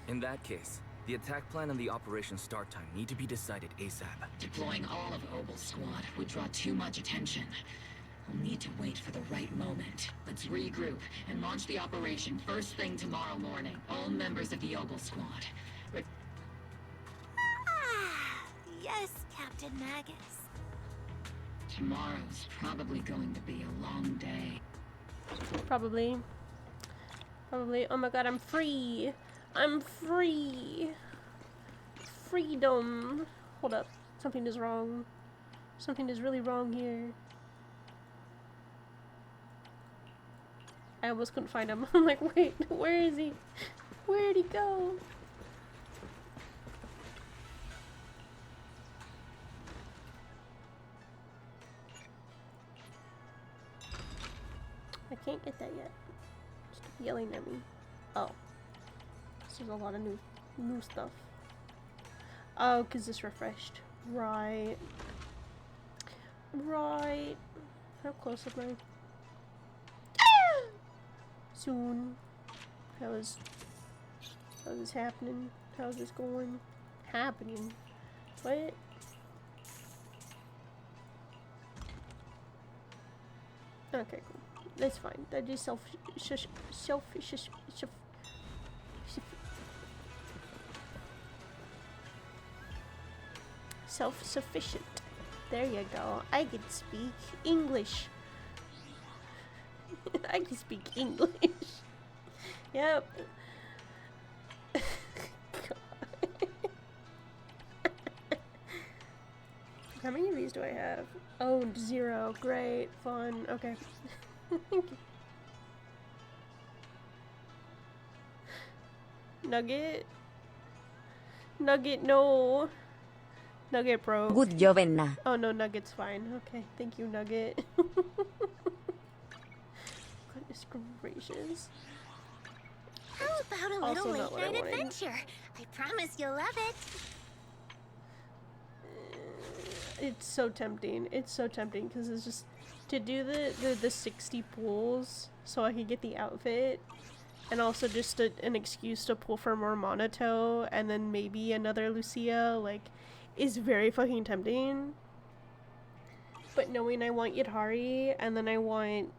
In that case, the attack plan and the operation start time need to be decided ASAP. Deploying all of Opal Squad would draw too much attention. We'll need to wait for the right moment. Let's regroup and launch the operation first thing tomorrow morning. All members of the Opal Squad. Yes, Captain Magus. Tomorrow's probably going to be a long day. Probably. Oh my god, I'm free! I'm free! Freedom! Hold up. Something is wrong. Something is really wrong here. I almost couldn't find him. I'm like, wait, where is he? Where'd he go? I can't get that yet. Stop yelling at me. Oh. This is a lot of new stuff. Oh, because this refreshed. Right. Right. How close am I? Soon. How is this happening? How's this going? Happening? What? Okay, cool. That's fine. That is self-sufficient. There you go. I can speak English. I can speak English. Yep. How many of these do I have? Oh, 0. Great. Fun. Okay. Thank you. Nugget? Nugget, no. Nugget, bro. Good job, Enna. Oh, no, Nugget's fine. Okay, thank you, Nugget. Goodness gracious. How about a Also little not what I late-night wanted. adventure? I promise you'll love it. It's so tempting. It's so tempting because it's just to do the 60 pulls so I can get the outfit, and also just an excuse to pull for more Monato and then maybe another Lucia, like, is very fucking tempting. But knowing I want Yadhari and then I want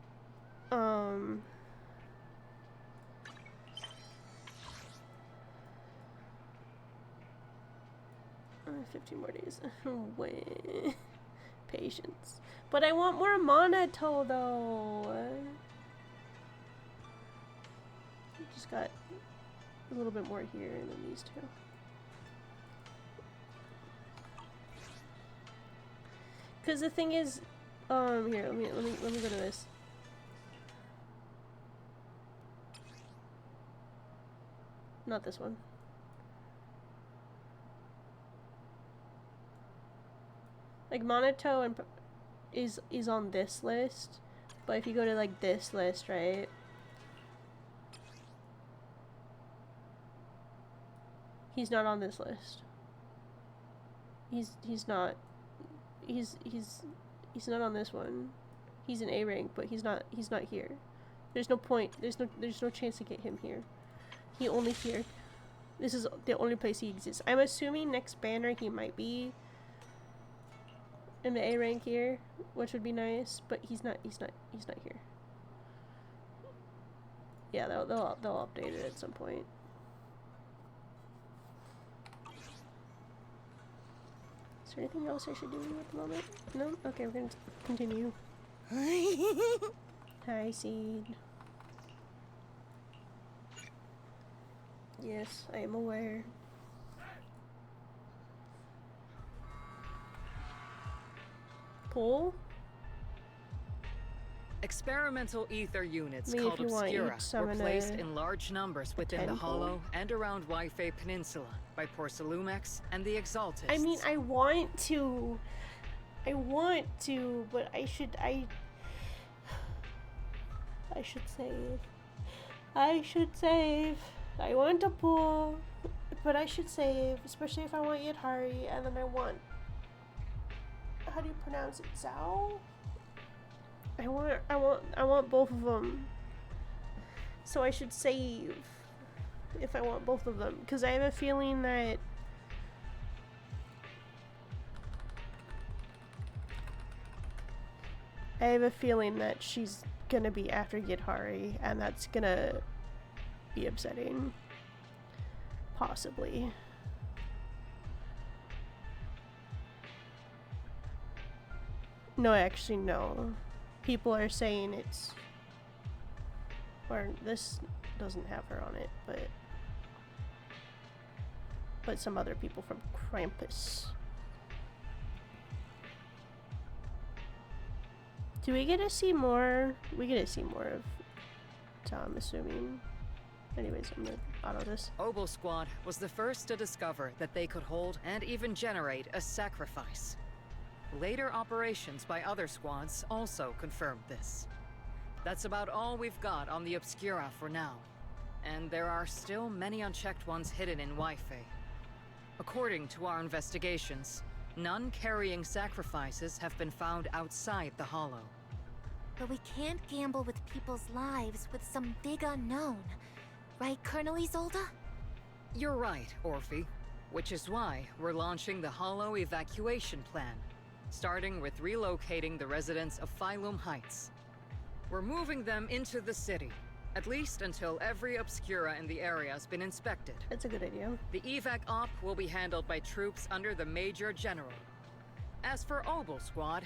15 more days. Wait. Patience. But I want more Monato though. Just got a little bit more here than these two. Cause the thing is, here, let me go to this. Not this one. Like Monato and is on this list, but if you go to like this list, right? He's not on this list. He's not. He's not on this one. He's an A rank, but he's not here. There's no point. There's no chance to get him here. He only here. This is the only place he exists. I'm assuming next banner he might be in the A rank here, which would be nice, but he's not here. Yeah, they'll update it at some point. Is there anything else I should do at the moment? No? Okay, we're gonna continue. Hi, Seed. Yes, I am aware. Pull? Experimental ether units Me, called if you want, Obscura each summon were placed a in large numbers within the 10 Hollow pull. and around Waifei Peninsula by Porcelumex and the Exaltists. I mean, I want to, but I should save. I should save. I want to pull, but I should save, especially if I want Yadhari, and then I want, how do you pronounce it? Zhao? I want both of them. So I should save if I want both of them, because I have a feeling that she's gonna be after Yadhari, and that's gonna be upsetting. Possibly. No, actually, no. People are saying it's... Or this doesn't have her on it, but some other people from Krampus. Do we get to see more? We get to see more of Tom, assuming. Anyways, I'm gonna auto this. Obel Squad was the first to discover that they could hold and even generate a sacrifice. Later operations by other squads also confirmed this. That's about all we've got on the Obscura for now. And there are still many unchecked ones hidden in Wi-Fi. According to our investigations, none carrying sacrifices have been found outside the Hollow. But we can't gamble with people's lives with some big unknown. Right, Colonel Isolde? You're right, Orphe. Which is why we're launching the Hollow evacuation plan, starting with relocating the residents of Phylum Heights. We're moving them into the city, at least until every Obscura in the area has been inspected. That's a good idea. The evac op will be handled by troops under the Major General. As for Obel Squad,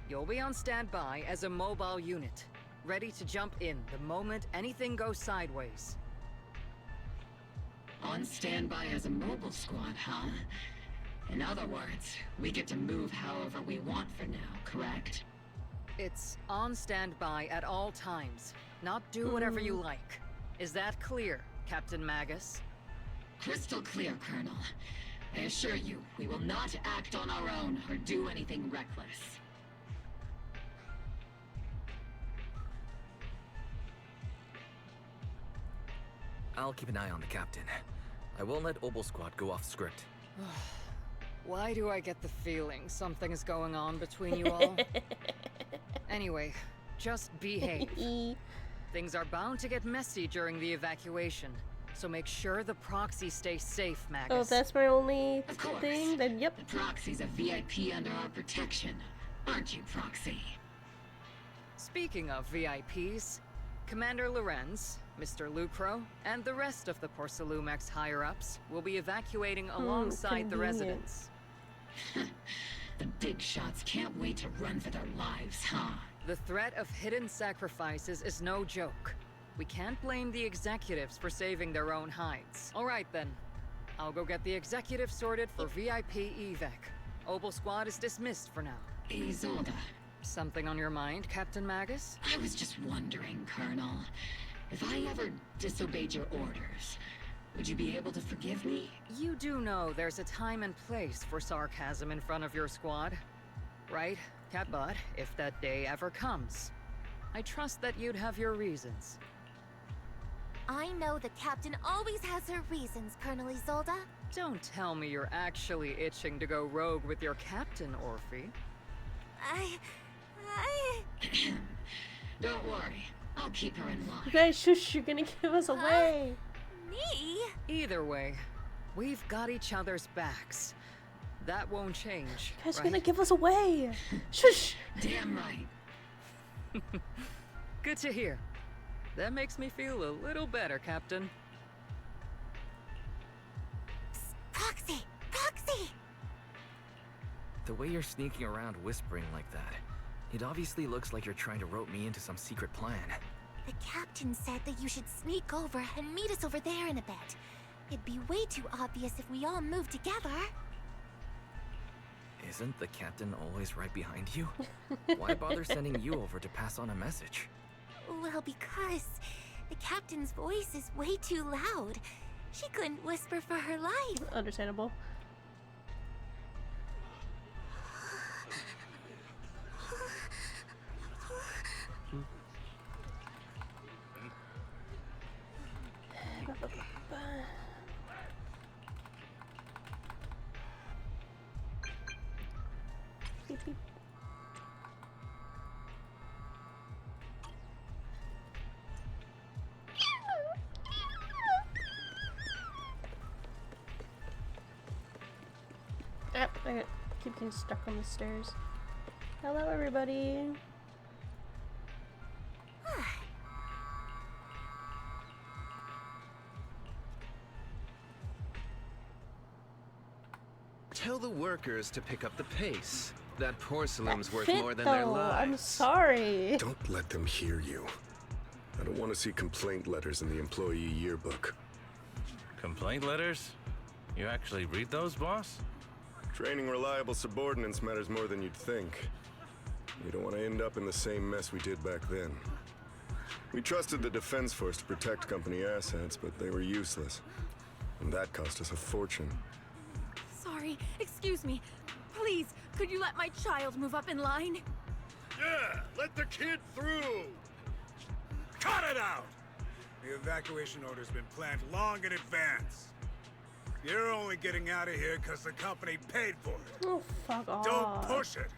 you'll be on standby as a mobile unit, ready to jump in the moment anything goes sideways. On standby as a mobile squad, huh? In other words, we get to move however we want for now, correct? It's on standby at all times. Not do whatever you like. Is that clear, Captain Magus? Crystal clear, Colonel. I assure you, we will not act on our own or do anything reckless. I'll keep an eye on the captain. I won't let Obel Squad go off script. Why do I get the feeling something is going on between you all? Anyway, just behave. Things are bound to get messy during the evacuation, so make sure the proxy stays safe, Magus. Oh, if that's my only thing, then yep. The proxy's a VIP under our protection, aren't you, Proxy? Speaking of VIPs, Commander Lorenz, Mr. Lucro, and the rest of the Porcelumex higher-ups will be evacuating alongside the residents. The big shots can't wait to run for their lives, huh? The threat of hidden sacrifices is no joke. We can't blame the executives for saving their own hides. All right then. I'll go get the executives sorted for VIP evac. Obel Squad is dismissed for now. Isolde. Something on your mind, Captain Magus? I was just wondering, Colonel. If I ever disobeyed your orders, would you be able to forgive me? You do know there's a time and place for sarcasm in front of your squad, right, Catbot, if that day ever comes. I trust that you'd have your reasons. I know the captain always has her reasons, Colonel Isolde. Don't tell me you're actually itching to go rogue with your captain, Orphe. Don't worry. I'll keep her in line. You guys, shush, you're gonna give us away. Me? Either way, we've got each other's backs. That won't change, You guys are right? gonna give us away. Shush! Damn right. Good to hear. That makes me feel a little better, Captain. Psst, Proxy! Proxy! The way you're sneaking around whispering like that, it obviously looks like you're trying to rope me into some secret plan. The captain said that you should sneak over and meet us over there in a bit. It'd be way too obvious if we all moved together. Isn't the captain always right behind you? Why bother sending you over to pass on a message? Well, because the captain's voice is way too loud. She couldn't whisper for her life. Understandable. I keep getting stuck on the stairs. Hello, everybody. Tell the workers to pick up the pace. That porcelain's That worth fit, more than their though. lives. I'm sorry. Don't let them hear you. I don't want to see complaint letters in the employee yearbook. Complaint letters? You actually read those, boss? Training reliable subordinates matters more than you'd think. We don't want to end up in the same mess we did back then. We trusted the Defense Force to protect company assets, but they were useless. And that cost us a fortune. Sorry, excuse me. Please, could you let my child move up in line? Yeah, let the kid through! Cut it out! The evacuation order's been planned long in advance. You're only getting out of here because the company paid for it. Oh, fuck off. Don't push it!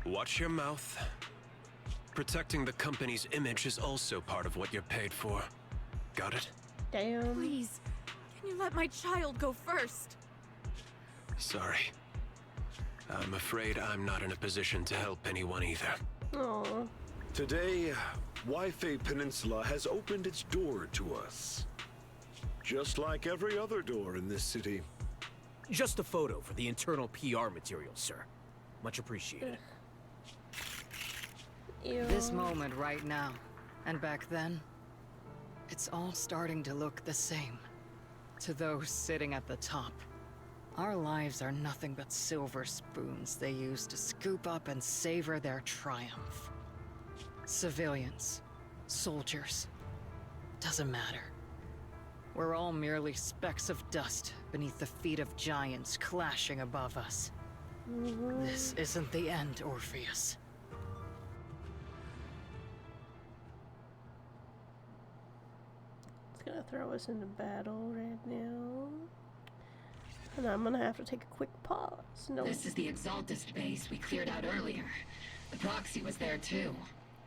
Watch your mouth. Protecting the company's image is also part of what you're paid for. Got it? Damn. Please, can you let my child go first? Sorry. I'm afraid I'm not in a position to help anyone either. Oh. Today, Wi-Fi Peninsula has opened its door to us. Just like every other door in this city. Just a photo for the internal PR material, sir. Much appreciated. Ew. This moment right now, and back then, it's all starting to look the same. To those sitting at the top, our lives are nothing but silver spoons they use to scoop up and savor their triumph. Civilians, soldiers, doesn't matter. We're all merely specks of dust beneath the feet of giants clashing above us. This isn't the end, Orpheus. It's gonna throw us into battle right now. And I'm gonna have to take a quick pause. No. This is the Exaltist base we cleared out earlier. The proxy was there too.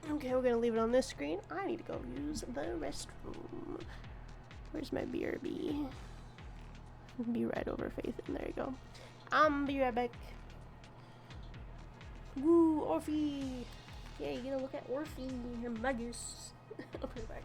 Okay, we're gonna leave it on this screen. I need to go use the restroom. Where's my BRB? Be right over Faith, and there you go. Be right back. Woo, Orphe! Yeah, you gotta look at Orphe and Magus. I'll be right back.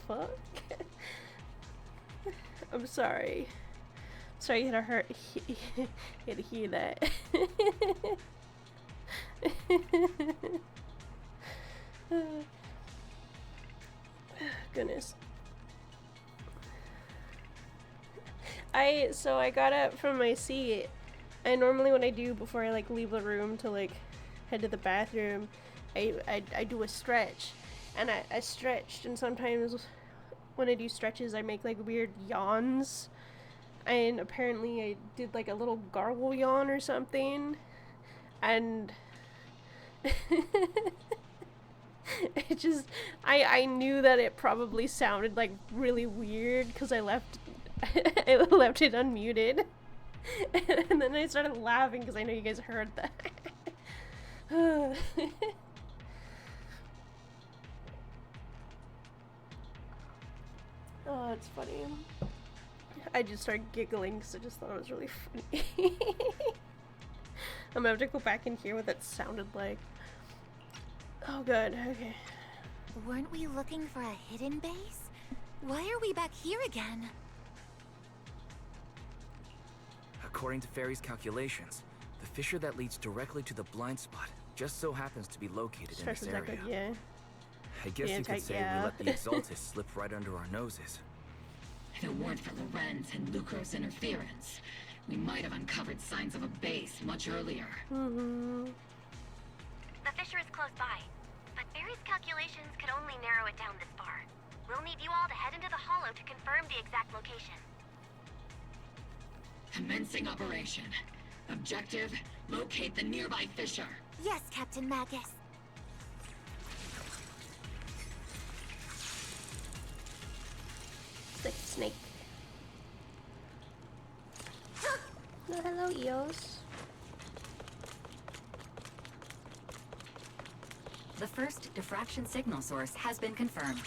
fuck? I'm sorry. Sorry you had to hear that. Goodness. I got up from my seat, and normally what I do before I like leave the room to like head to the bathroom, I do a stretch, and I stretched, and sometimes when I do stretches I make like weird yawns, and apparently I did like a little gargle yawn or something, and it just I knew that it probably sounded like really weird because I left it unmuted, and then I started laughing because I know you guys heard that. Oh, it's funny. I just started giggling because I just thought it was really funny. I'm gonna have to go back and hear what that sounded like. Oh, good. Okay. Weren't we looking for a hidden base? Why are we back here again? According to Fairy's calculations, the fissure that leads directly to the blind spot just so happens to be located in this area. Yeah. I guess you could say we let the Exaltus slip right under our noses. If it weren't for Lorenz and Lucro's interference, we might have uncovered signs of a base much earlier. The fissure is close by, but Barry's calculations could only narrow it down this far. We'll need you all to head into the hollow to confirm the exact location. Commencing operation. Objective, locate the nearby fissure. Yes, Captain Magus. It's like a snake. Oh, hello, Eos. The first diffraction signal source has been confirmed.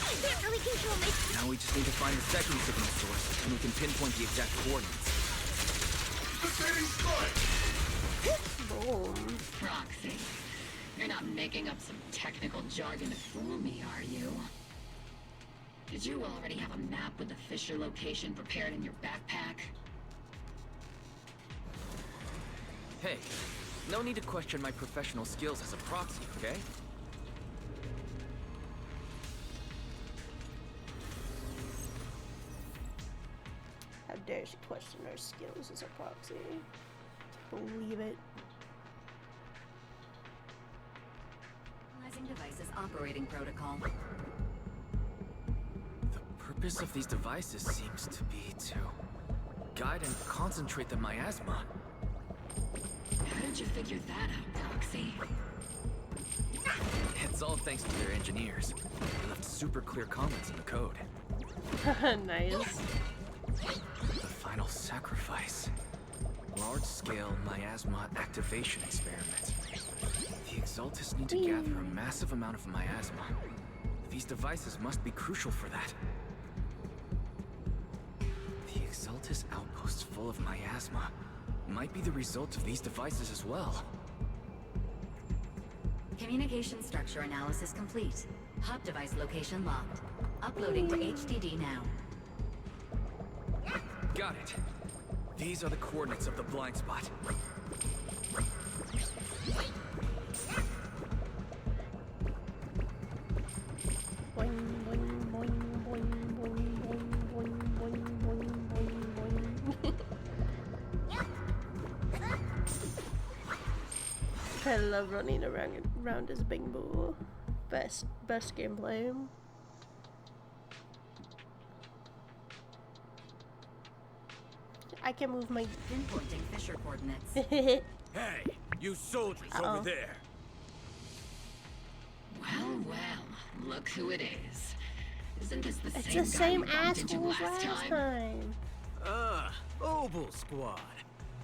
I can't really control my... Now we just need to find the second signal source, and we can pinpoint the exact coordinates. Boom. Proxy, you're not making up some technical jargon to fool me, are you? Did you already have a map with the fissure location prepared in your backpack? Hey, no need to question my professional skills as a proxy, okay? How dare she question her skills as a proxy? Believe it. Analyzing devices operating protocol. The purpose of these devices seems to be to guide and concentrate the miasma. How did you figure that out, Proxy? It's all thanks to their engineers. They left super clear comments in the code. Nice. The final sacrifice. Large-scale miasma activation experiment. The Exaltus need to gather a massive amount of miasma. These devices must be crucial for that. The Exaltus outposts full of miasma might be the result of these devices as well. Communication structure analysis complete. Hub device location locked. Uploading to HDD now. Got it. These are the coordinates of the blind spot. I love running around as Bing Boo. Best gameplay. I can move my pinpointing fissure coordinates. Hey, you soldiers over there. Well, well, look who it is. Isn't this the It's same the same guy we bumped into assholes last time? Obel Squad.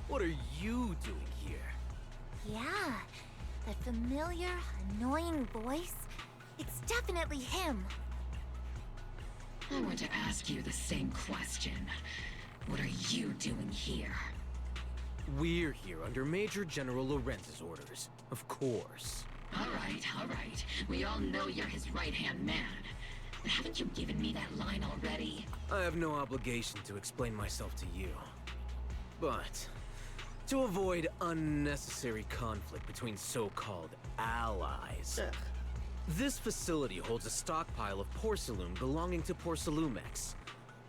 What are you doing here? Yeah, that familiar, annoying voice. It's definitely him. I want to ask you the same question. What are you doing here? We're here under Major General Lorenz's orders, of course. All right, all right. We all know you're his right-hand man. Haven't you given me that line already? I have no obligation to explain myself to you. But to avoid unnecessary conflict between so-called allies, this facility holds a stockpile of porcelain belonging to Porcelumex.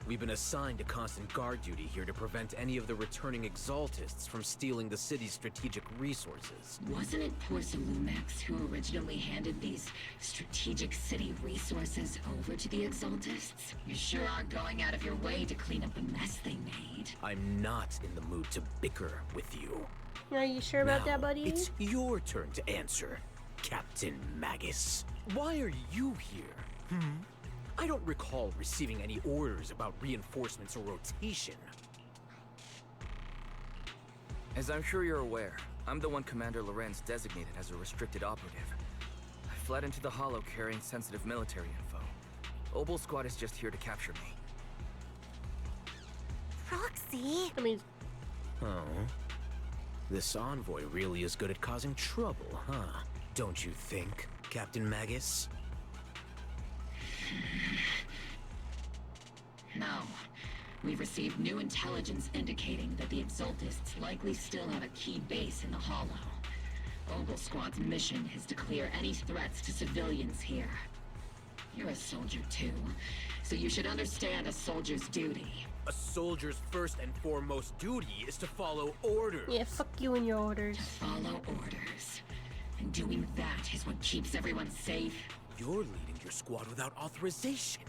We've been assigned to constant guard duty here to prevent any of the returning Exaltists from stealing the city's strategic resources. Wasn't it Porcelumex who originally handed these strategic city resources over to the Exaltists? You sure are going out of your way to clean up the mess they made. I'm not in the mood to bicker with you. Are you sure about that, buddy? It's your turn to answer, Captain Magus. Why are you here? I don't recall receiving any orders about reinforcements or rotation. As I'm sure you're aware, I'm the one Commander Lorenz designated as a restricted operative. I fled into the Hollow carrying sensitive military info. Obel Squad is just here to capture me. Proxy? Oh. This envoy really is good at causing trouble, huh? Don't you think, Captain Magus? No. We've received new intelligence indicating that the Exaltists likely still have a key base in the Hollow. Obel Squad's mission is to clear any threats to civilians here. You're a soldier too, so you should understand a soldier's duty. A soldier's first and foremost duty is to follow orders. Yeah, fuck you and your orders. To follow orders. And doing that is what keeps everyone safe. You're leading your squad without authorization.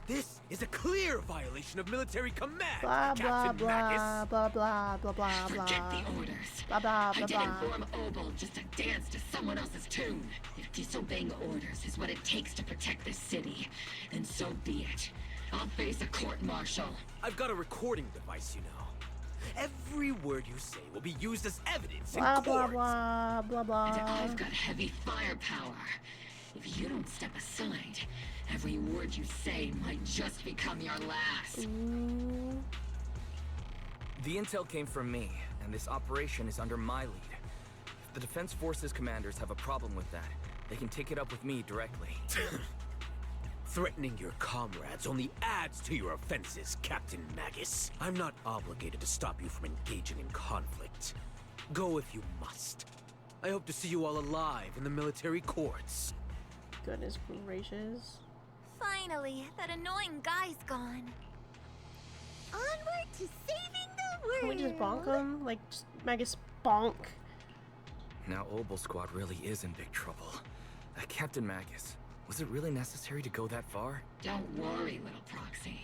This is a clear violation of military command, Blah, blah, Captain blah, Magus. blah, blah, blah, blah, blah. Forget the orders. Blah, blah, blah, I didn't blah. form Obel just to dance to someone else's tune. If disobeying orders is what it takes to protect this city, then so be it. I'll face a court-martial. I've got a recording device, you know. Every word you say will be used as evidence in Blah, court. blah, blah, blah, And blah. I've got heavy firepower. If you don't step aside, every word you say might just become your last. Ooh. The intel came from me, and this operation is under my lead. If the Defense Forces commanders have a problem with that, they can take it up with me directly. Threatening your comrades only adds to your offenses, Captain Magus. I'm not obligated to stop you from engaging in conflict. Go if you must. I hope to see you all alive in the military courts. Goodness gracious. Finally, that annoying guy's gone. Onward to saving the world. Can we just bonk him? Like, just Magus bonk. Now Obel Squad really is in big trouble. Captain Magus, was it really necessary to go that far? Don't worry, little Proxy.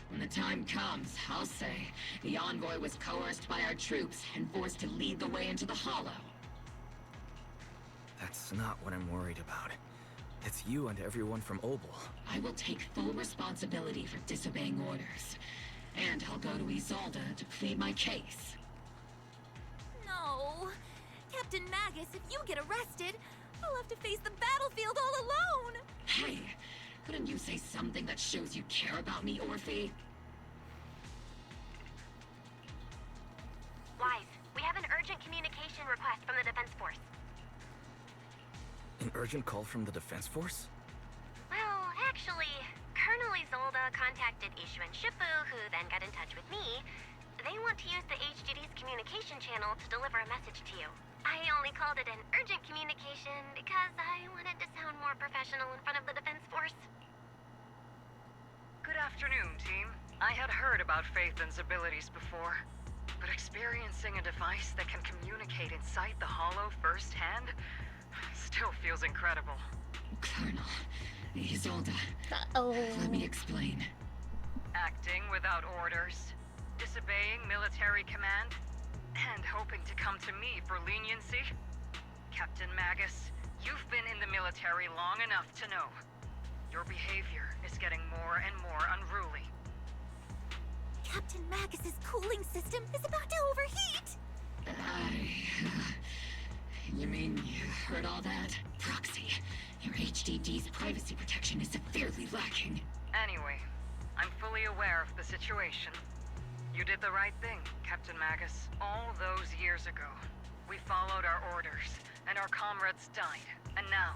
When the time comes, I'll say the envoy was coerced by our troops and forced to lead the way into the Hollow. That's not what I'm worried about. It's you and everyone from Obel. I will take full responsibility for disobeying orders. And I'll go to Isolde to plead my case. No. Captain Magus, if you get arrested, I'll have to face the battlefield all alone. Hey, couldn't you say something that shows you care about me, Orphe? Wise, we have an urgent communication request from the Defense Force. An urgent call from the Defense Force? Well, actually, Colonel Isolde contacted Ishu and Shippu, who then got in touch with me. They want to use the HGD's communication channel to deliver a message to you. I only called it an urgent communication because I wanted to sound more professional in front of the Defense Force. Good afternoon, team. I had heard about Phaethon's abilities before, but experiencing a device that can communicate inside the Hollow firsthand still feels incredible. Colonel, Isolde. Let me explain. Acting without orders, disobeying military command, and hoping to come to me for leniency? Captain Magus, you've been in the military long enough to know. Your behavior is getting more and more unruly. Captain Magus's cooling system is about to overheat! You mean you heard all that? Proxy, your HDD's privacy protection is severely lacking. Anyway, I'm fully aware of the situation. You did the right thing, Captain Magus. All those years ago, we followed our orders, and our comrades died. And now,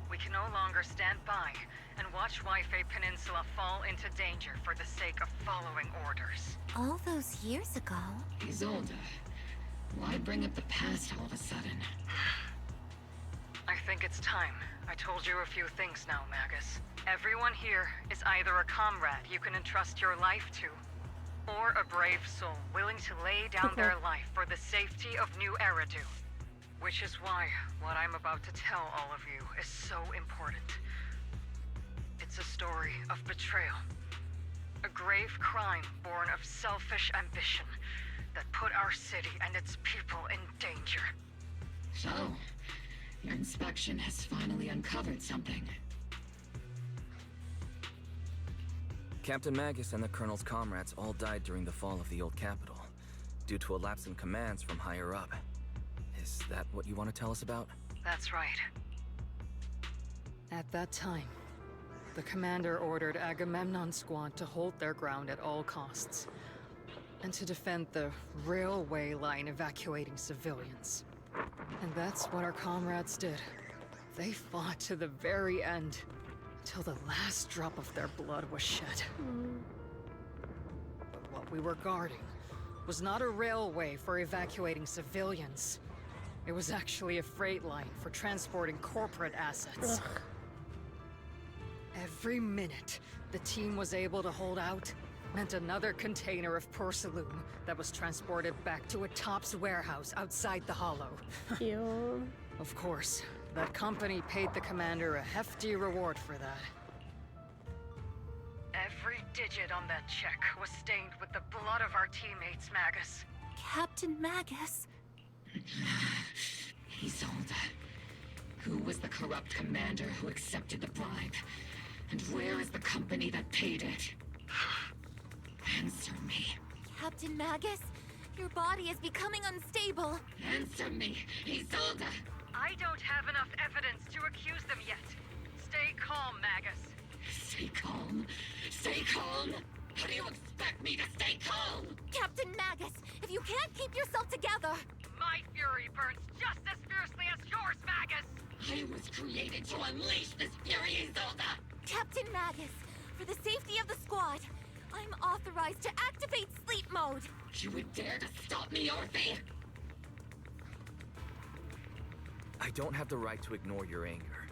we can no longer stand by and watch Wi-Fi Peninsula fall into danger for the sake of following orders. All those years ago? Isolde, why bring up the past all of a sudden? I think it's time. I told you a few things now, Magus. Everyone here is either a comrade you can entrust your life to, or a brave soul willing to lay down their life for the safety of New Eridu. Which is why what I'm about to tell all of you is so important. It's a story of betrayal. A grave crime born of selfish ambition that put our city and its people in danger. So, your inspection has finally uncovered something. Captain Magus and the Colonel's comrades all died during the fall of the old capital, due to a lapse in commands from higher up. Is that what you want to tell us about? That's right. At that time, the commander ordered Agamemnon's squad to hold their ground at all costs, and to defend the railway line evacuating civilians. And that's what our comrades did. They fought to the very end, till the last drop of their blood was shed. But what we were guarding was not a railway for evacuating civilians. It was actually a freight line for transporting corporate assets. Ugh. Every minute the team was able to hold out meant another container of porcelain that was transported back to a Tops warehouse outside the Hollow. Ew. Of course, that company paid the commander a hefty reward for that. Every digit on that check was stained with the blood of our teammates, Magus. Captain Magus? Isolde. Who was the corrupt commander who accepted the bribe? And where is the company that paid it? Answer me. Captain Magus, your body is becoming unstable. Answer me, Isolde. I don't have enough evidence to accuse them yet. Stay calm, Magus. Stay calm? Stay calm? How do you expect me to stay calm? Captain Magus, if you can't keep yourself together... My fury burns just as fiercely as yours, Magus! I was created to unleash this fury, Isolde! Captain Magus, for the safety of the squad, I'm authorized to activate sleep mode. You would dare to stop me, Orphe? I don't have the right to ignore your anger,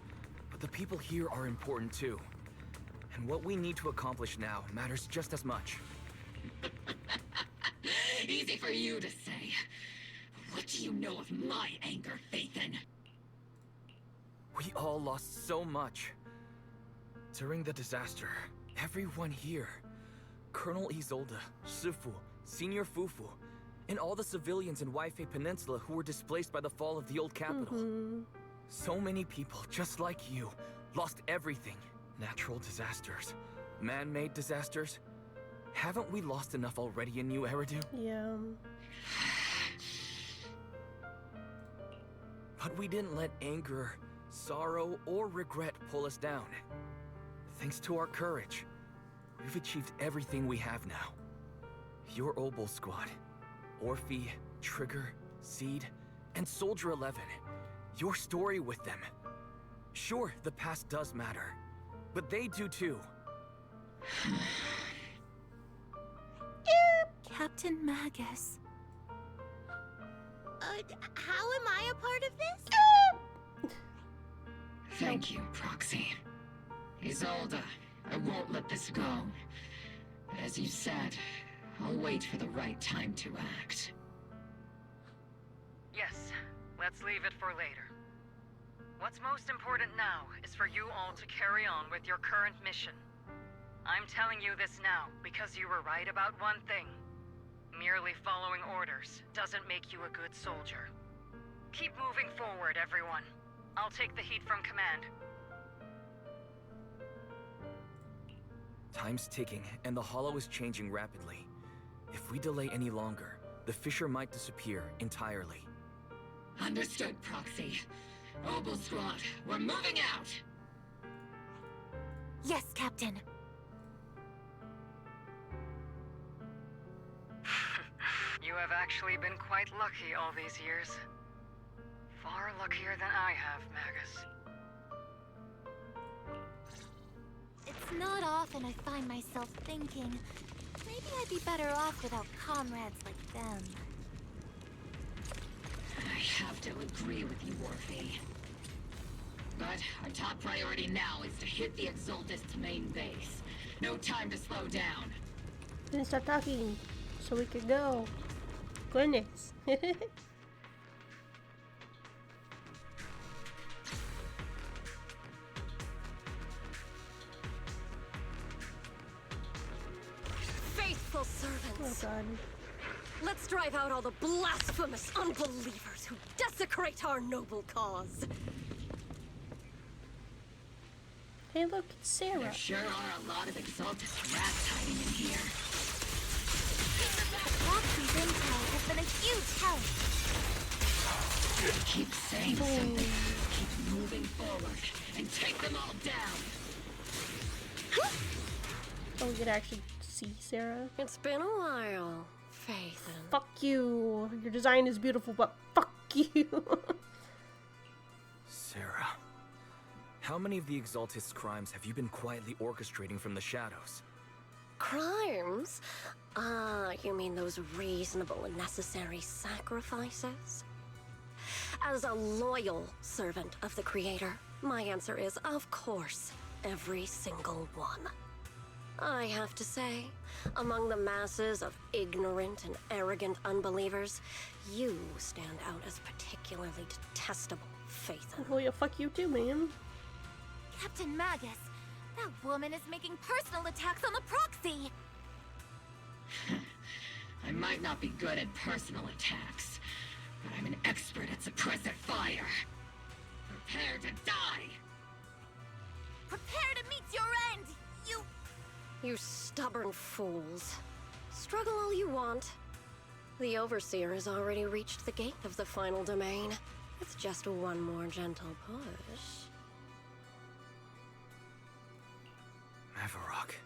but the people here are important too. And what we need to accomplish now matters just as much. Easy for you to say. What do you know of my anger, Phaethon? We all lost so much. During the disaster, everyone here, Colonel Isolde, Sifu, Senior Fufu, and all the civilians in Wi-Fi Peninsula who were displaced by the fall of the old capital. So many people, just like you, lost everything. Natural disasters, man-made disasters. Haven't we lost enough already in New Eridu? Yeah. But we didn't let anger, sorrow, or regret pull us down. Thanks to our courage, we've achieved everything we have now. Your Obol squad, Orphe, Trigger, Seed, and Soldier 11. Your story with them. Sure, the past does matter, but they do too. Captain Magus. How am I a part of this? Thank you, Proxy. Isolde, I won't let this go. As you said, I'll wait for the right time to act. Yes, let's leave it for later. What's most important now is for you all to carry on with your current mission. I'm telling you this now because you were right about one thing. Merely following orders doesn't make you a good soldier. Keep moving forward, everyone. I'll take the heat from command. Time's ticking, and the Hollow is changing rapidly. If we delay any longer, the Fissure might disappear entirely. Understood, Proxy. Obol Squad, we're moving out! Yes, Captain. You have actually been quite lucky all these years. Far luckier than I have, Magus. often I find myself thinking, maybe I'd be better off without comrades like them. I have to agree with you, Warfy. But our top priority now is to hit the Exaltist's main base. No time to slow down. Then start talking so we can go. Goodness. Faithful servants. Oh God. Let's drive out all the blasphemous unbelievers who desecrate our noble cause. Hey, look, it's Sarah. There sure are a lot of Exaltist rats hiding in here. Proxy's intel has been a huge help. Keep saying something. Keep moving forward and take them all down. Oh, we could actually see Sarah. It's been a while, Faith. Fuck you. Your design is beautiful, but fuck you. Sarah, how many of the Exaltist's crimes have you been quietly orchestrating from the shadows? Crimes? You mean those reasonable and necessary sacrifices? As a loyal servant of the Creator, my answer is, of course, every single one. I have to say, among the masses of ignorant and arrogant unbelievers, you stand out as particularly detestable, Faith. Well, yeah, fuck you too, man. Captain Magus, that woman is making personal attacks on the Proxy. I might not be good at personal attacks, but I'm an expert at suppressive fire. Prepare to die! Prepare to meet your end, You stubborn fools. Struggle all you want. The Overseer has already reached the gate of the final domain. It's just one more gentle push. Avarok.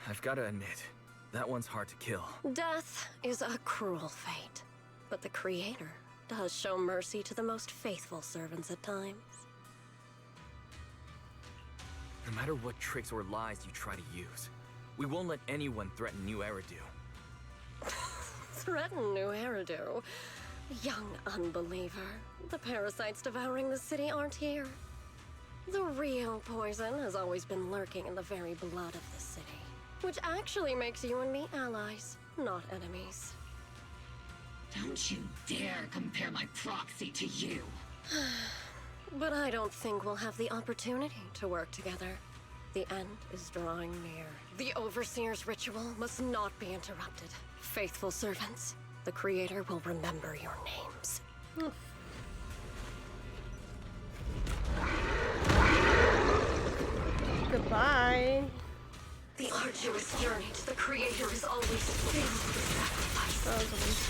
I've gotta admit, that one's hard to kill. Death is a cruel fate, but the Creator does show mercy to the most faithful servants at times. No matter what tricks or lies you try to use, we won't let anyone threaten New Eridu. Threaten New Eridu? Young unbeliever. The parasites devouring the city aren't here. The real poison has always been lurking in the very blood of the city, which actually makes you and me allies, not enemies. Don't you dare compare my proxy to you. But I don't think we'll have the opportunity to work together. The end is drawing near. The Overseer's ritual must not be interrupted. Faithful servants, the Creator will remember your names. Goodbye. The arduous journey to the Creator is always filled with sacrifice.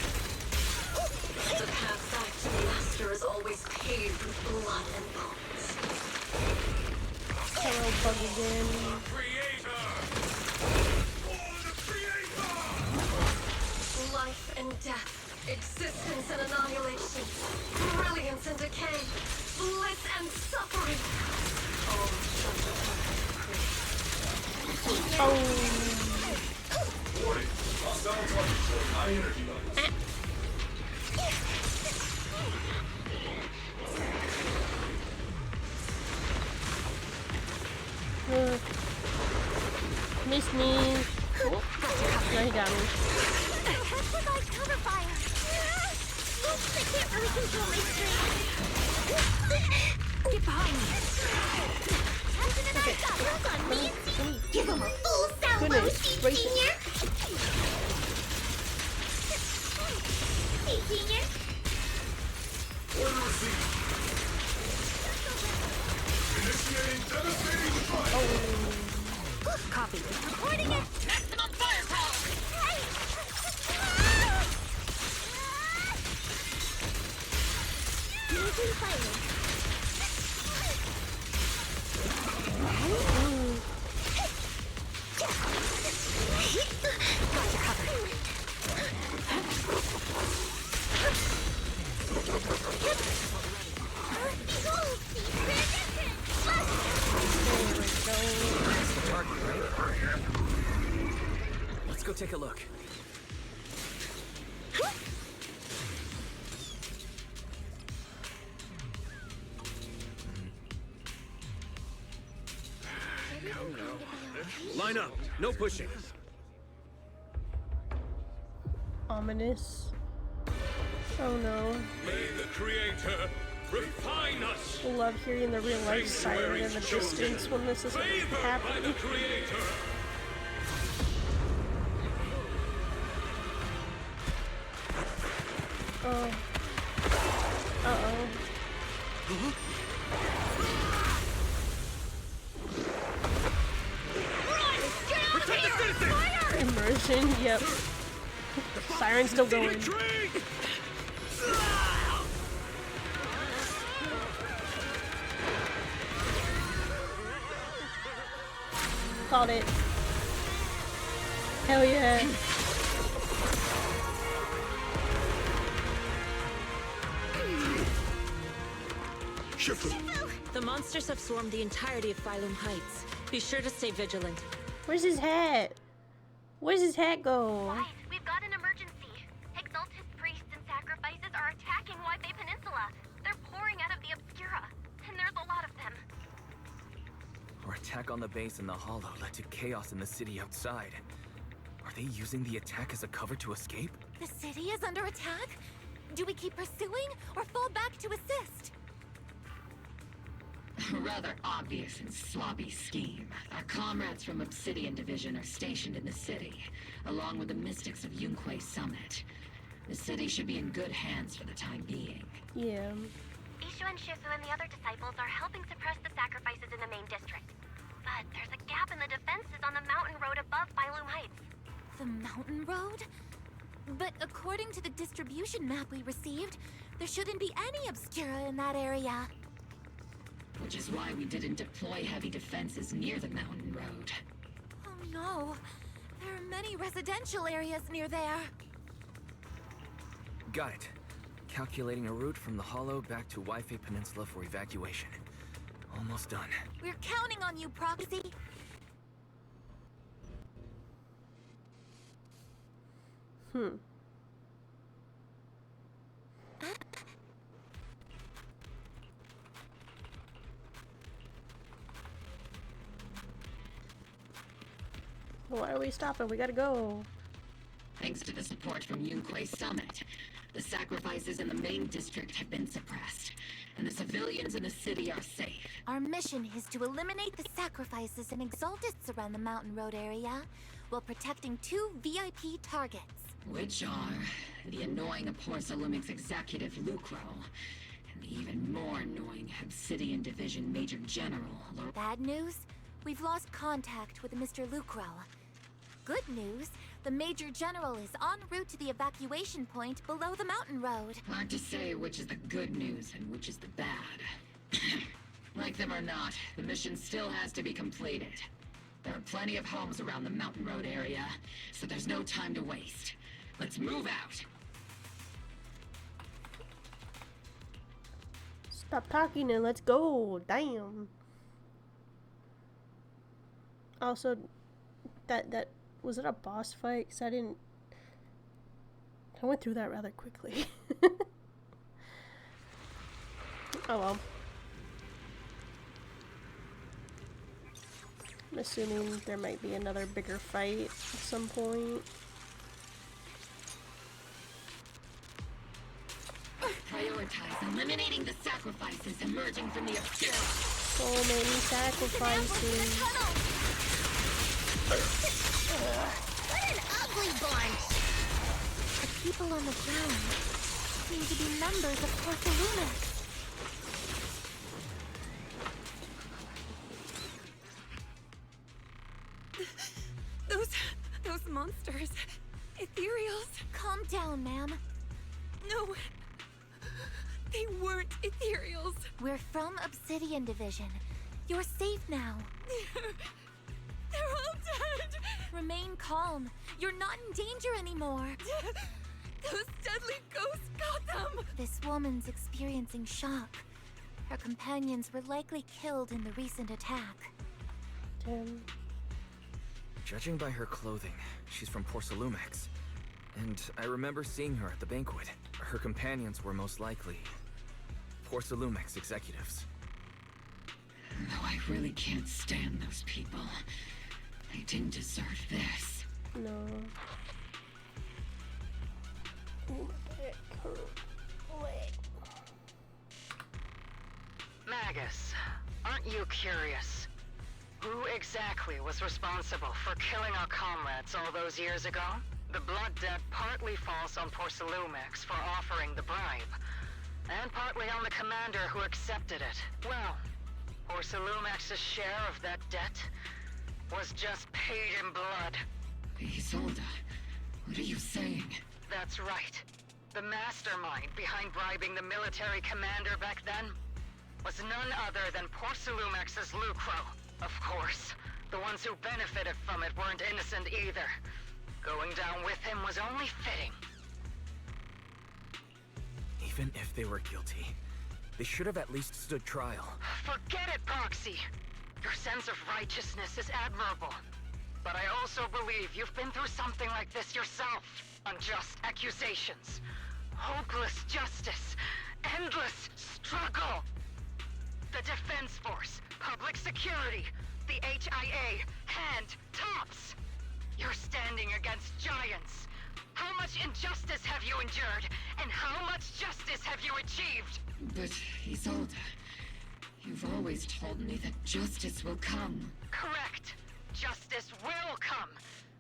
The path back to the Master is always paved with blood and bones. Hello, bug again. Life and death, existence and annihilation, brilliance and decay, bliss and suffering. All from the perfect Creator. Warning. Hostile target. High energy levels. Miss me. Oh, no, he got me. Provide cover fire. Oops, I can't really control my strength. Get behind me. Captain and I got work on me and see. Give him a full salvo, Senior. Hey, Senior. Order received. Initiating devastating strike. Oh. Copy. Reporting it. Maximum firepower. Hey. Making fire. Got you covered. That's the target, right? go take a look. Line up. No pushing. Ominous. Oh no. May the Creator refine us. I love hearing the real life siren in the distance when this is happening. Oh. Uh-oh. Immersion, yep. Siren's still going. Called it. Hell yeah. The monsters have swarmed the entirety of Phylum Heights. Be sure to stay vigilant. Where's his hat? Where's his hat go? Guys, we've got an emergency. Exalted priests and sacrifices are attacking Waifei Peninsula. They're pouring out of the Obscura, and there's a lot of them. Our attack on the base in the Hollow led to chaos in the city outside. Are they using the attack as a cover to escape? The city is under attack? Do we keep pursuing or fall back to assist? A rather obvious and sloppy scheme. Our comrades from Obsidian Division are stationed in the city, along with the mystics of Yunquay Summit. The city should be in good hands for the time being. Yeah. Ishu and Shifu and the other disciples are helping suppress the sacrifices in the main district. But there's a gap in the defenses on the mountain road above Phylum Heights. The mountain road? But according to the distribution map we received, there shouldn't be any Obscura in that area. Which is why we didn't deploy heavy defenses near the mountain road. Oh no. There are many residential areas near there. Got it. Calculating a route from the Hollow back to Waifei Peninsula for evacuation. Almost done. We're counting on you, Proxy. Why are we stopping? We gotta go. Thanks to the support from Yunquay Summit, the sacrifices in the main district have been suppressed, and the civilians in the city are safe. Our mission is to eliminate the sacrifices and exaltists around the mountain road area, while protecting 2 VIP targets. Which are the annoying Aporsa Lumix executive Lucro, and the even more annoying Obsidian Division Major General Lord. Bad news? We've lost contact with Mr. Lucro. Good news, the Major General is en route to the evacuation point below the mountain road. Hard to say which is the good news and which is the bad. Like them or not, the mission still has to be completed. There are plenty of homes around the mountain road area, so there's no time to waste. Let's move out. Stop talking and let's go. Damn. Also, that was it a boss fight? 'Cause I went through that rather quickly. Oh well. I'm assuming there might be another bigger fight at some point. Prioritize eliminating the sacrifices emerging from the obscure. So many sacrifices. What an ugly bunch! The people on the ground seem to be members of Porta Lumix. Those monsters. Ethereals. Calm down, ma'am. No. They weren't Ethereals. We're from Obsidian Division. You're safe now. They're all dead. Remain calm. You're not in danger anymore. Those deadly ghosts got them. This woman's experiencing shock. Her companions were likely killed in the recent attack. Damn. Judging by her clothing, she's from Porcelumex. And I remember seeing her at the banquet. Her companions were most likely Porcelumex executives. No, I really can't stand those people. They didn't deserve this. No. Oh, my back hurt. Wait. Magus, aren't you curious? Who exactly was responsible for killing our comrades all those years ago? The blood debt partly falls on Porcelumex for offering the bribe, and partly on the commander who accepted it. Well, Porcelumex's share of that debt was just paid in blood. Isolde, what are you saying? That's right. The mastermind behind bribing the military commander back then was none other than Porcelumex's Lucro. Of course, the ones who benefited from it weren't innocent either. Going down with him was only fitting. Even if they were guilty, they should have at least stood trial. Forget it, Proxy! Your sense of righteousness is admirable. But I also believe you've been through something like this yourself. Unjust accusations, hopeless justice, endless struggle. The Defense Force, Public Security, the HIA, and TOPS. You're standing against giants. How much injustice have you endured, and how much justice have you achieved? But, Isolde, you've always told me that justice will come. Correct. Justice will come.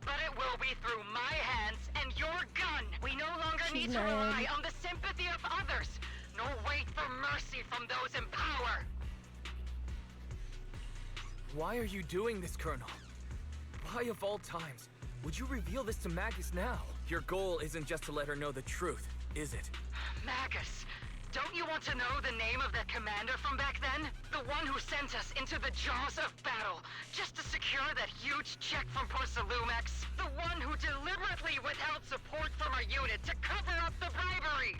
But it will be through my hands and your gun. We no longer need to rely on the sympathy of others, nor wait for mercy from those in power. Why are you doing this, Colonel? Why of all times would you reveal this to Magus now? Your goal isn't just to let her know the truth, is it? Magus, don't you want to know the name of that commander from back then? The one who sent us into the jaws of battle just to secure that huge check from Porcelumex? The one who deliberately withheld support from our unit to cover up the bribery?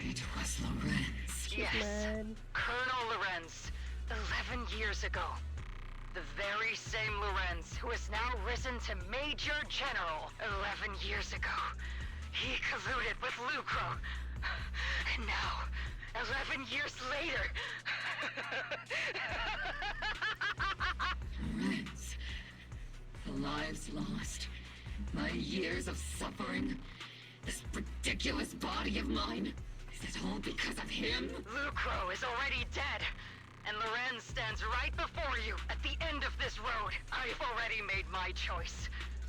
It was Lorenz. Yes, Colonel Lorenz, 11 years ago. The very same Lorenz who has now risen to Major General 11 years ago. He colluded with Lucro. And now, 11 years later... Lorenz, the lives lost, my years of suffering, this ridiculous body of mine, is it all because of him? Lucro is already dead. And Lorenz stands right before you, at the end of this road. I've already made my choice.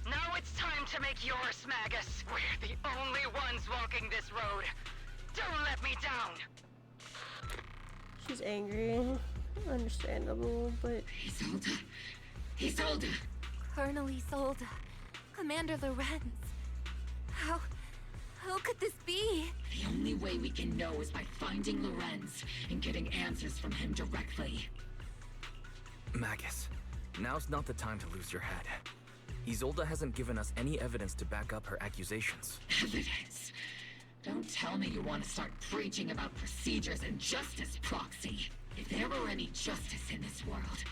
Now it's time to make yours, Magus. We're the only ones walking this road. Don't let me down! She's angry. Understandable, but... Isolde! Colonel Isolde. Commander Lorenz. How could this be? The only way we can know is by finding Lorenz and getting answers from him directly. Magus, now's not the time to lose your head. Isolde hasn't given us any evidence to back up her accusations. Evidence? Don't tell me you want to start preaching about procedures and justice, Proxy. If there were any justice in this world,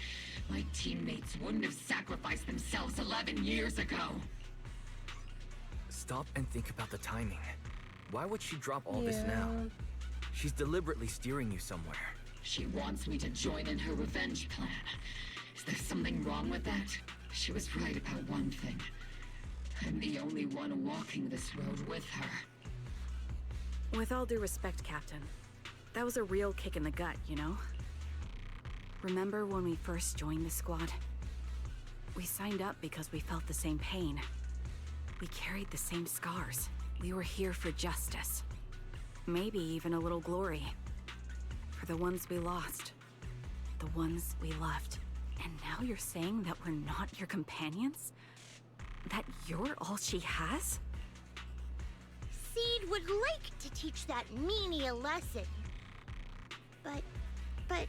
my teammates wouldn't have sacrificed themselves 11 years ago. Stop and think about the timing. Why would she drop all this now? She's deliberately steering you somewhere. She wants me to join in her revenge plan. Is there something wrong with that? She was right about one thing. I'm the only one walking this road with her. With all due respect, Captain, that was a real kick in the gut, you know? Remember when we first joined the squad? We signed up because we felt the same pain. We carried the same scars. We were here for justice. Maybe even a little glory. For the ones we lost. The ones we loved. And now you're saying that we're not your companions? That you're all she has? Seed would like to teach that meanie a lesson. But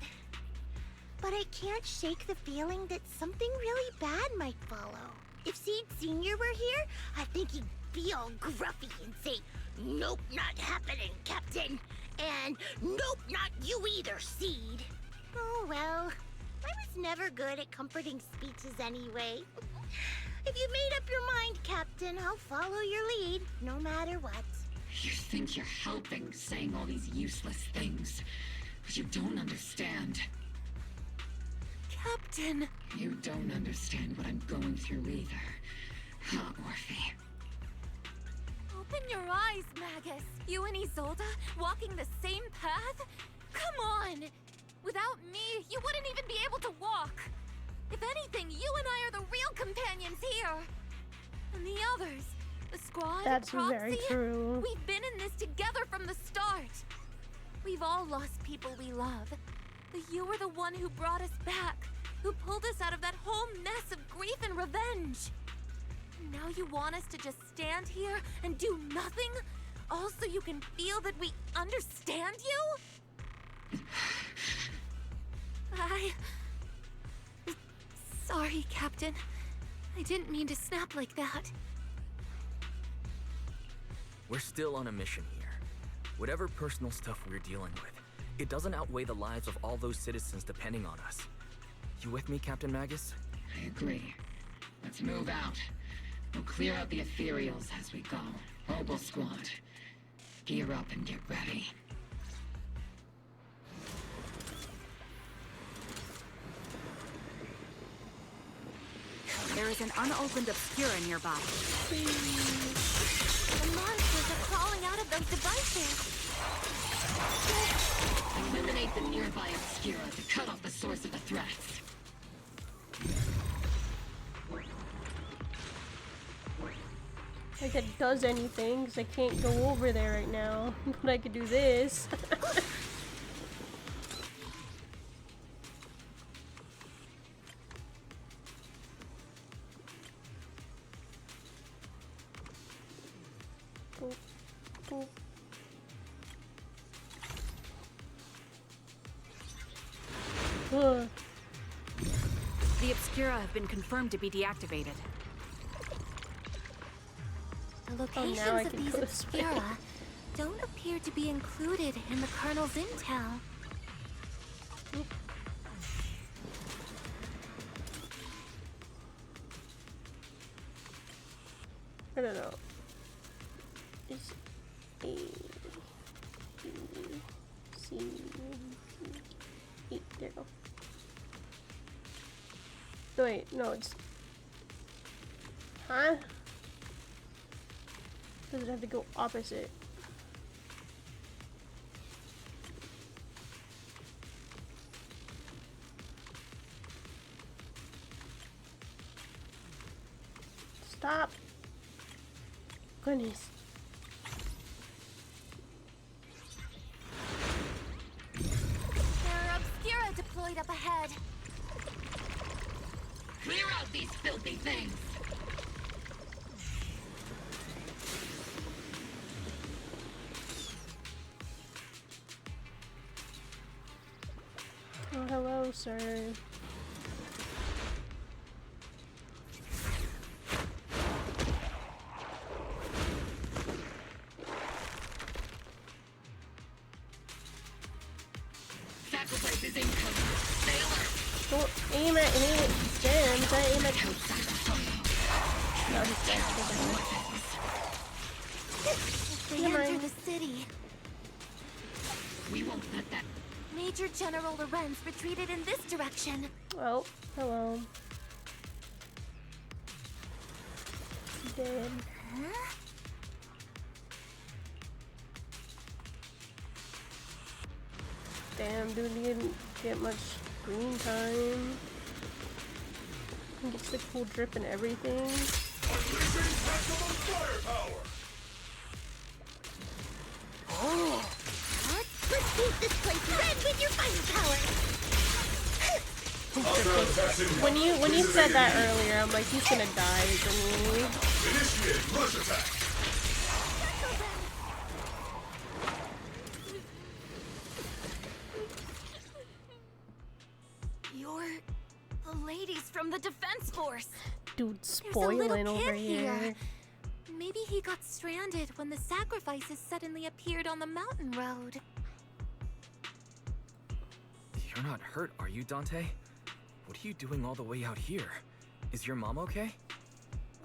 I can't shake the feeling that something really bad might follow. If Seed Sr. were here, I think he'd be all gruffy and say, "Nope, not happening, Captain." And "Nope, not you either, Seed." Oh well, I was never good at comforting speeches anyway. If you made up your mind, Captain, I'll follow your lead, no matter what. You think you're helping, saying all these useless things, but you don't understand. Captain! You don't understand what I'm going through either. Huh, Orphe? Open your eyes, Magus. You and Isolde walking the same path? Come on! Without me, you wouldn't even be able to walk. If anything, you and I are the real companions here. And the others, the squad, That's Proxy, very true. We've been in this together from the start. We've all lost people we love. But you were the one who brought us back, who pulled us out of that whole mess of grief and revenge. And now you want us to just stand here and do nothing? All so you can feel that we understand you? Sorry, Captain. I didn't mean to snap like that. We're still on a mission here. Whatever personal stuff we're dealing with, it doesn't outweigh the lives of all those citizens depending on us. You with me, Captain Magus? I agree. Let's move out. We'll clear out the ethereals as we go. Mobile squad, gear up and get ready. There is an unopened Obscura nearby. The monsters are crawling out of those devices. Eliminate the nearby Obscura to cut off the source of the threats. Like it does anything, because I can't go over there right now. But I could do this. Boop, boop. Ugh. The Obscura have been confirmed to be deactivated. The locations of these Obscura don't appear to be included in the Colonel's intel. I don't know. It's A, B, C, E. There you go. No, wait, no, it's. Huh? Does it have to go opposite? Stop. Goodness. There are Obscura deployed up ahead. Clear out these filthy things! Oh, hello, sir. Sacrifice is incoming. Stay alert! Don't aim at gems, I aim at... No, he's dead. They enter the city. We won't let that... Major General Lorenz retreated in this direction. Oh, hello. Dead. Huh? Damn, dude, he didn't get much screen time. He gets the cool drip and everything. Unleashing maximum firepower! Oh! Let's keep this place red with your firepower! When you said that earlier, I'm like, he's gonna die to me. Initiate rush attack! You're the ladies from the Defense Force. Dude, spoiling over here. Maybe he got stranded when the sacrifices suddenly appeared on the mountain road. You're not hurt, are you, Dante? What are you doing all the way out here? Is your mom okay?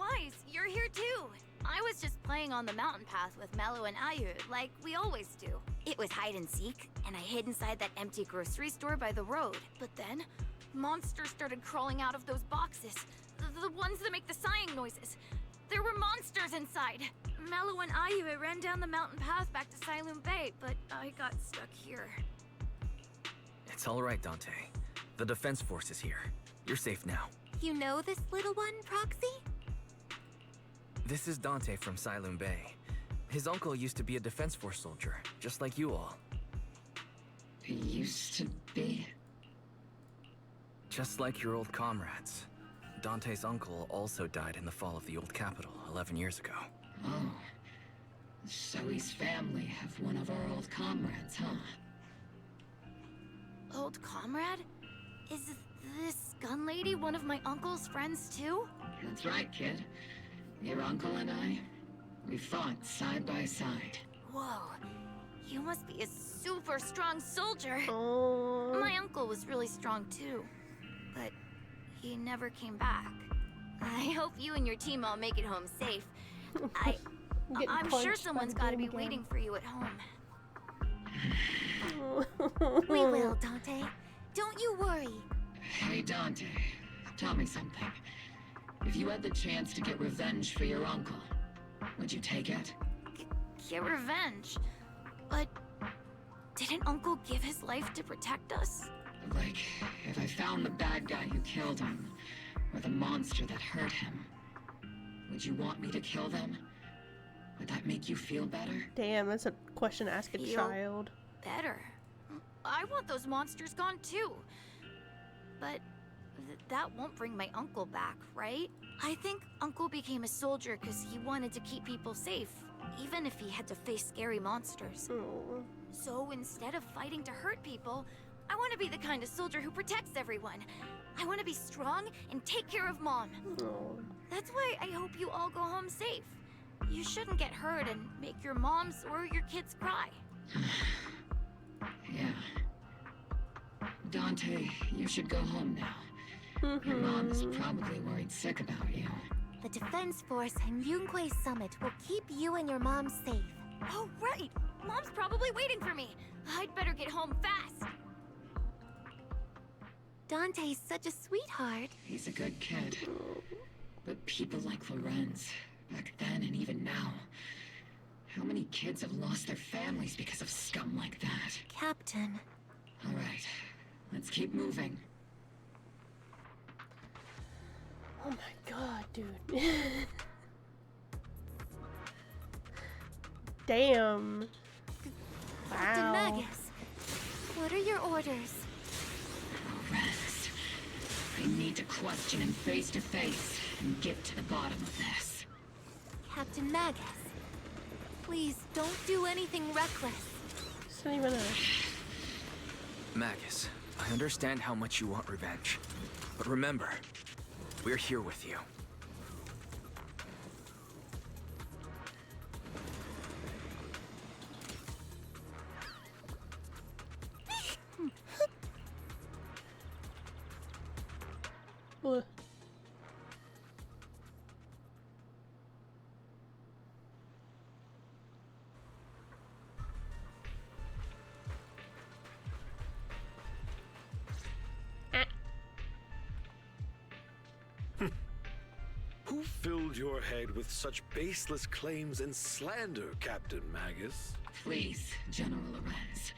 Wise, you're here too. I was just playing on the mountain path with Mello and Ayu, like we always do. It was hide and seek, and I hid inside that empty grocery store by the road. But then, monsters started crawling out of those boxes. The ones that make the sighing noises. There were monsters inside. Mello and Ayu ran down the mountain path back to Silum Bay, but I got stuck here. It's all right, Dante. The defense force is here. You're safe now. You know this little one, Proxy? This is Dante from Silum Bay. His uncle used to be a defense force soldier, just like you all. He used to be? Just like your old comrades. Dante's uncle also died in the fall of the old capital 11 years ago. Oh. So his family have one of our old comrades, huh? Old comrade? Is this gun lady one of my uncle's friends too? That's right, kid. Your uncle and I, we fought side by side. Whoa. You must be a super strong soldier. Oh. My uncle was really strong too, but he never came back. I hope you and your team all make it home safe. I'm sure someone's got to be waiting for you at home. We will, Dante. Don't you worry. Hey, Dante, tell me something. If you had the chance to get revenge for your uncle, would you take it? Get revenge? But didn't Uncle give his life to protect us? Like, if I found the bad guy who killed him, or the monster that hurt him, would you want me to kill them? Would that make you feel better? Damn, that's a question to ask a child. Better. I want those monsters gone too. But that won't bring my uncle back, right? I think Uncle became a soldier because he wanted to keep people safe, even if he had to face scary monsters. Oh. So instead of fighting to hurt people, I want to be the kind of soldier who protects everyone. I want to be strong and take care of Mom. Oh. That's why I hope you all go home safe. You shouldn't get hurt and make your moms or your kids cry. Yeah. Dante, you should go home now. Your mom is probably worried sick about you. The Defense Force and Yunquay Summit will keep you and your mom safe. Oh, right! Mom's probably waiting for me. I'd better get home fast. Dante's such a sweetheart. He's a good kid. But people like Lorenz, back then and even now, how many kids have lost their families because of scum like that? Captain. All right, let's keep moving. Oh my god, dude. Damn. Captain Wow. Magus, what are your orders? Lorenz, I need to question him face to face and get to the bottom of this. Captain Magus, please don't do anything reckless. It's not even a... Magus, I understand how much you want revenge. But remember, we're here with you. What? Who filled your head with such baseless claims and slander, Captain Magus? Please, General Lorenz.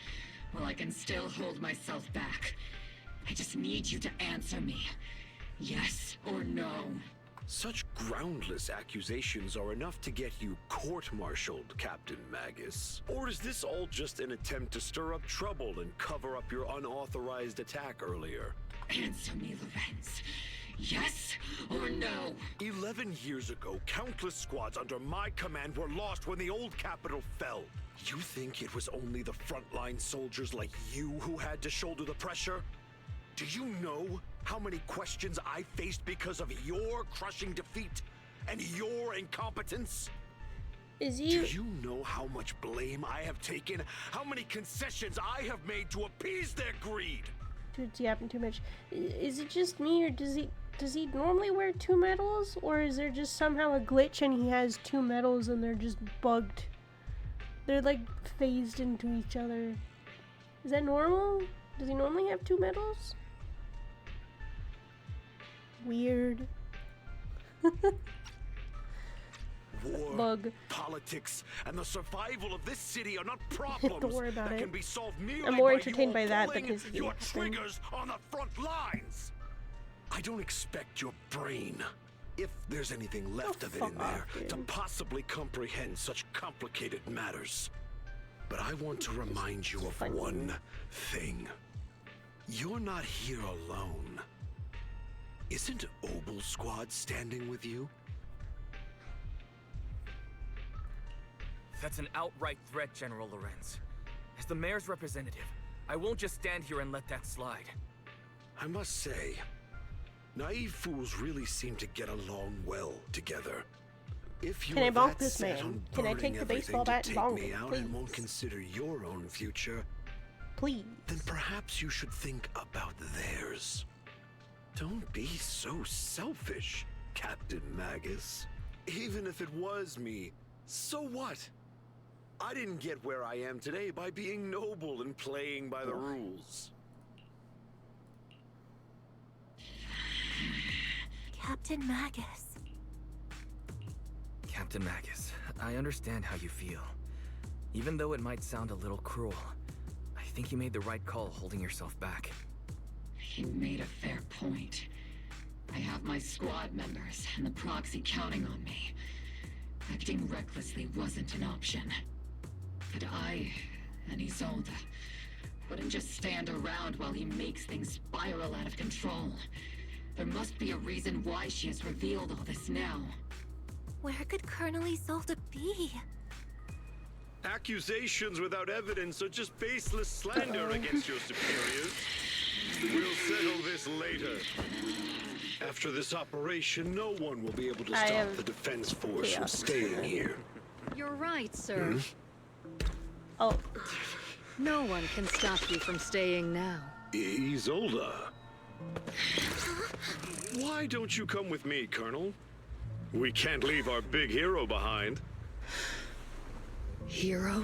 While I can still hold myself back, I just need you to answer me. Yes or no? Such groundless accusations are enough to get you court-martialed, Captain Magus. Or is this all just an attempt to stir up trouble and cover up your unauthorized attack earlier? Answer me, Lorenz. Yes or no? 11 years ago, countless squads under my command were lost when the old capital fell. You think it was only the frontline soldiers like you who had to shoulder the pressure? Do you know how many questions I faced because of your crushing defeat and your incompetence? Do you know how much blame I have taken? How many concessions I have made to appease their greed? Dude's yapping too much. Is it just me, or does he Does he normally wear 2 medals, or is there just somehow a glitch and he has 2 medals and they're just bugged? They're like phased into each other. Is that normal? Does he normally have 2 medals? Weird. War, Bug. politics, and the survival of this city are not problems Don't worry about that it. can be solved merely I'm more by entertained your by that than pulling his your reaction. triggers on the front lines. I don't expect your brain, if there's anything left of it in there, to possibly comprehend such complicated matters. But I want to remind you of one thing. You're not here alone. Isn't Obel Squad standing with you? That's an outright threat, General Lorenz. As the mayor's representative, I won't just stand here and let that slide. I must say, naive fools really seem to get along well together. If you Can I are bonk that this set man? on Can I burning take the baseball everything bat to and take bonk me him, out and won't please? consider your own future, please, then perhaps you should think about theirs. Don't be so selfish, Captain Magus. Even if it was me, so what? I didn't get where I am today by being noble and playing by the rules. Captain Magus. Captain Magus, I understand how you feel. Even though it might sound a little cruel, I think you made the right call holding yourself back. You made a fair point. I have my squad members and the proxy counting on me. Acting recklessly wasn't an option. But I and Isolde wouldn't just stand around while he makes things spiral out of control. There must be a reason why she has revealed all this now. Where could Colonel Isolde be? Accusations without evidence are just baseless slander against your superiors. We'll settle this later. After this operation, no one will be able to stop the defense force from staying here. You're right, sir. Oh. No one can stop you from staying now. Isolde. Why don't you come with me, Colonel? We can't leave our big hero behind. Hero?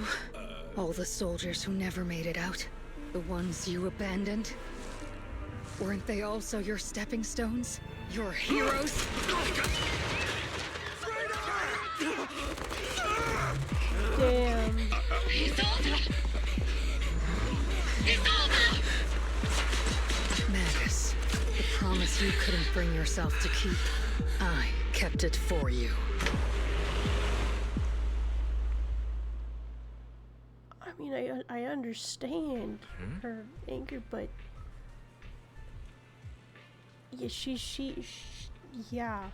All the soldiers who never made it out? The ones you abandoned? Weren't they also your stepping stones? Your heroes? Damn. Magus, the promise you couldn't bring yourself to keep, I kept it for you. I mean, I understand her anger, but yeah, yeah.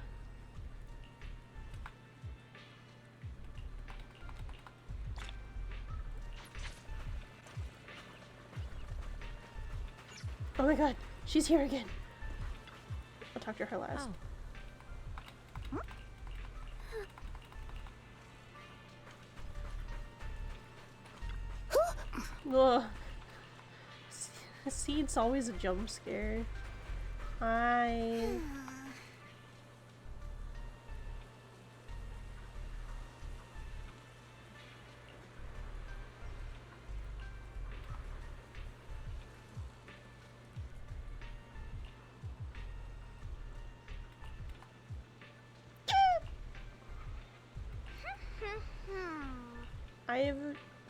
Oh my god, she's here again. I'll talk to her last. Ugh. Seed's always a jump scare. Hi.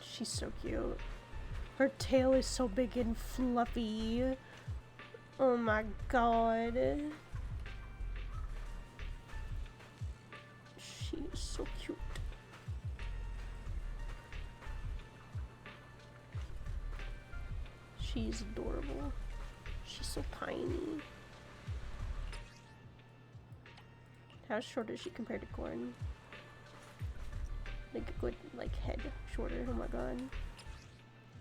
She's so cute. Her tail is so big and fluffy. Oh my god. She is so cute. She's adorable. She's so tiny. How short is she compared to Corn? Like a good, like, head shorter. Oh my god.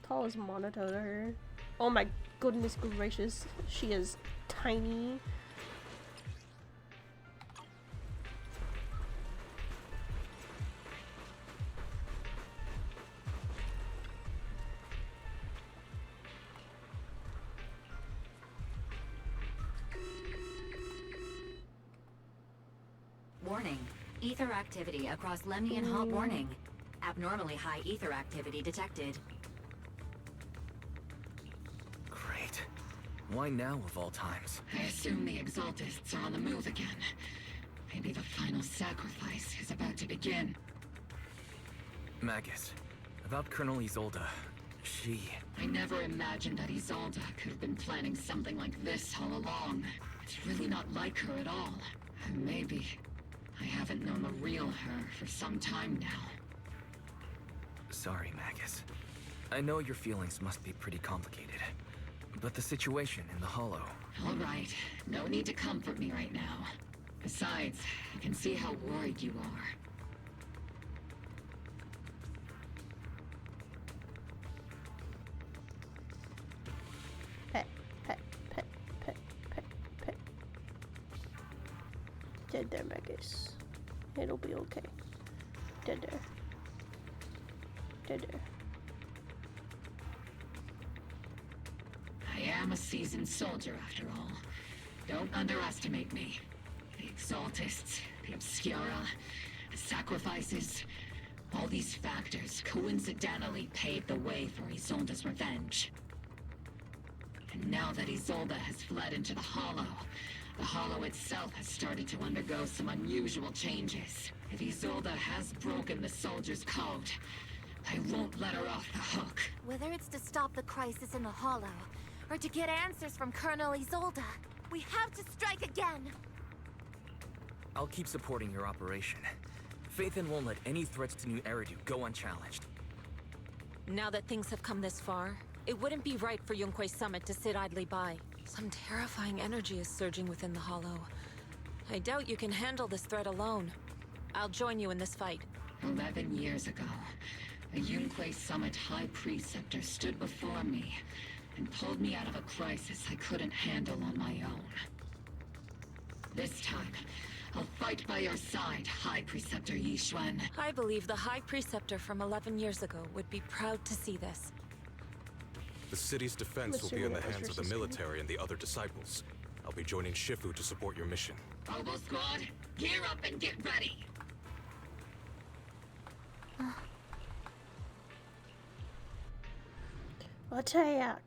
Tall as Monato to her. Oh my goodness gracious. She is tiny. Warning. Ether activity across Lemnian Hollow. Warning. Abnormally high ether activity detected. Great. Why now of all times? I assume the Exaltists are on the move again. Maybe the final sacrifice is about to begin. Magus, about Colonel Isolde, she... I never imagined that Isolde could have been planning something like this all along. It's really not like her at all. And maybe I haven't known the real her for some time now. Sorry, Magus. I know your feelings must be pretty complicated. But the situation in the Hollow... All right, no need to comfort me right now. Besides, I can see how worried you are. Pet, pet, pet, pet, pet, pet. Dead there, Magus. It'll be okay. Dead there. Dead there. I am a seasoned soldier, after all. Don't underestimate me. The Exaltists, the Obscura, the sacrifices, all these factors coincidentally paved the way for Isolde's revenge. And now that Isolde has fled into the Hollow itself has started to undergo some unusual changes. If Isolde has broken the Soldier's code, I won't let her off the hook. Whether it's to stop the crisis in the Hollow, or to get answers from Colonel Isolde, we have to strike again! I'll keep supporting your operation. Phaethon won't let any threats to New Eridu go unchallenged. Now that things have come this far, it wouldn't be right for Yunquay Summit to sit idly by. Some terrifying energy is surging within the Hollow. I doubt you can handle this threat alone. I'll join you in this fight. 11 years ago, a Yunquay Summit High Preceptor stood before me and pulled me out of a crisis I couldn't handle on my own. This time, I'll fight by your side, High Preceptor Yixuan. I believe the High Preceptor from 11 years ago would be proud to see this. The city's defense will be in the hands of the military and the other disciples. I'll be joining Shifu to support your mission. Robo Squad, gear up and get ready! Attack!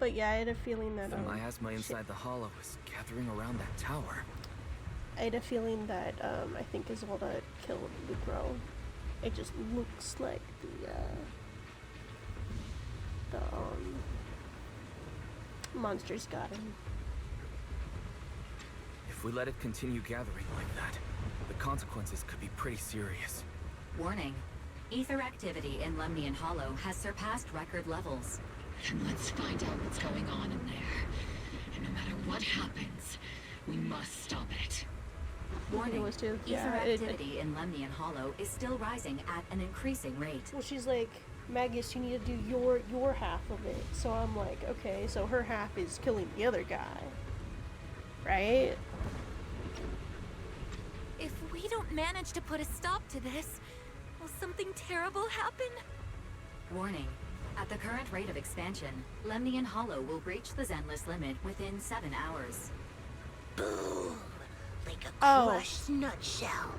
But yeah, I had a feeling that The miasma inside the Hollow is gathering around that tower. I had a feeling that I think Isolde killed Lucro. It just looks like the monsters got him. If we let it continue gathering like that, the consequences could be pretty serious. Warning. Ether activity in Lemnian Hollow has surpassed record levels. Then let's find out what's going on in there. And no matter what happens, we must stop it. Warning. Too. Ether Yeah, activity in Lemnian Hollow is still rising at an increasing rate. Well, she's like, Magus, you need to do your half of it. So I'm like, okay, so her half is killing the other guy, right? If we don't manage to put a stop to this, will something terrible happen? Warning. At the current rate of expansion, Lemnian Hollow will breach the Zenless limit within 7 hours. Boom! Like a crushed nutshell.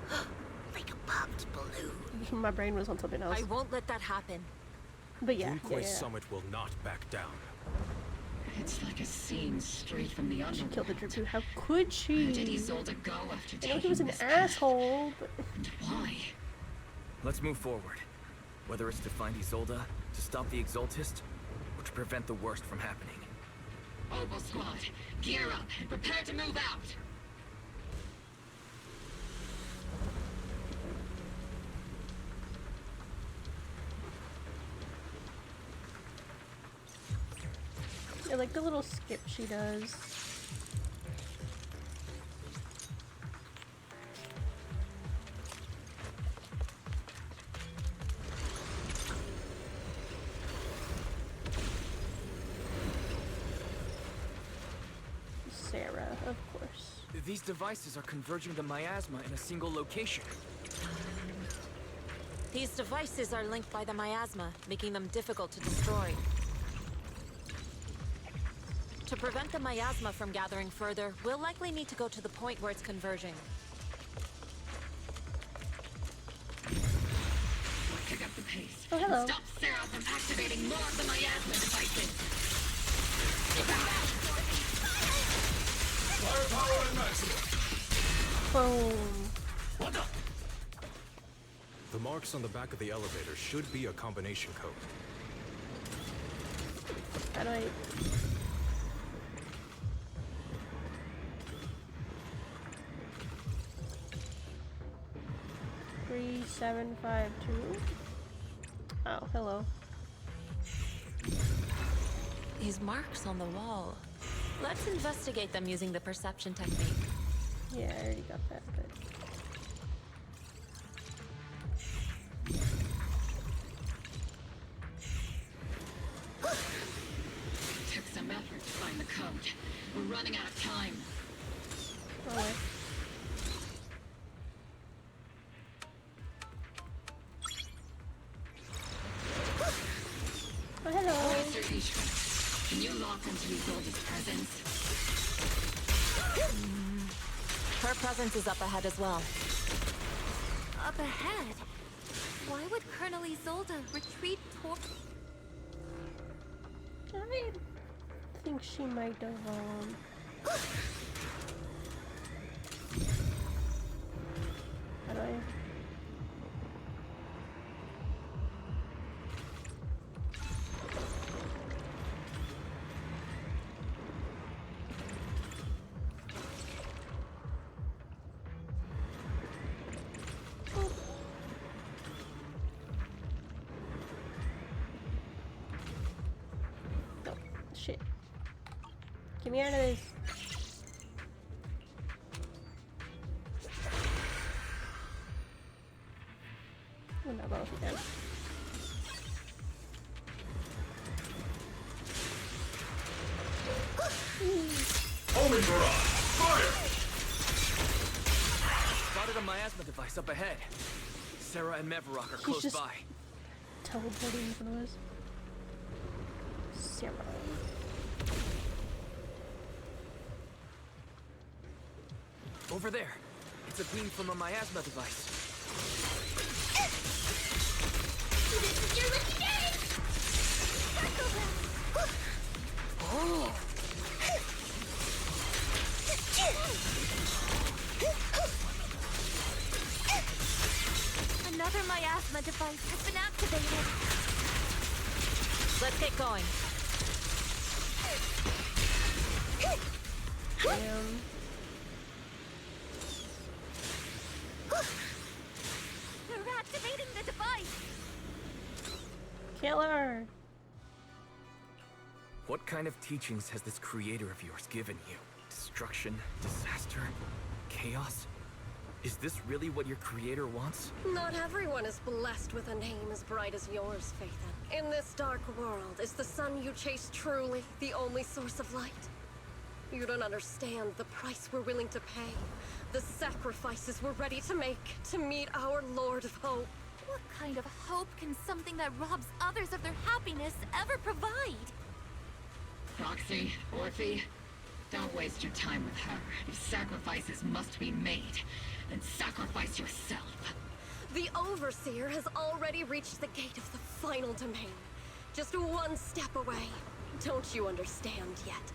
Like a popped balloon. My brain was on something else. I won't let that happen. But yeah, Yunquay Summit will not back down. It's like a scene straight from the underworld. She killed the Dripu. How could she? Where did Isolde go after I know taking he was an this asshole, but... And why? Let's move forward. Whether it's to find Isolde, to stop the Exaltist, or to prevent the worst from happening. Oboe Squad, gear up and prepare to move out! I like the little skip she does. Sarah, of course. These devices are converging the miasma in a single location. These devices are linked by the miasma, making them difficult to destroy. To prevent the miasma from gathering further, we'll likely need to go to the point where it's converging. Pick up the pace. Oh, hello. Stop Sarah from activating more of the miasma devices. Firepower at maximum. Boom. What the? The marks on the back of the elevator should be a combination code. How do I... 3752. Oh, hello. These marks on the wall. Let's investigate them using the perception technique. Yeah, I already got that, but... Took some effort to find the code. We're running out of time. Alright. Oh, hello. Mr. Ishra, can you lock into Isolde's presence? Her presence is up ahead as well. Up ahead? Why would Colonel Isolde retreat toward... I think she might have, How do I... Shit. Get me out of this. Oh, no, go again. Homing barrage! Fire! Spotted a miasma device up ahead. Sarah and Mevarok are close just by. Teleporting in front of us. Sarah. Over there. It's a beam from a miasma device. This is your lucky day! Oh! Another miasma device has been activated. Let's get going. Damn. They're activating the device. Kill her. What kind of teachings has this creator of yours given you? Destruction, disaster, chaos? Is this really what your creator wants? Not everyone is blessed with a name as bright as yours, Phaethon. In this dark world, is the sun you chase truly the only source of light? You don't understand the price we're willing to pay, the sacrifices we're ready to make to meet our Lord of Hope. What kind of hope can something that robs others of their happiness ever provide? Roxy, Orphe, don't waste your time with her. If sacrifices must be made, then sacrifice yourself. The Overseer has already reached the gate of the final domain. Just one step away. Don't you understand yet?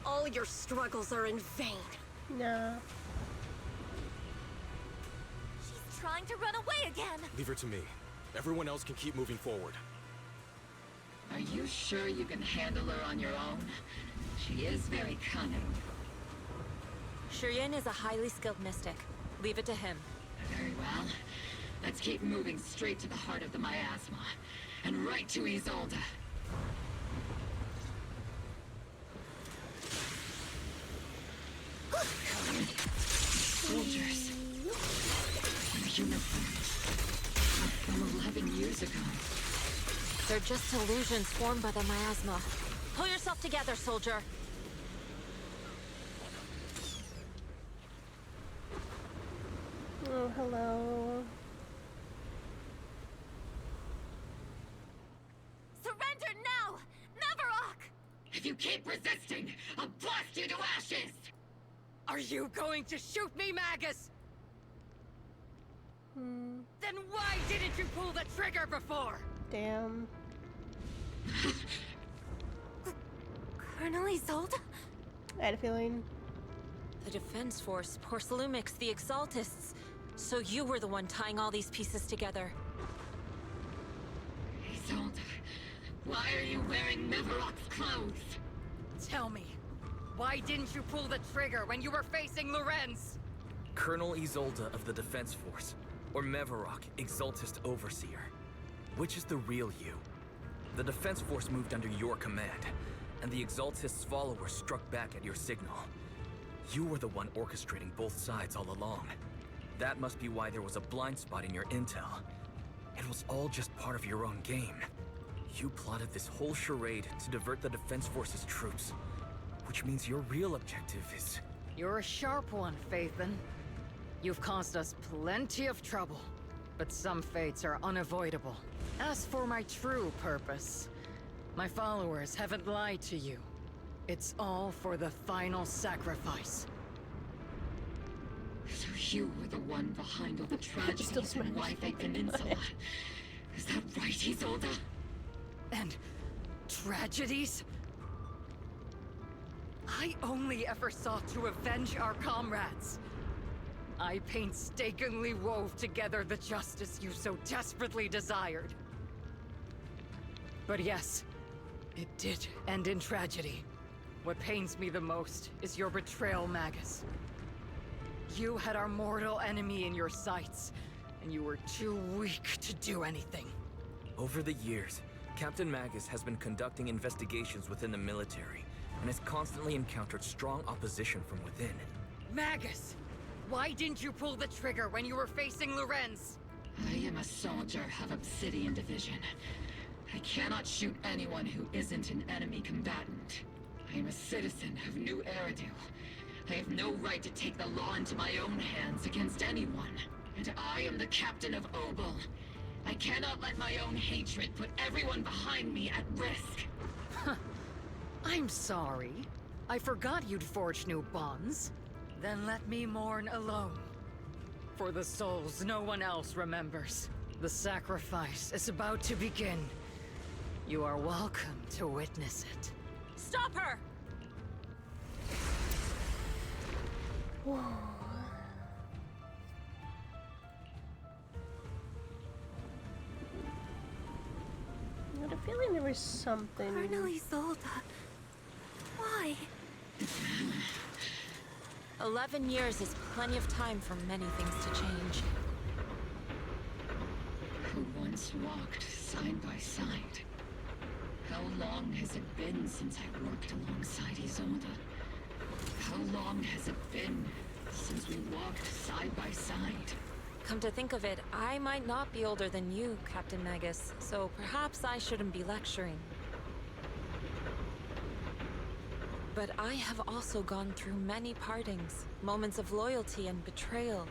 All your struggles are in vain. No. She's trying to run away again. Leave her to me. Everyone else can keep moving forward. Are you sure you can handle her on your own? She is very cunning. Shiryen is a highly skilled mystic. Leave it to him. Very well. Let's keep moving straight to the heart of the miasma, and right to Isolde. Soldiers. Their uniforms. From 11 years ago. They're just illusions formed by the miasma. Pull yourself together, soldier. Oh, hello. Surrender now! Mavarok! If you keep resisting, I'll blast you to ashes! Are you going to shoot me, Magus? Then why didn't you pull the trigger before? Damn. Colonel Isolde? I had a feeling. The Defense Force, Porcelumix, the Exaltists. So you were the one tying all these pieces together. Isolde, why are you wearing Mavarok's clothes? Tell me, why didn't you pull the trigger when you were facing Lorenz? Colonel Isolde of the Defense Force, or Mavarok, Exaltist Overseer. Which is the real you? The Defense Force moved under your command, and the Exaltist's followers struck back at your signal. You were the one orchestrating both sides all along. That must be why there was a blind spot in your intel. It was all just part of your own game. You plotted this whole charade to divert the Defense Force's troops, which means your real objective is... You're a sharp one, Phaethon. You've caused us plenty of trouble, but some fates are unavoidable. As for my true purpose, my followers haven't lied to you. It's all for the final sacrifice. So you were the one behind all the tragedies in Wi-Fi Peninsula. Is that right, Isolde? And tragedies? I only ever sought to avenge our comrades. I painstakingly wove together the justice you so desperately desired. But yes, it did end in tragedy. What pains me the most is your betrayal, Magus. You had our mortal enemy in your sights, and you were too weak to do anything. Over the years, Captain Magus has been conducting investigations within the military, and has constantly encountered strong opposition from within. Magus! Why didn't you pull the trigger when you were facing Lorenz? I am a soldier of Obsidian Division. I cannot shoot anyone who isn't an enemy combatant. I am a citizen of New Eridu. I have no right to take the law into my own hands against anyone. And I am the captain of Obel. I cannot let my own hatred put everyone behind me at risk. I'm sorry. I forgot you'd forged new bonds. Then let me mourn alone. For the souls no one else remembers. The sacrifice is about to begin. You are welcome to witness it. Stop her! Whoa. I had a feeling there was something. Colonel Isolde. Why? 11 years is plenty of time for many things to change. Who once walked side by side. How long has it been since I worked alongside Isolde? How long has it been since we walked side by side? Come to think of it, I might not be older than you, Captain Magus, so perhaps I shouldn't be lecturing. But I have also gone through many partings, moments of loyalty and betrayal.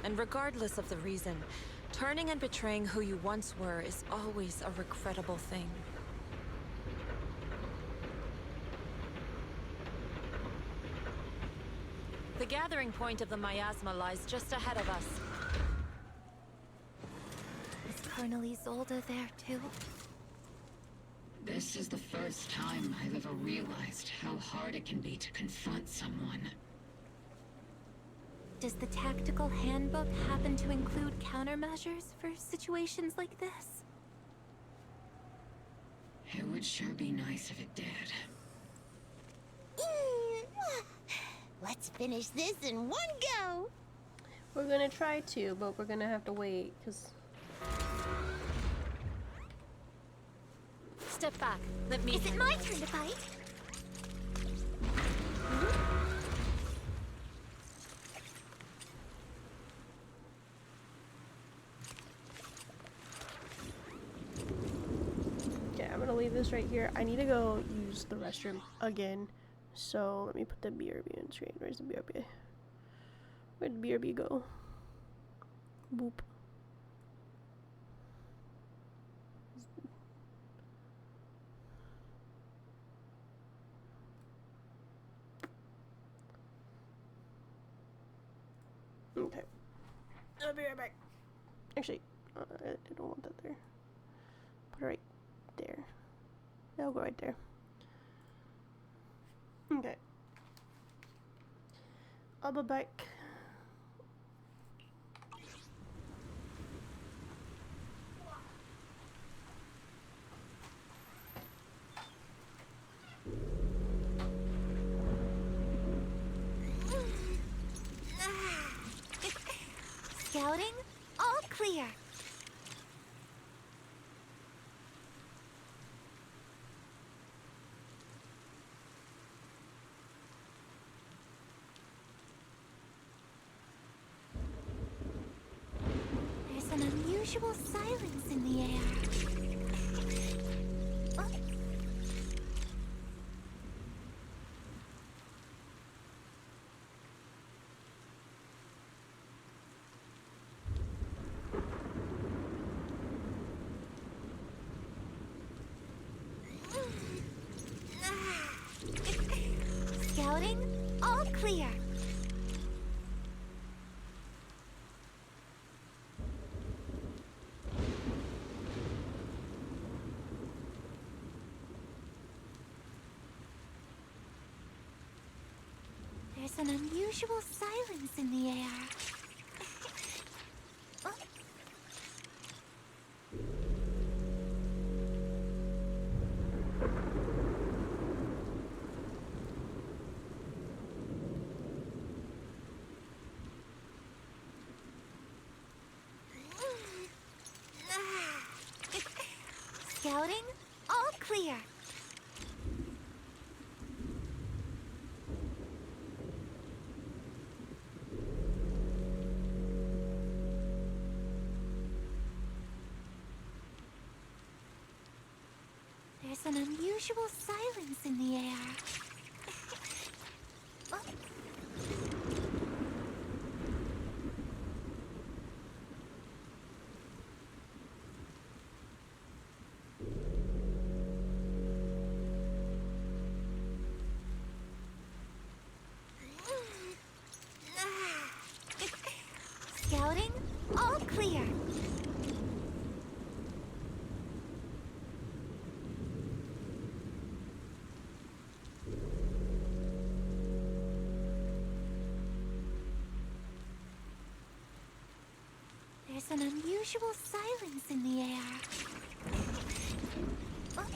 And regardless of the reason, turning and betraying who you once were is always a regrettable thing. The gathering point of the miasma lies just ahead of us. Is Colonel Isolde there too? This is the first time I've ever realized how hard it can be to confront someone. Does the tactical handbook happen to include countermeasures for situations like this? It would sure be nice if it did. Let's finish this in one go! We're gonna try to, but we're gonna have to wait, because... Step back. Let me... Is it my turn to fight? Okay, I'm gonna leave this right here. I need to go use the restroom again. So let me put the BRB on screen. Where's the BRB? Where'd BRB go? Boop. Okay. I'll be right back. Actually, I don't want that there. Put it right there. That'll go right there. Okay. I'll be back. Scouting, all clear. There's an unusual silence in the air. Oh. Scouting, all clear. There's an unusual silence in the air. Oh. Scouting, all clear. There's an unusual silence in the air. Oh. Scouting, all clear. There's an unusual silence in the air. Oh.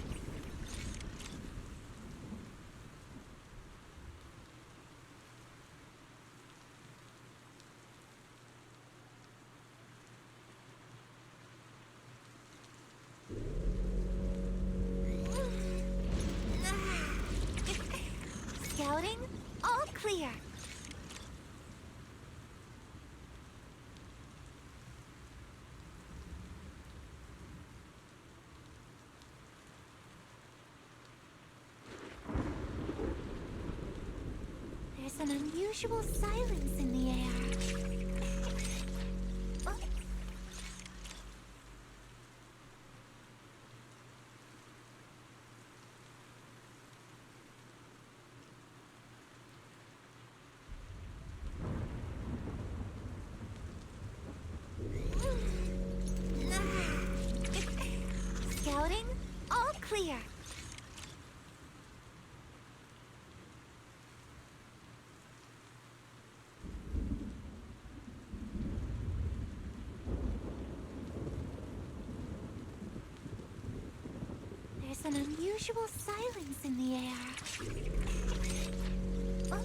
Scouting, all clear. There's an unusual silence in the air. Oh. Scouting, all clear. There's an unusual silence in the air. Oh.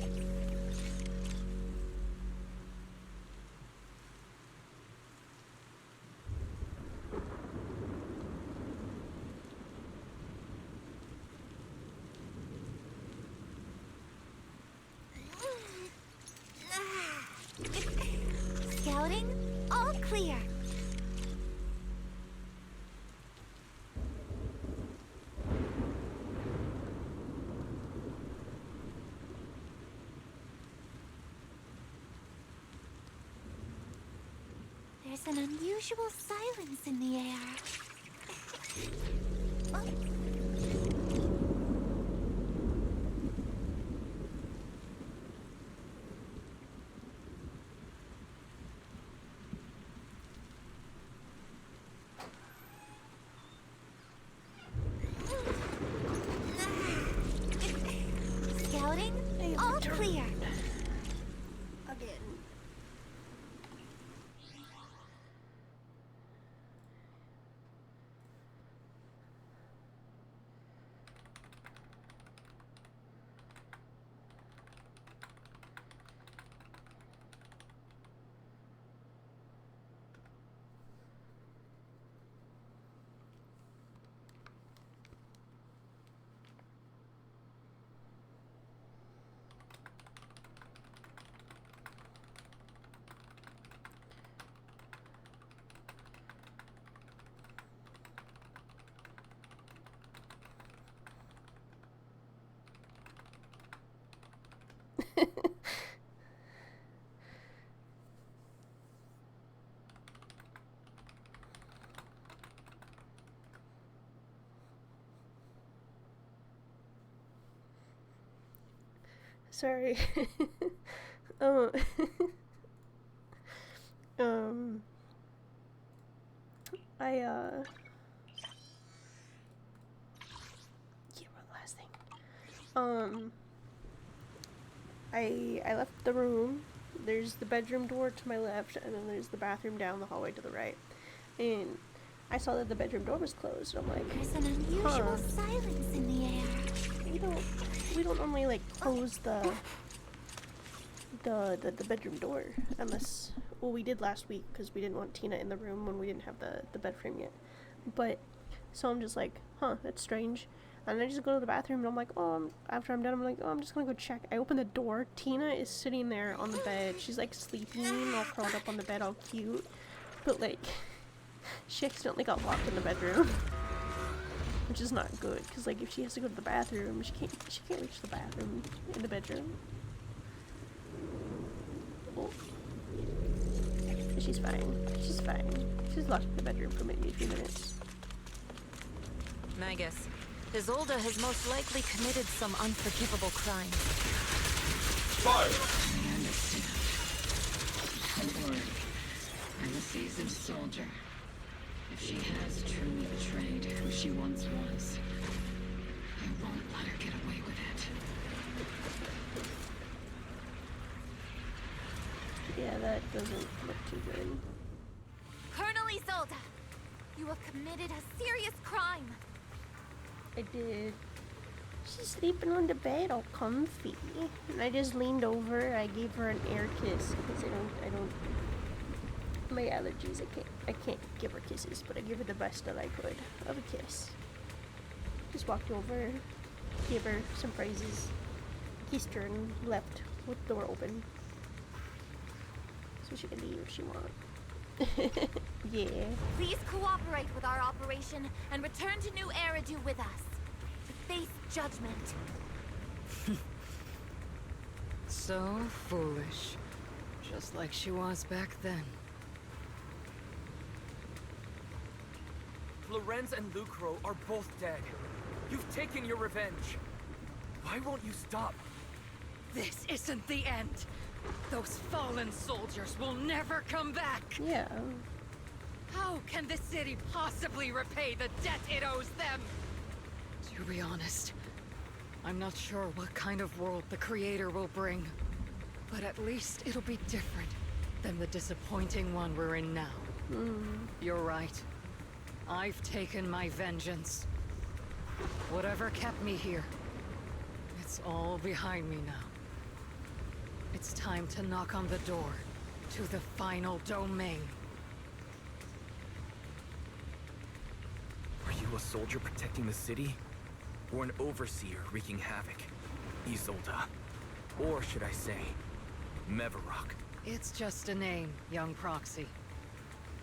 Scouting, all clear. There's an unusual silence in the air. Scouting? All clear. Again. Sorry. um, I yeah, one last thing. I left the room. There's the bedroom door to my left, and then there's the bathroom down the hallway to the right. And I saw that the bedroom door was closed. I'm like, there's an unusual silence in the air. We don't normally like close the bedroom door unless, well, we did last week because we didn't want Tina in the room when we didn't have the bed frame yet. But so I'm just like, huh, that's strange. And I just go to the bathroom and I'm like, after I'm done, I'm like, I'm just gonna go check. I open the door. Tina is sitting there on the bed. She's like sleeping, all curled up on the bed, all cute. But like, she accidentally got locked in the bedroom. Which is not good, because like if she has to go to the bathroom, she can't reach the bathroom in the bedroom. Oh. She's fine. She's fine. She's locked in the bedroom for maybe a few minutes. Magus, Isolde has most likely committed some unforgivable crime. Fire! I understand. Don't worry. I'm a seasoned soldier. If she has truly betrayed who she once was, I won't let her get away with it. Yeah, that doesn't look too good. Colonel Isolde, you have committed a serious crime. I did. She's sleeping on the bed all comfy. And I just leaned over, I gave her an air kiss, because I don't my allergies, I can't give her kisses, but I gave her the best that I could of a kiss. Just walked over, gave her some phrases, kissed her, and left with the door open. So she can leave if she wants. Yeah. Please cooperate with our operation and return to New Eridu with us to face judgment. So foolish. Just like she was back then. Lorenz and Lucro are both dead. You've taken your revenge. Why won't you stop? This isn't the end. Those fallen soldiers will never come back. Yeah. How can the city possibly repay the debt it owes them? To be honest, I'm not sure what kind of world the Creator will bring. But at least it'll be different than the disappointing one we're in now. You're right. I've taken my vengeance. Whatever kept me here, it's all behind me now. It's time to knock on the door to the final domain. Are you a soldier protecting the city? Or an overseer wreaking havoc? Isolde. Or should I say, Mevarok? It's just a name, young Proxy.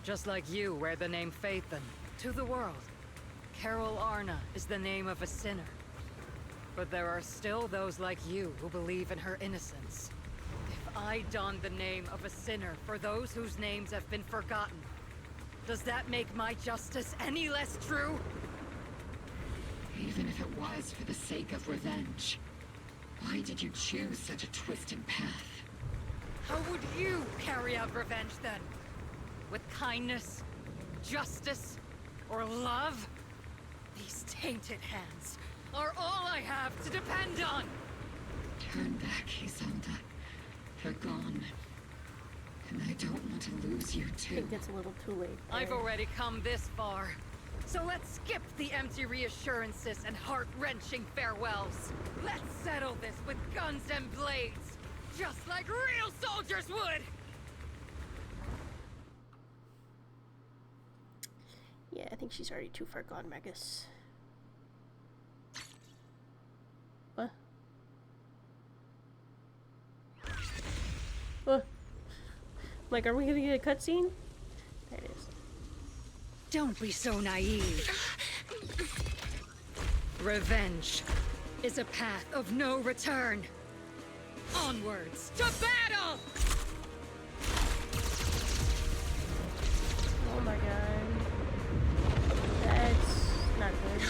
Just like you wear the name Phaethon to the world. Carol Arna is the name of a sinner. But there are still those like you who believe in her innocence. If I donned the name of a sinner for those whose names have been forgotten, does that make my justice any less true? Even if it was for the sake of revenge, why did you choose such a twisted path? How would you carry out revenge then? With kindness, justice, or love? These tainted hands are all I have to depend on! Turn back, Isolde. They're gone. And I don't want to lose you too. I think it's a little too late. I've already come this far. So let's skip the empty reassurances and heart-wrenching farewells. Let's settle this with guns and blades, just like real soldiers would! Yeah, I think she's already too far gone, Magus. What? What? Like, are we gonna get a cutscene? There it is. Don't be so naive. Revenge is a path of no return. Onwards to battle! Oh my god. That's not good.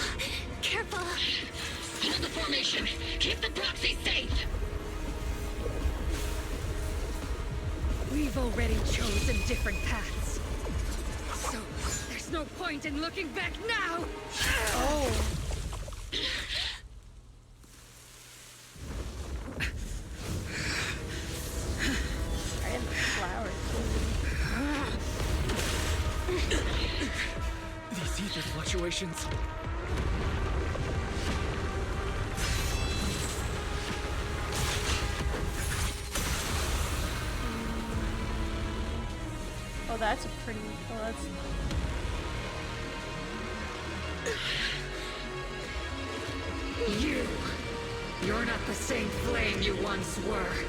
Careful! Hold the formation! Keep the proxy safe! We've already chosen different paths. So, there's no point in looking back now! Oh. I am the flower too. These ether fluctuations. Oh, that's a pretty. Oh, that's. You're not the same flame you once were.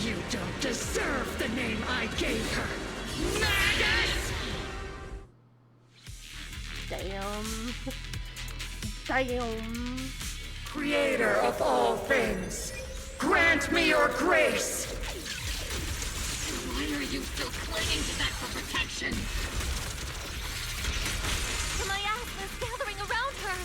You don't deserve the name I gave her. Magus! Damn. Damn. Creator of all things, grant me your grace! Why are you still clinging to that for protection? The miasma's gathering around her.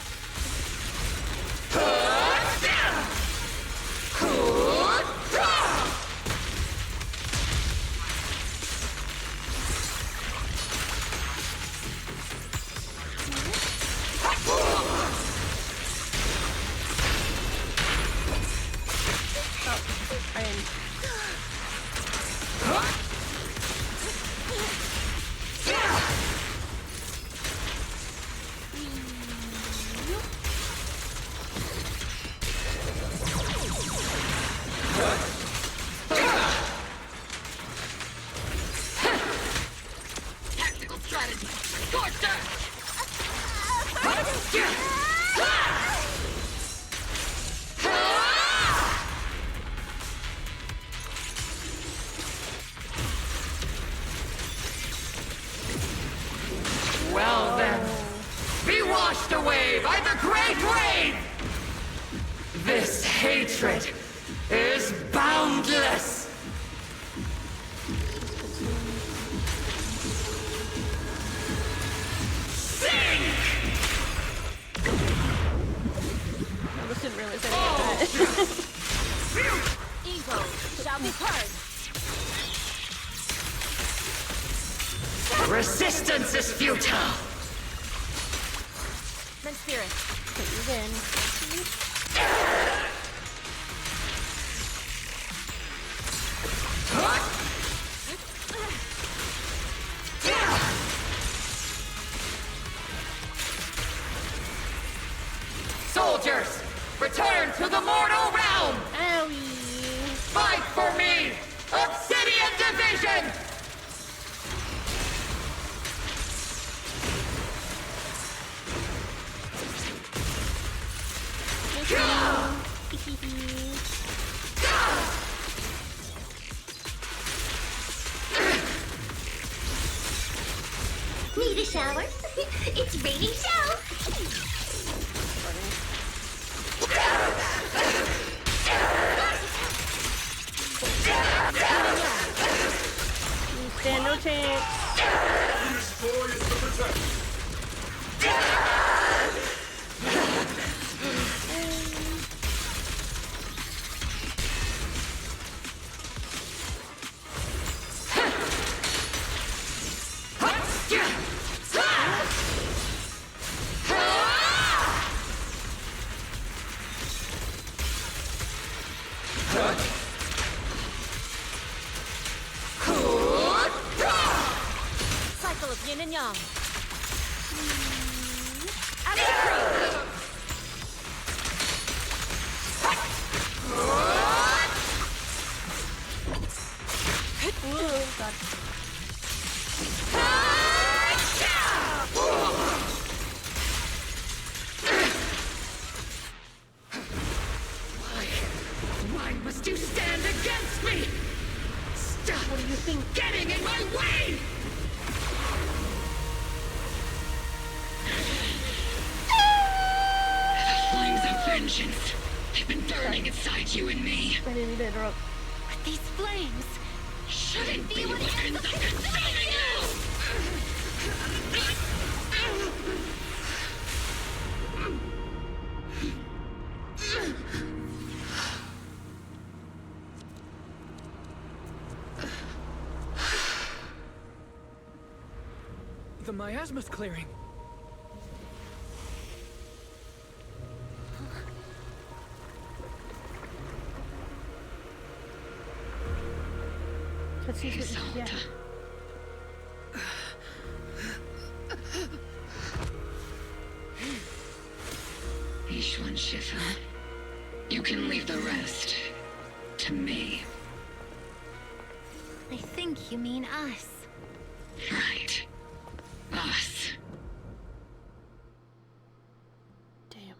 Tactical strategy! Scorched Earth! Well then, be washed away by the great wave! This hatred is boundless! Sink! I just didn't realize I did that. Evil shall be purged. Resistance is futile! Then spirit. Put you in. Soldiers, return to the mortal realm! Owie. Fight for me! Obsidian Division! Need a shower? It's raining show! chance. Destroy is to protect. Cycle of yin and yang. Why must you stand against me? Stop! What do you think? Getting in my way! The flames of vengeance. They've been burning inside you and me. I didn't mean to interrupt. But these flames shouldn't be weapons of consuming you! The miasma's clearing. Yeah. Ishwan Shifu, you can leave the rest to me. I think you mean us. Right. Us. Damn.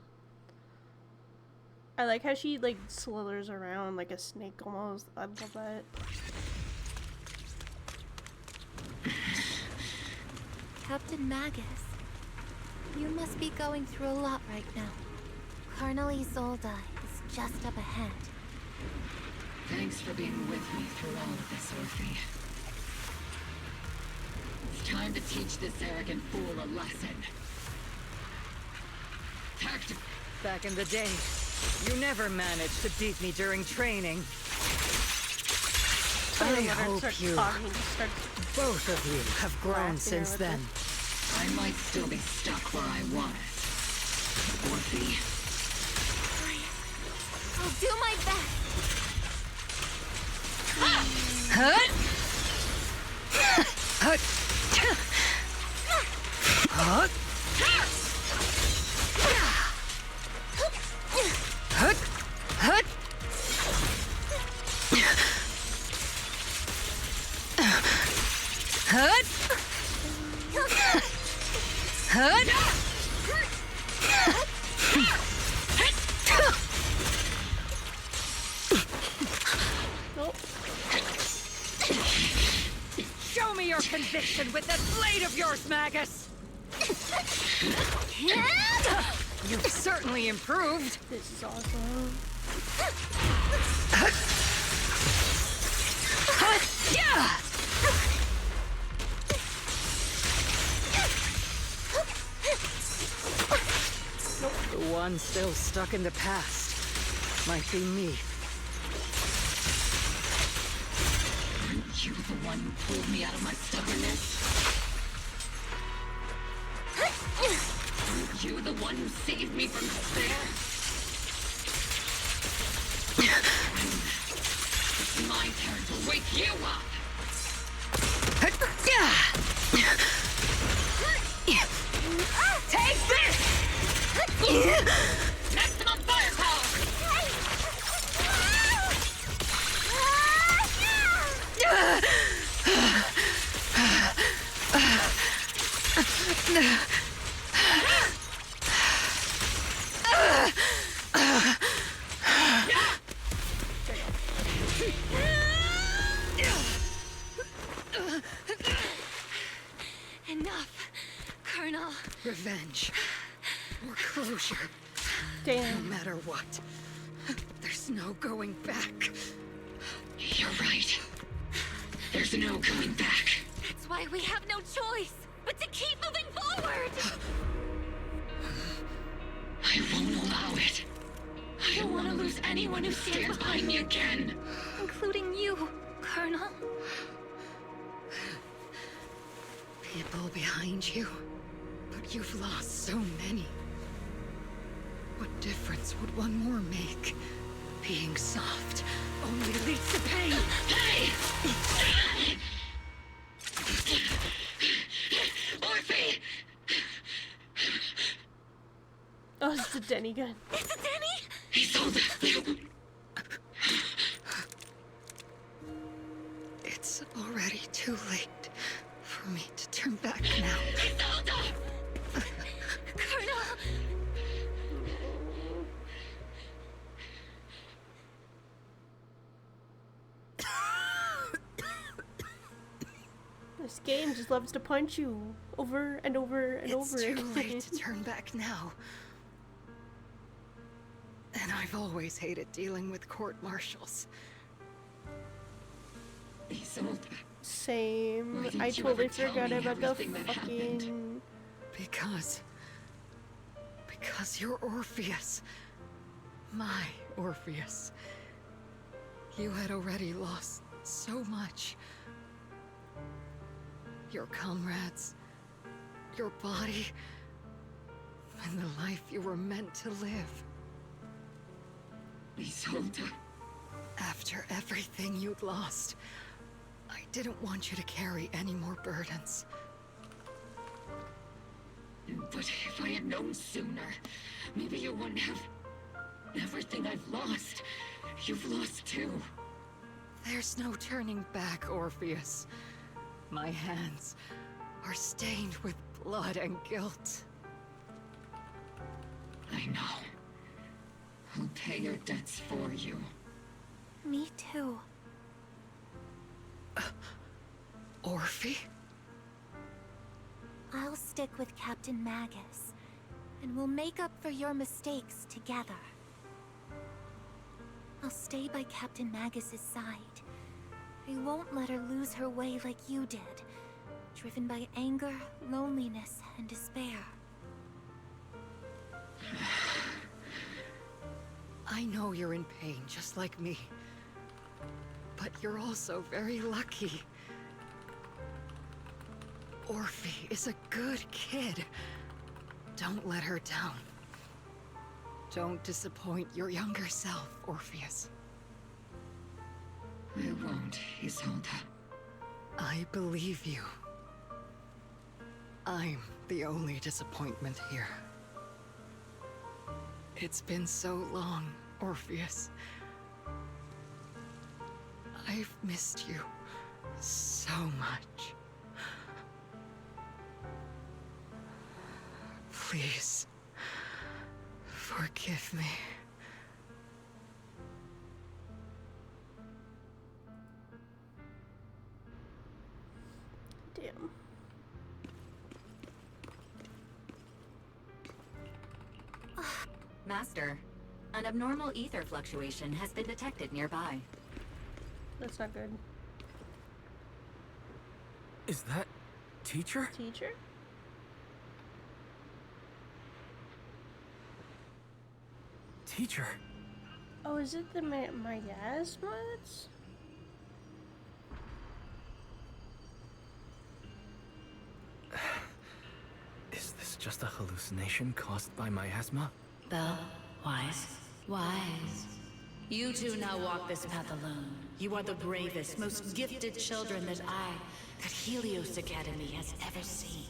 I like how she like slithers around like a snake almost. I love that. Captain Magus, you must be going through a lot right now. Colonel Isolde is just up ahead. Thanks for being with me through all of this, Orphe. It's time to teach this arrogant fool a lesson. Back in the day, you never managed to beat me during training. I hope you, both of you, have grown since then. I might still be stuck where I was. Orphe. I'll do my best. Show me your conviction with that blade of yours, Magus! You've certainly improved. This is awesome. The one still stuck in the past might be me. Aren't you the one who pulled me out of my stubbornness? Aren't you the one who saved me from despair? It's my turn to wake you up! Take this! Maximum firepower! Enough, Colonel. Revenge. Or closure. Damn. No matter what. There's no going back. You're right. There's no going back. It's why we have no choice but to keep moving forward! I won't allow it. I don't want to lose anyone who stands behind me again. Including you, Colonel. People behind you, but you've lost so many. What difference would one more make? Being soft only leads to pain. Hey! Orphe! Oh, it's the Denny gun. It's a Denny? He sold it. It's already too late for me to turn back now. Colonel! This game just loves to punch you over and over and over again. It's too late to turn back now. And I've always hated dealing with court-martials. Isolde. Same. Why didn't I you totally ever tell forgot me about the everything that happened? fucking... Because you're Orpheus. My Orpheus. You had already lost so much. Your comrades, your body, and the life you were meant to live. Isolde. After everything you'd lost, I didn't want you to carry any more burdens. But if I had known sooner, maybe you wouldn't have... Everything I've lost, you've lost too. There's no turning back, Orpheus. My hands are stained with blood and guilt. I know. I'll pay your debts for you. Me too. Orphe? I'll stick with Captain Magus, and we'll make up for your mistakes together. I'll stay by Captain Magus's side. I won't let her lose her way like you did, driven by anger, loneliness, and despair. I know you're in pain, just like me. But you're also very lucky. Orphe is a good kid. Don't let her down. Don't disappoint your younger self, Orpheus. I won't, Isolde. I believe you. I'm the only disappointment here. It's been so long, Orpheus. I've missed you so much. Please, forgive me. Damn. Master, an abnormal ether fluctuation has been detected nearby. That's not good. Is that... Teacher? Teacher? Teacher? Oh, is it the miasmas? Is this just a hallucination caused by miasma? Belle, Wise, Wise. You two now walk this path alone. You are the bravest, most gifted children that Helios Academy has ever seen.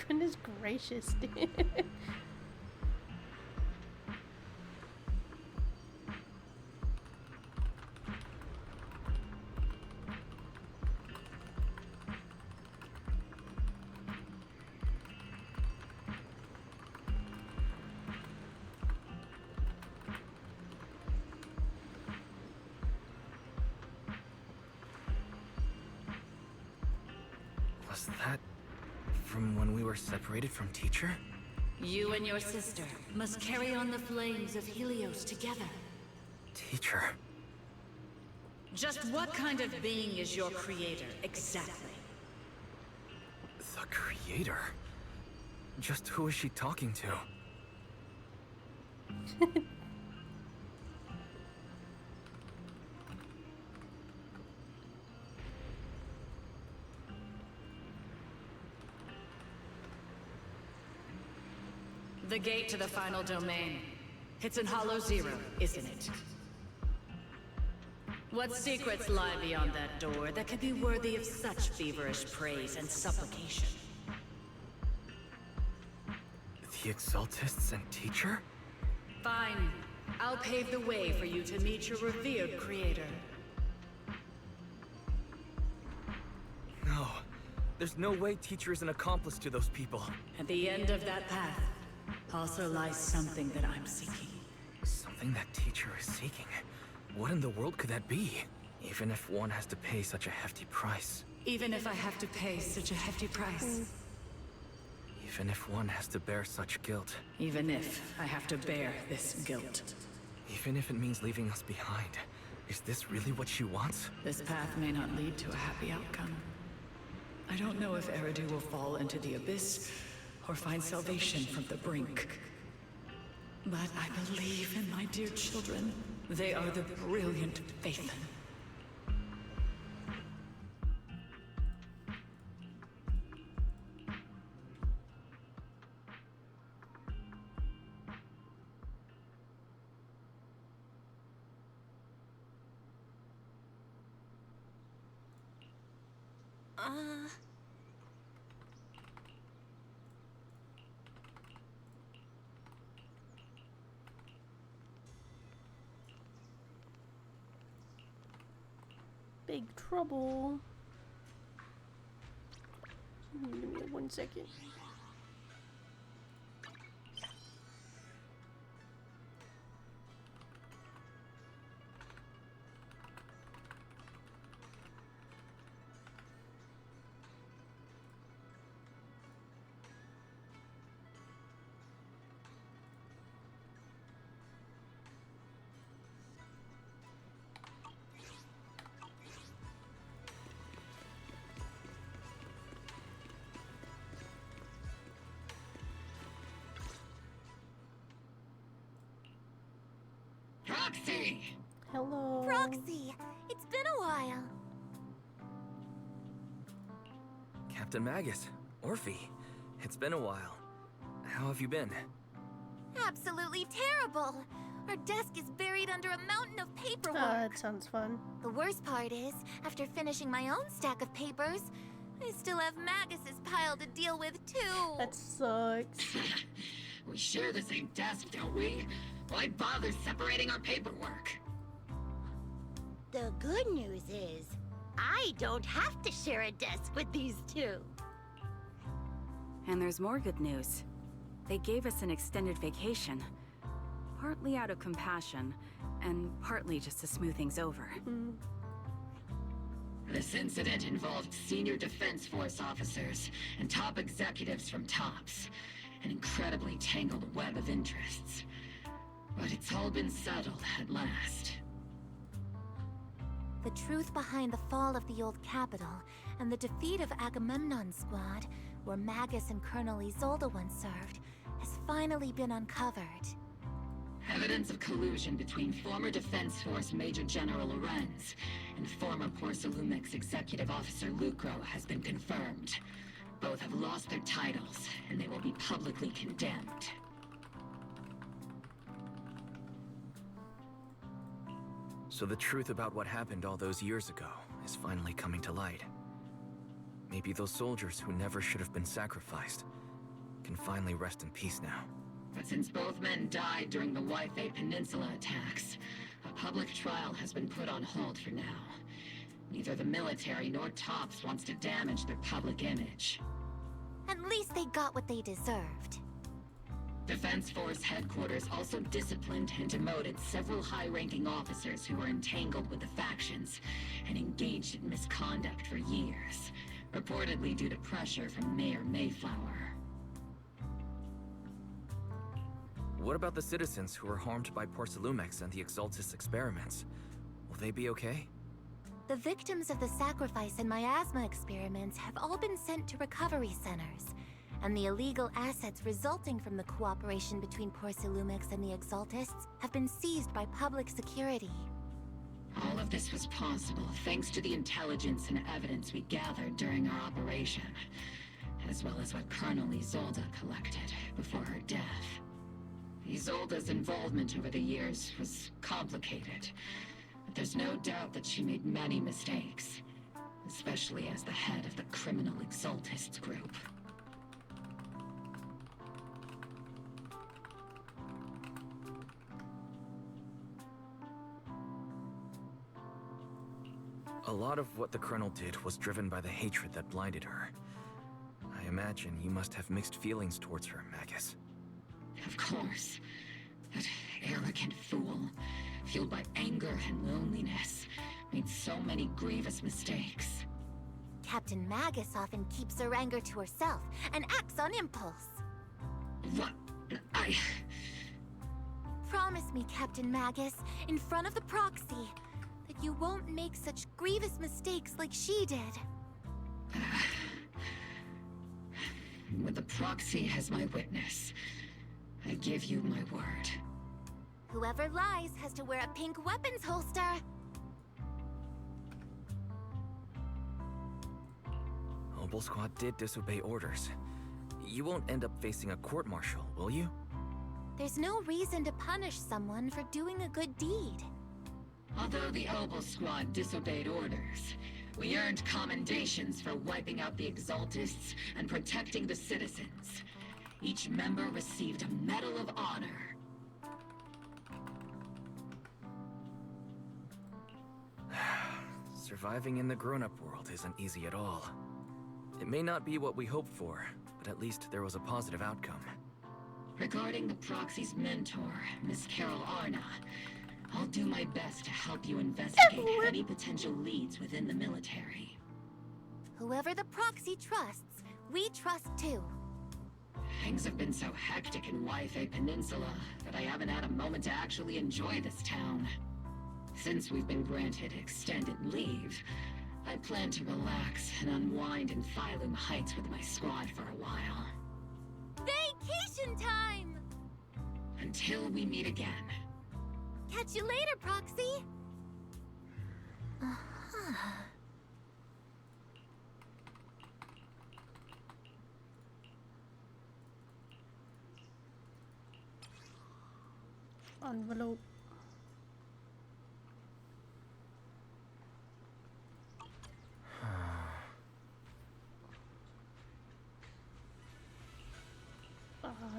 Goodness gracious, dude. Was that from when we were separated from Teacher? You and your sister must carry on the flames of Helios together. Teacher. Just what kind of being is your creator, exactly? The creator? Just who is she talking to? The gate to the final domain. It's in Hollow Zero, isn't it? What secrets lie beyond that door that could be worthy of such feverish praise and supplication? The Exaltists and Teacher? Fine. I'll pave the way for you to meet your revered creator. No. There's no way Teacher is an accomplice to those people. At the end of that path also lies something that I'm seeking. Something that Teacher is seeking? What in the world could that be? Even if one has to pay such a hefty price. Even if I have to pay such a hefty price. Even if one has to bear such guilt. Even if I have to bear this guilt. Even if it means leaving us behind. Is this really what she wants? This path may not lead to a happy outcome. I don't know if Eridu will fall into the abyss or find salvation from the brink. But I believe in my dear children. They are the brilliant Phaethon. Big trouble. Give me 1 second. Proxy! Hello. Proxy! It's been a while. Captain Magus, Orphe. It's been a while. How have you been? Absolutely terrible. Our desk is buried under a mountain of paperwork. That sounds fun. The worst part is, after finishing my own stack of papers, I still have Magus's pile to deal with too. That sucks. We share the same desk, don't we? Why bother separating our paperwork? The good news is, I don't have to share a desk with these two. And there's more good news. They gave us an extended vacation. Partly out of compassion, and partly just to smooth things over. This incident involved senior Defense Force officers and top executives from TOPS. An incredibly tangled web of interests. But it's all been settled at last. The truth behind the fall of the old capital and the defeat of Agamemnon's squad, where Magus and Colonel Isolde once served, has finally been uncovered. Evidence of collusion between former Defense Force Major General Lorenz and former Porcelumix Executive Officer Lucro has been confirmed. Both have lost their titles, and they will be publicly condemned. So the truth about what happened all those years ago is finally coming to light. Maybe those soldiers who never should have been sacrificed can finally rest in peace now. But since both men died during the Waifei Peninsula attacks, a public trial has been put on hold for now. Neither the military nor TOPS wants to damage their public image. At least they got what they deserved. Defense Force headquarters also disciplined and demoted several high-ranking officers who were entangled with the factions and engaged in misconduct for years, reportedly due to pressure from Mayor Mayflower. What about the citizens who were harmed by Porcelumex and the Exaltis experiments? Will they be okay? The victims of the sacrifice and miasma experiments have all been sent to recovery centers, and the illegal assets resulting from the cooperation between Porcelumex and the Exaltists have been seized by public security. All of this was possible thanks to the intelligence and evidence we gathered during our operation, as well as what Colonel Isolde collected before her death. Isolde's involvement over the years was complicated, but there's no doubt that she made many mistakes, especially as the head of the criminal Exaltists group. A lot of what the Colonel did was driven by the hatred that blinded her. I imagine you must have mixed feelings towards her, Magus. Of course. That arrogant fool, fueled by anger and loneliness, made so many grievous mistakes. Captain Magus often keeps her anger to herself and acts on impulse. What? Promise me, Captain Magus, in front of the proxy, that you won't make such grievous mistakes like she did. With the proxy as my witness, I give you my word. Whoever lies has to wear a pink weapons holster. Obel Squad did disobey orders. You won't end up facing a court-martial, will you? There's no reason to punish someone for doing a good deed. Although the Obel Squad disobeyed orders, we earned commendations for wiping out the Exaltists and protecting the citizens. Each member received a Medal of Honor. Surviving in the grown-up world isn't easy at all. It may not be what we hoped for, but at least there was a positive outcome. Regarding the Proxy's mentor, Miss Carol Arna, I'll do my best to help you investigate any potential leads within the military. Whoever the proxy trusts, we trust too. Things have been so hectic in Waifei Peninsula that I haven't had a moment to actually enjoy this town. Since we've been granted extended leave, I plan to relax and unwind in Phylum Heights with my squad for a while. Vacation time! Until we meet again. Catch you later, Proxy! Envelope.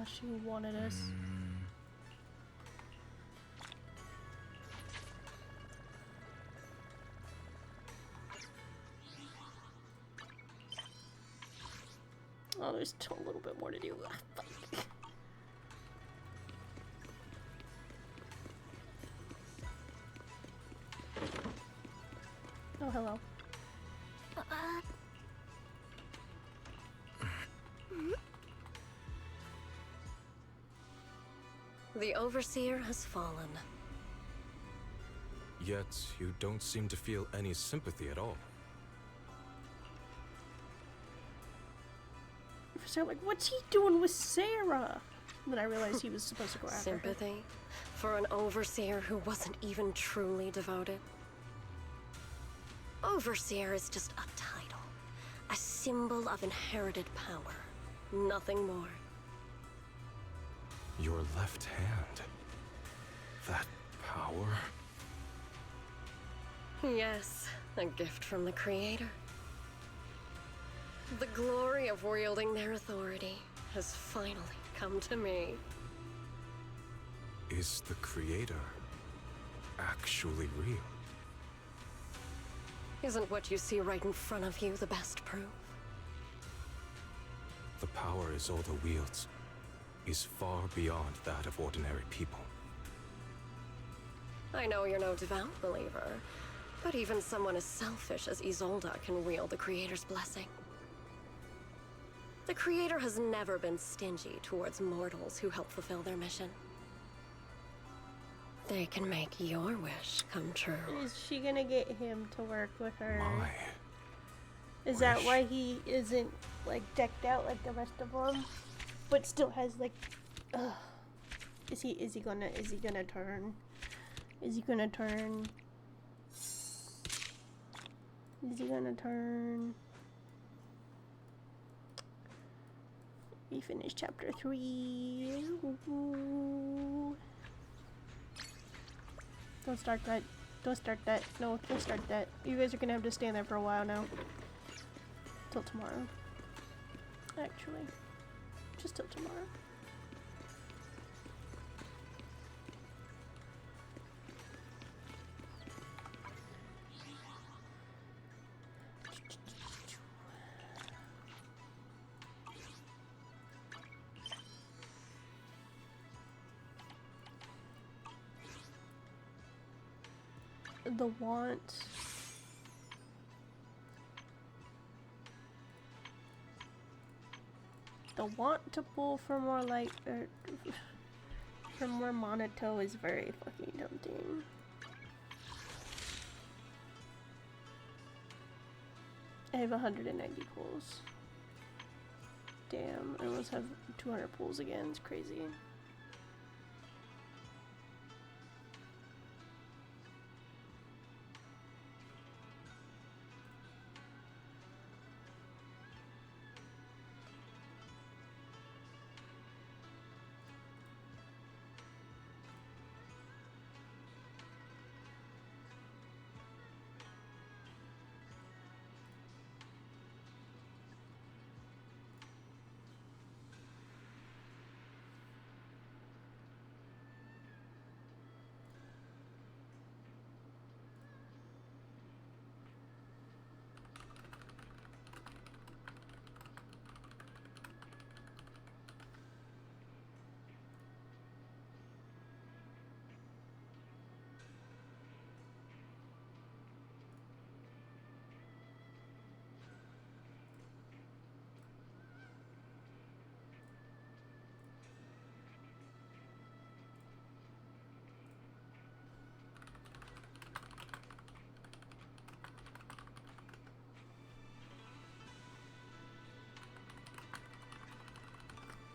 She wanted us. Oh, there's still a little bit more to do. Ah, fuck. Oh, hello. The Overseer has fallen. Yet, you don't seem to feel any sympathy at all. So, like, what's he doing with Sarah? And then I realized he was supposed to go after her. Sympathy? For an Overseer who wasn't even truly devoted? Overseer is just a title. A symbol of inherited power. Nothing more. Your left hand. That power? Yes, a gift from the Creator. The glory of wielding their authority has finally come to me. Is the Creator actually real? Isn't what you see right in front of you the best proof? The power Isolde wields is far beyond that of ordinary people. I know you're no devout believer, but even someone as selfish as Isolde can wield the Creator's blessing. The Creator has never been stingy towards mortals who help fulfill their mission. they can make your wish come true. Is she gonna get him to work with her? Is that why he isn't like decked out like the rest of them, but still has like? Is he gonna turn? Is he gonna turn? Is he gonna turn? We finished chapter 3. Ooh. Don't start that. Don't start that. No, don't start that. You guys are gonna have to stand there for a while now. Till tomorrow. Actually. Just till tomorrow. The want to pull for more light for more Monato is very fucking tempting. I have 190 pulls. Damn, I almost have 200 pulls again. It's crazy.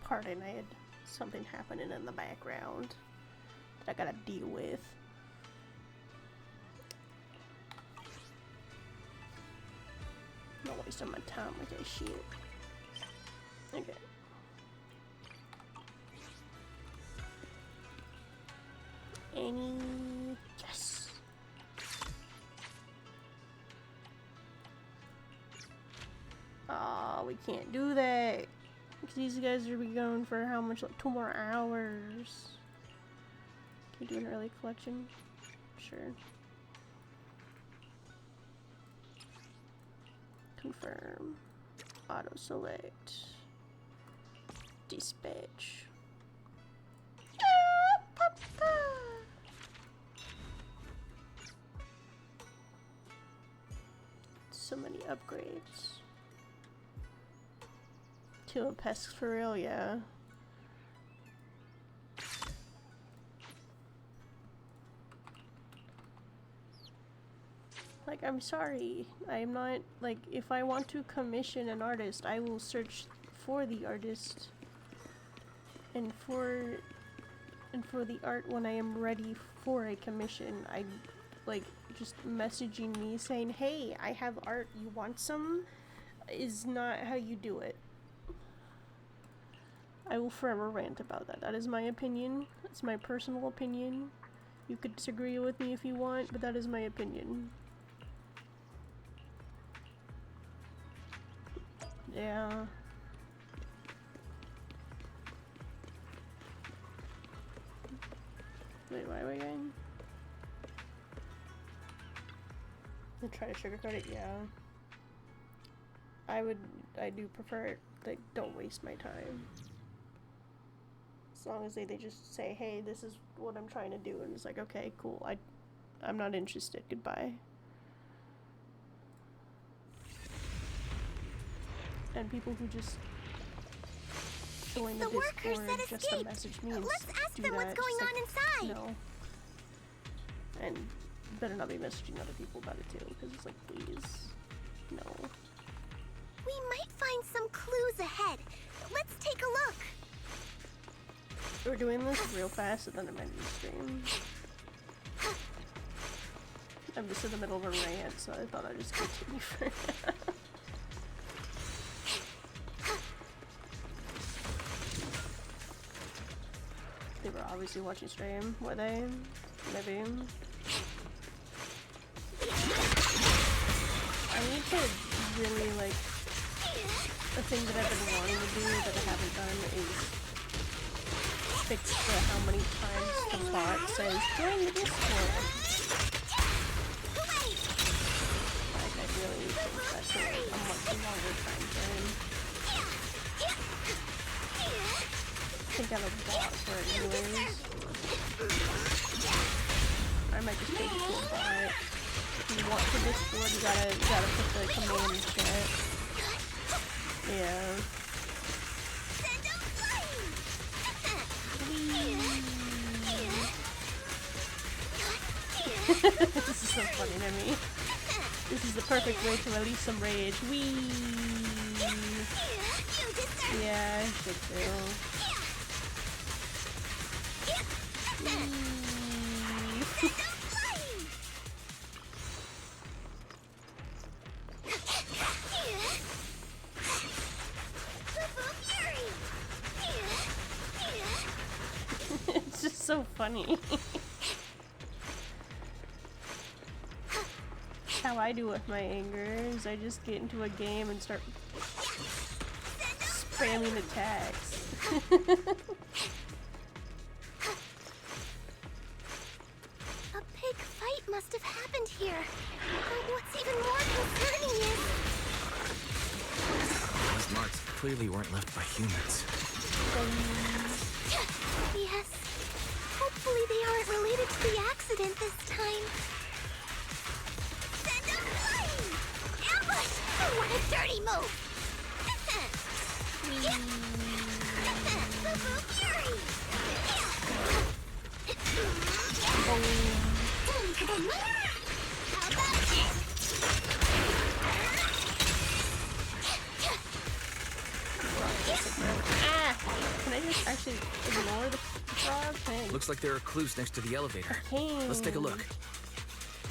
Pardon, I had something happening in the background that I gotta deal with. Not wasting my time with that shit. Okay. Yes. Oh, we can't do that. Because these guys are be going for how much? Like 2 more hours. Can you do an early collection? Sure. Confirm. Auto select. Dispatch. So many upgrades. To a pest for real, yeah. Like, I'm sorry. I'm not, like, if I want to commission an artist, I will search for the artist and for the art when I am ready for a commission. I, like, just messaging me saying, hey, I have art, you want some? Is not how you do it. I will forever rant about that. That is my opinion. It's my personal opinion. You could disagree with me if you want, but that is my opinion. Yeah. Wait, why are we going? To try to sugarcoat it? Yeah. I do prefer it. Like, don't waste my time. As long as they just say, hey, this is what I'm trying to do, and it's like, okay, cool, I'm not interested, goodbye. And people who just join the Discord just to message me and Let's ask them what's going on inside. No. And better not be messaging other people about it too, because it's like, please, no. We might find some clues ahead. Let's take a look. We're doing this real fast and then I'm ending the stream. I'm just in the middle of a rant, so I thought I'd just continue for now. They were obviously watching stream, were they? Maybe. I need to really, like, the thing that I've been wanting to do that I haven't done is fix the how many times the bot says join the Discord. Like, I really need to fix that to a much longer time frame. I think I have a bot for it anyways. I might just take it to a bot. If you want to Discord, you gotta put the command in chat. Yeah. This is so funny to me. This is the perfect way to release some rage. Wee. Yeah, I should too. It's just so funny. How I do with my anger is I just get into a game and start spamming attacks. A big fight must have happened here. But what's even more concerning is... Those marks clearly weren't left by humans. Yes. Hopefully they aren't related to the accident this time. Send them flying! Ambush! What a dirty move! Fury! How about this? Ah! Can I just actually ignore the frog? Thanks. Looks like there are clues next to the elevator. Okay. Let's take a look.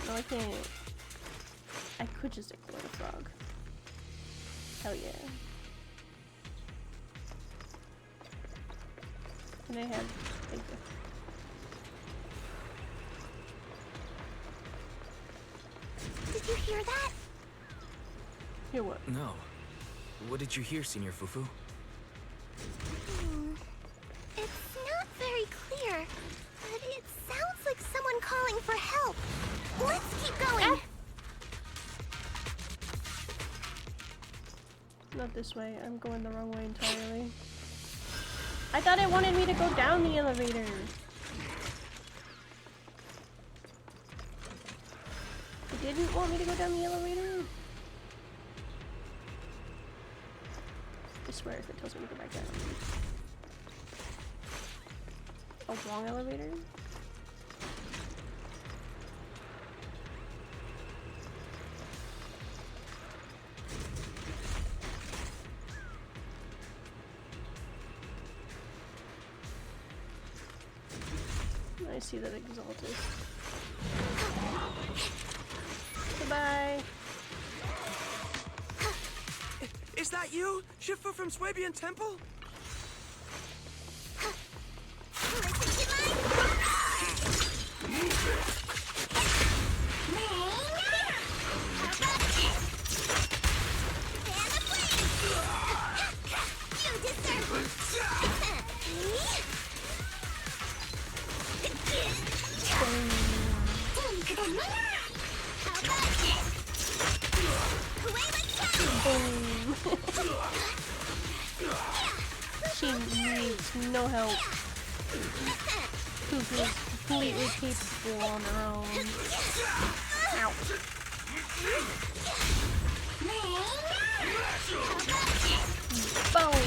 No, I can't. I could just ignore the frog. Hell yeah. Can I have... Thank you. Did you hear that? Hear what? No. What did you hear, Senior Fufu? It's not very clear, but it sounds like someone calling for help. Let's keep going. Not this way. I'm going the wrong way entirely. I thought it wanted me to go down the elevator. It didn't want me to go down the elevator. I swear if it tells me to go back down. Oh, wrong elevator? I see that Exaltus. Goodbye. Is that you? Shifu from Swabian Temple? She needs no help. Fufu is completely capable on her own. Ow. Boom.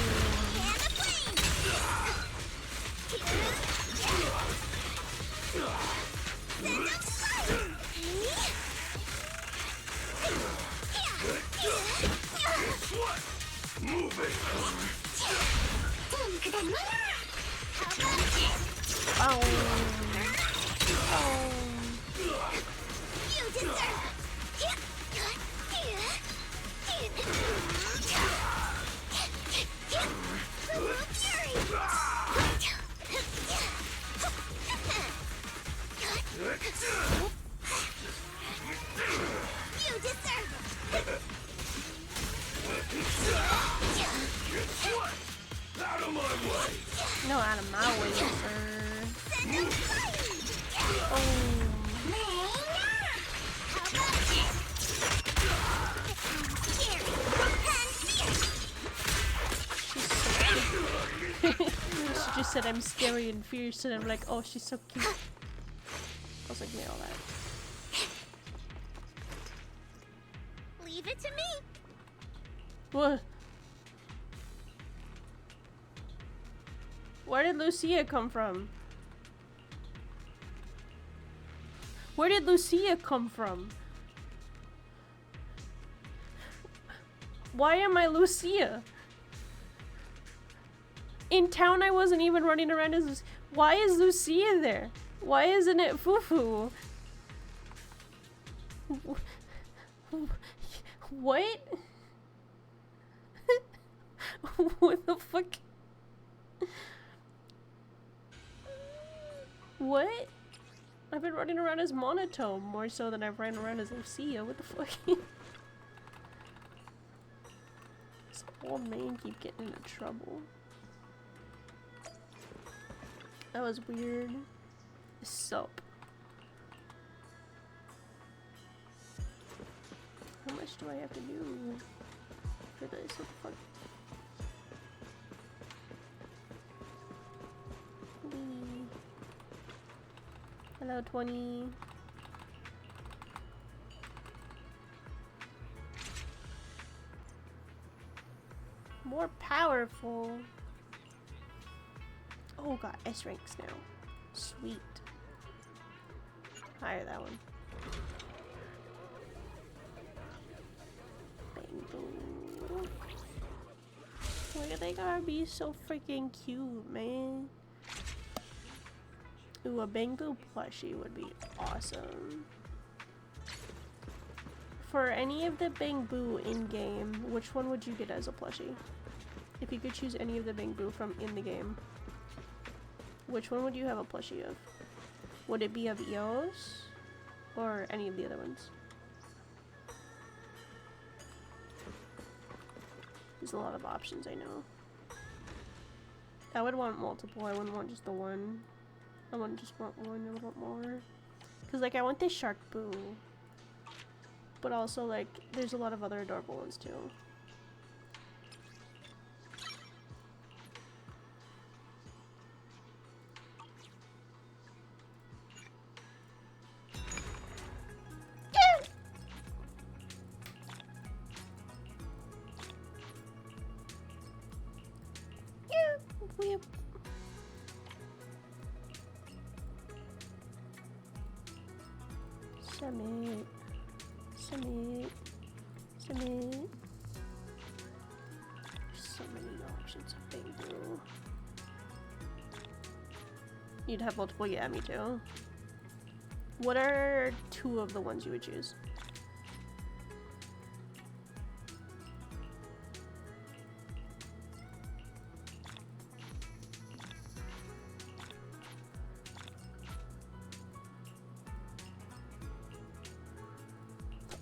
You deserve it! Out of my way! No, out of my way, sir. Oh. She just said I'm scary and fierce, and I'm like, oh, she's so cute. I was like, yeah, all that. Leave it to me. What? Where did Lucia come from? Where did Lucia come from? Why am I Lucia? In town I wasn't even running around as... Why is Lucia there? Why isn't it Fufu? What? What the fuck? What? I've been running around as Monotone more so than I've ran around as Lucia. What the fuck? This old man keep getting into trouble. That was weird. Soap. How much do I have to do for this? What the fuck? Hello, 20. More powerful. Oh, got S ranks now. Sweet. Higher that one. Bang boom. Look at they gotta be so freaking cute, man. Ooh, a Bangboo plushie would be awesome. For any of the Bangboo in-game, which one would you get as a plushie? If you could choose any of the Bangboo from in the game, which one would you have a plushie of? Would it be of Eos? Or any of the other ones? There's a lot of options, I know. I would want multiple, I wouldn't want just the one. I wouldn't just want one, I would want more. Cause like I want this Shark Boo. But also like there's a lot of other adorable ones too. Yep. Submit. Submit. Submit. So many options of Bangboo. You'd have multiple, yeah, me too. What are two of the ones you would choose?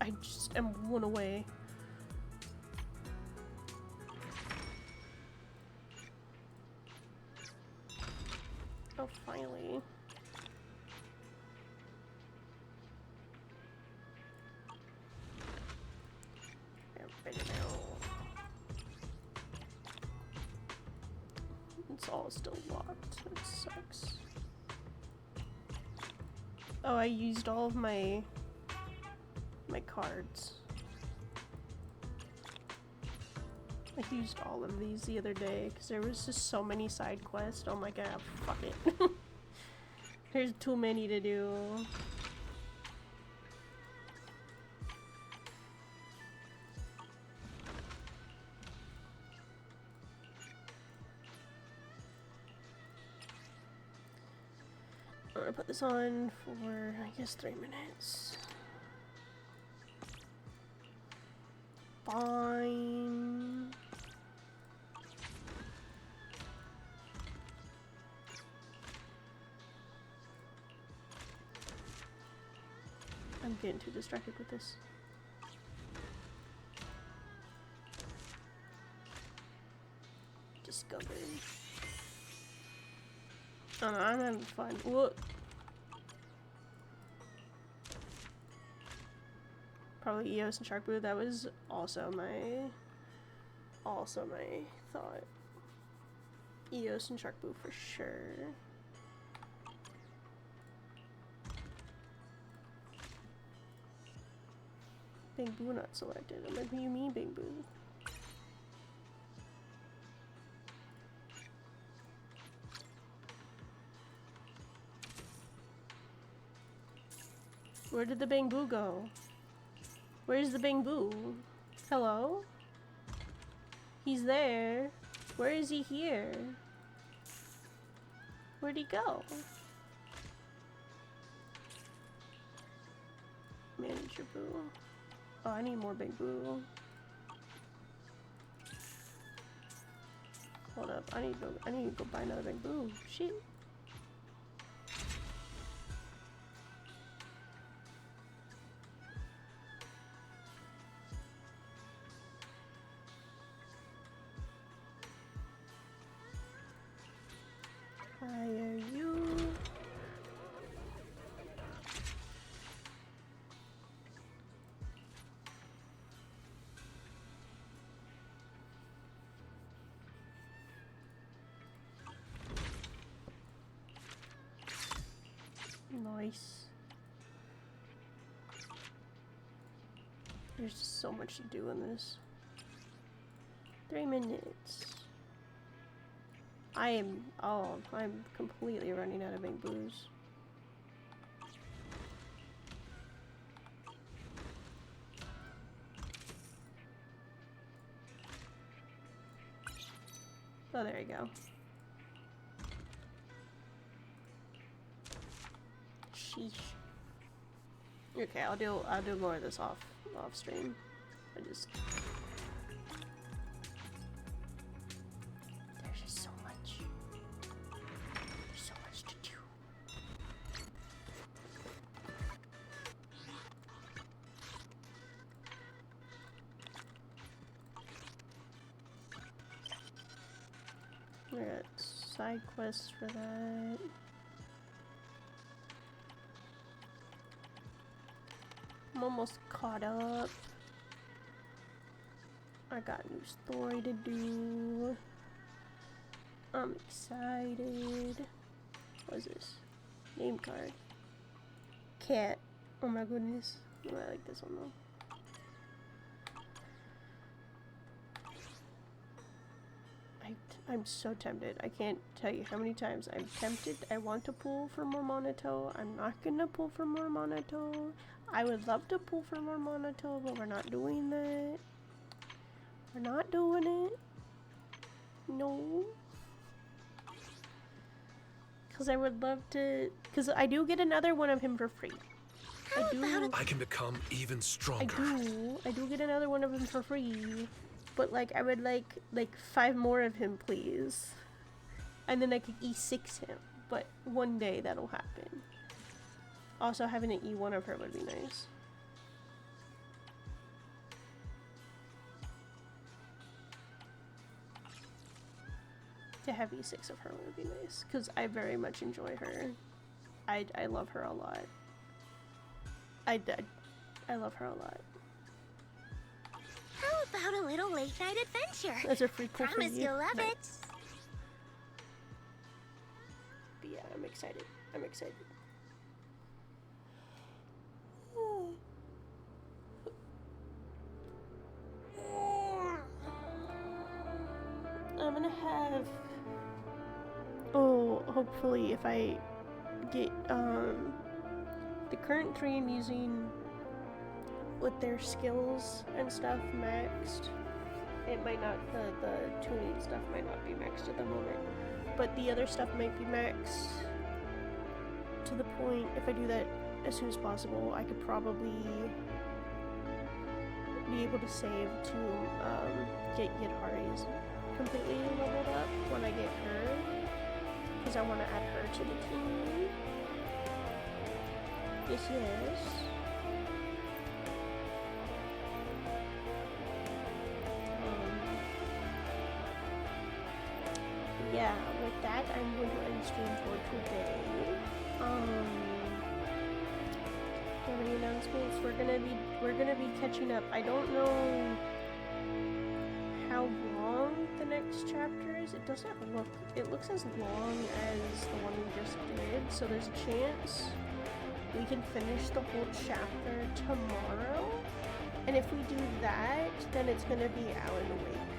I just am one away. Oh, finally. It's all still locked. That sucks. Oh, I used all of my cards. I used all of these the other day because there was just so many side quests. Oh my god, fuck it. There's too many to do. I'm gonna put this on for, I guess, 3 minutes. Fine. I'm getting too distracted with this. Discovery. Oh no, I'm having fun. Look. Probably Eos and Shark Boo. That was also my thought. Eos and Shark Boo for sure. Bang Boo not selected. I'm like, what do you mean Bang Boo? Where did the Bang Boo go? Where's the Bang Boo? Hello? He's there. Where is he here? Where'd he go? Manager Boo. Oh, I need more Big Boo. Hold up, I need to go buy another Big Boo. Shit. Fire you. Nice. There's just so much to do in this. 3 minutes. I'm completely running out of Big Boos. Oh, there you go. Sheesh. Okay, I'll do more of this off stream. There's just so much. There's so much to do. I got side quests for that. I'm almost caught up. I got a new story to do. I'm excited. What is this? Name card. Cat. Oh my goodness. Oh, I like this one though. I'm so tempted. I can't tell you how many times I'm tempted. I want to pull for more Monato. I'm not gonna pull for more Monato. I would love to pull for more Monato, but we're not doing that. We're not doing it. No. Because I would love to... Because I do get another one of him for free. I can become even stronger. I do get another one of him for free. But, like, I would like 5 more of him, please. And then I could E6 him. But one day that'll happen. Also, having an E1 of her would be nice. To have E6 of her would be nice. Because I very much enjoy her. I love her a lot. I love her a lot. How about a little late night adventure? That's a free pull for you. Promise you'll love it. But yeah, I'm excited. I'm excited. I'm gonna have... Oh, hopefully if I get, the current 3 I'm using with their skills and stuff maxed. It might not, the tuning stuff might not be maxed at the moment, but the other stuff might be maxed to the point, if I do that as soon as possible, I could probably be able to save to get Hari's completely leveled up when I get her, because I want to add her to the team. Yes. yeah, with that, I'm going to end stream for today. Do you have any announcements? We're gonna be catching up. I don't know how long the next chapter is. It doesn't look. It looks as long as the one we just did. So there's a chance we can finish the whole chapter tomorrow. And if we do that, then it's gonna be Alan Wake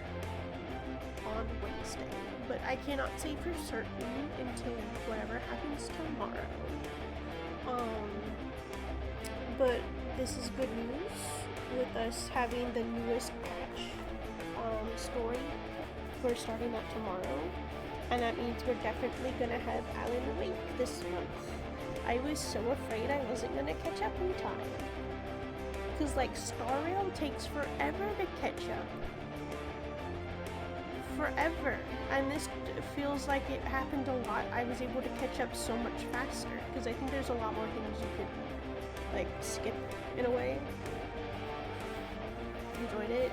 on Wednesday. But I cannot say for certain until whatever happens tomorrow. But this is good news with us having the newest patch story. We're starting that tomorrow, and that means we're definitely gonna have Alan Wake this month. I was so afraid I wasn't gonna catch up in time, cause like Star Rail takes forever to catch up. Forever. And this feels like it happened a lot. I was able to catch up so much faster because I think there's a lot more things you could like skip in a way. Enjoyed it?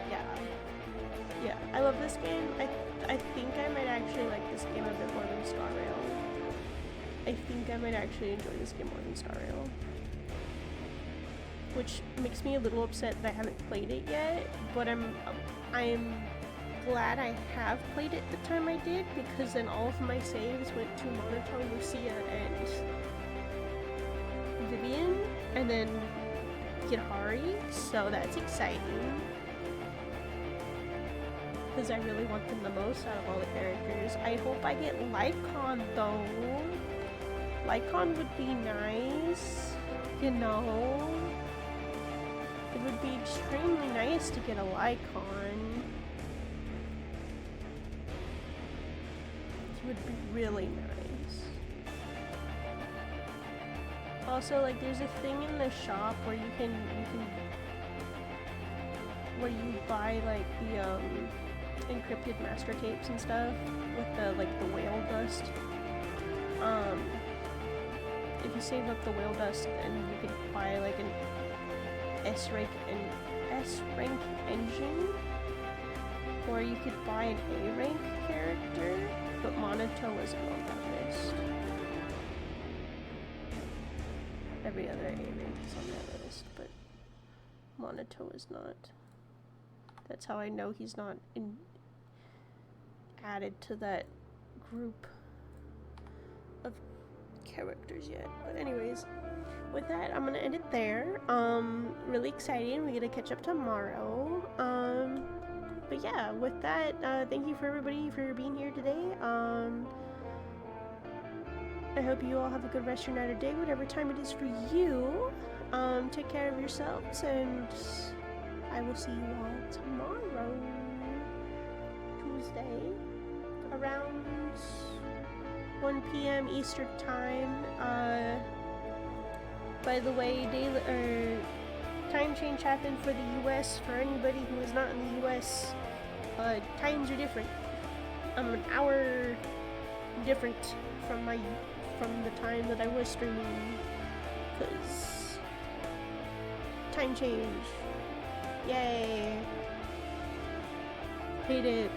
Yeah, I love this game. I think I might actually like this game a bit more than Star Rail. I think I might actually enjoy this game more than Star Rail, which makes me a little upset that I haven't played it yet, but I'm glad I have played it the time I did, because then all of my saves went to Monotone, Lucia, and Vivian, and then Kidhari, so that's exciting. Because I really want them the most out of all the characters. I hope I get Lycon though. Lycon would be nice, you know? It would be extremely nice to get a Lycon. Would be really nice. Also, like, there's a thing in the shop where you can where you buy like the encrypted master tapes and stuff with the whale dust. If you save up the whale dust, then you could buy like an S-rank engine, or you could buy an A-rank character. But Monato isn't on that list. Every other A-rank is on that list, but Monato is not. That's how I know he's not added to that group of characters yet. But anyways, with that, I'm gonna end it there. Really exciting. We get to catch up tomorrow. But yeah, with that, thank you for everybody for being here today. I hope you all have a good rest of your night or day, whatever time it is for you. Take care of yourselves, and I will see you all tomorrow, Tuesday, around 1 p.m. Eastern time. By the way, time change happened for the US. For anybody who is not in the US, times are different. I'm an hour different from the time that I was streaming, because time change. Yay! Hate it.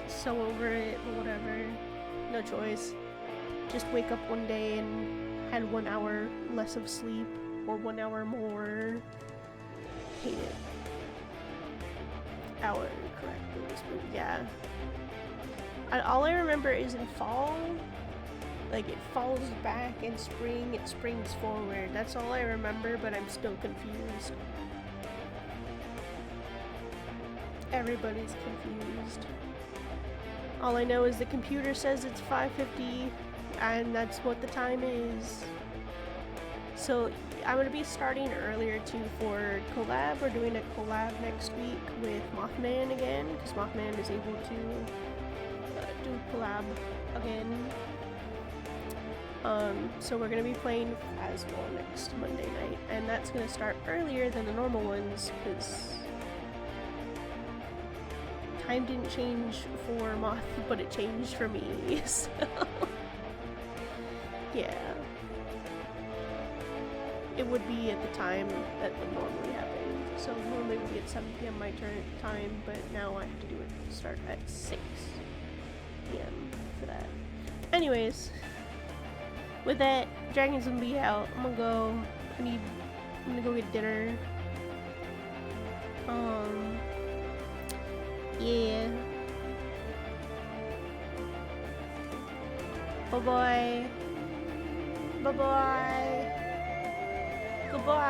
So over it, but whatever. No choice. Just wake up one day and had 1 hour less of sleep, or 1 hour more. Hate it. Hour, correct. Yeah. All I remember is in fall, like it falls back, in spring it springs forward. That's all I remember, but I'm still confused. Everybody's confused. All I know is the computer says it's 5:50, and that's what the time is. So I'm going to be starting earlier too for collab. We're doing a collab next week with Mothman again, because Mothman is able to do collab again. So we're going to be playing Phasmo next Monday night, and that's going to start earlier than the normal ones, because time didn't change for Moth, but it changed for me, so yeah. It would be at the time that would normally happen. So normally it would be at 7 p.m. my time, but now I have to do it start at 6 p.m. for that. Anyways, with that, Dragon's gonna be out. I'm gonna go. I'm gonna go get dinner. Yeah. Bye bye. Bye bye. Goodbye.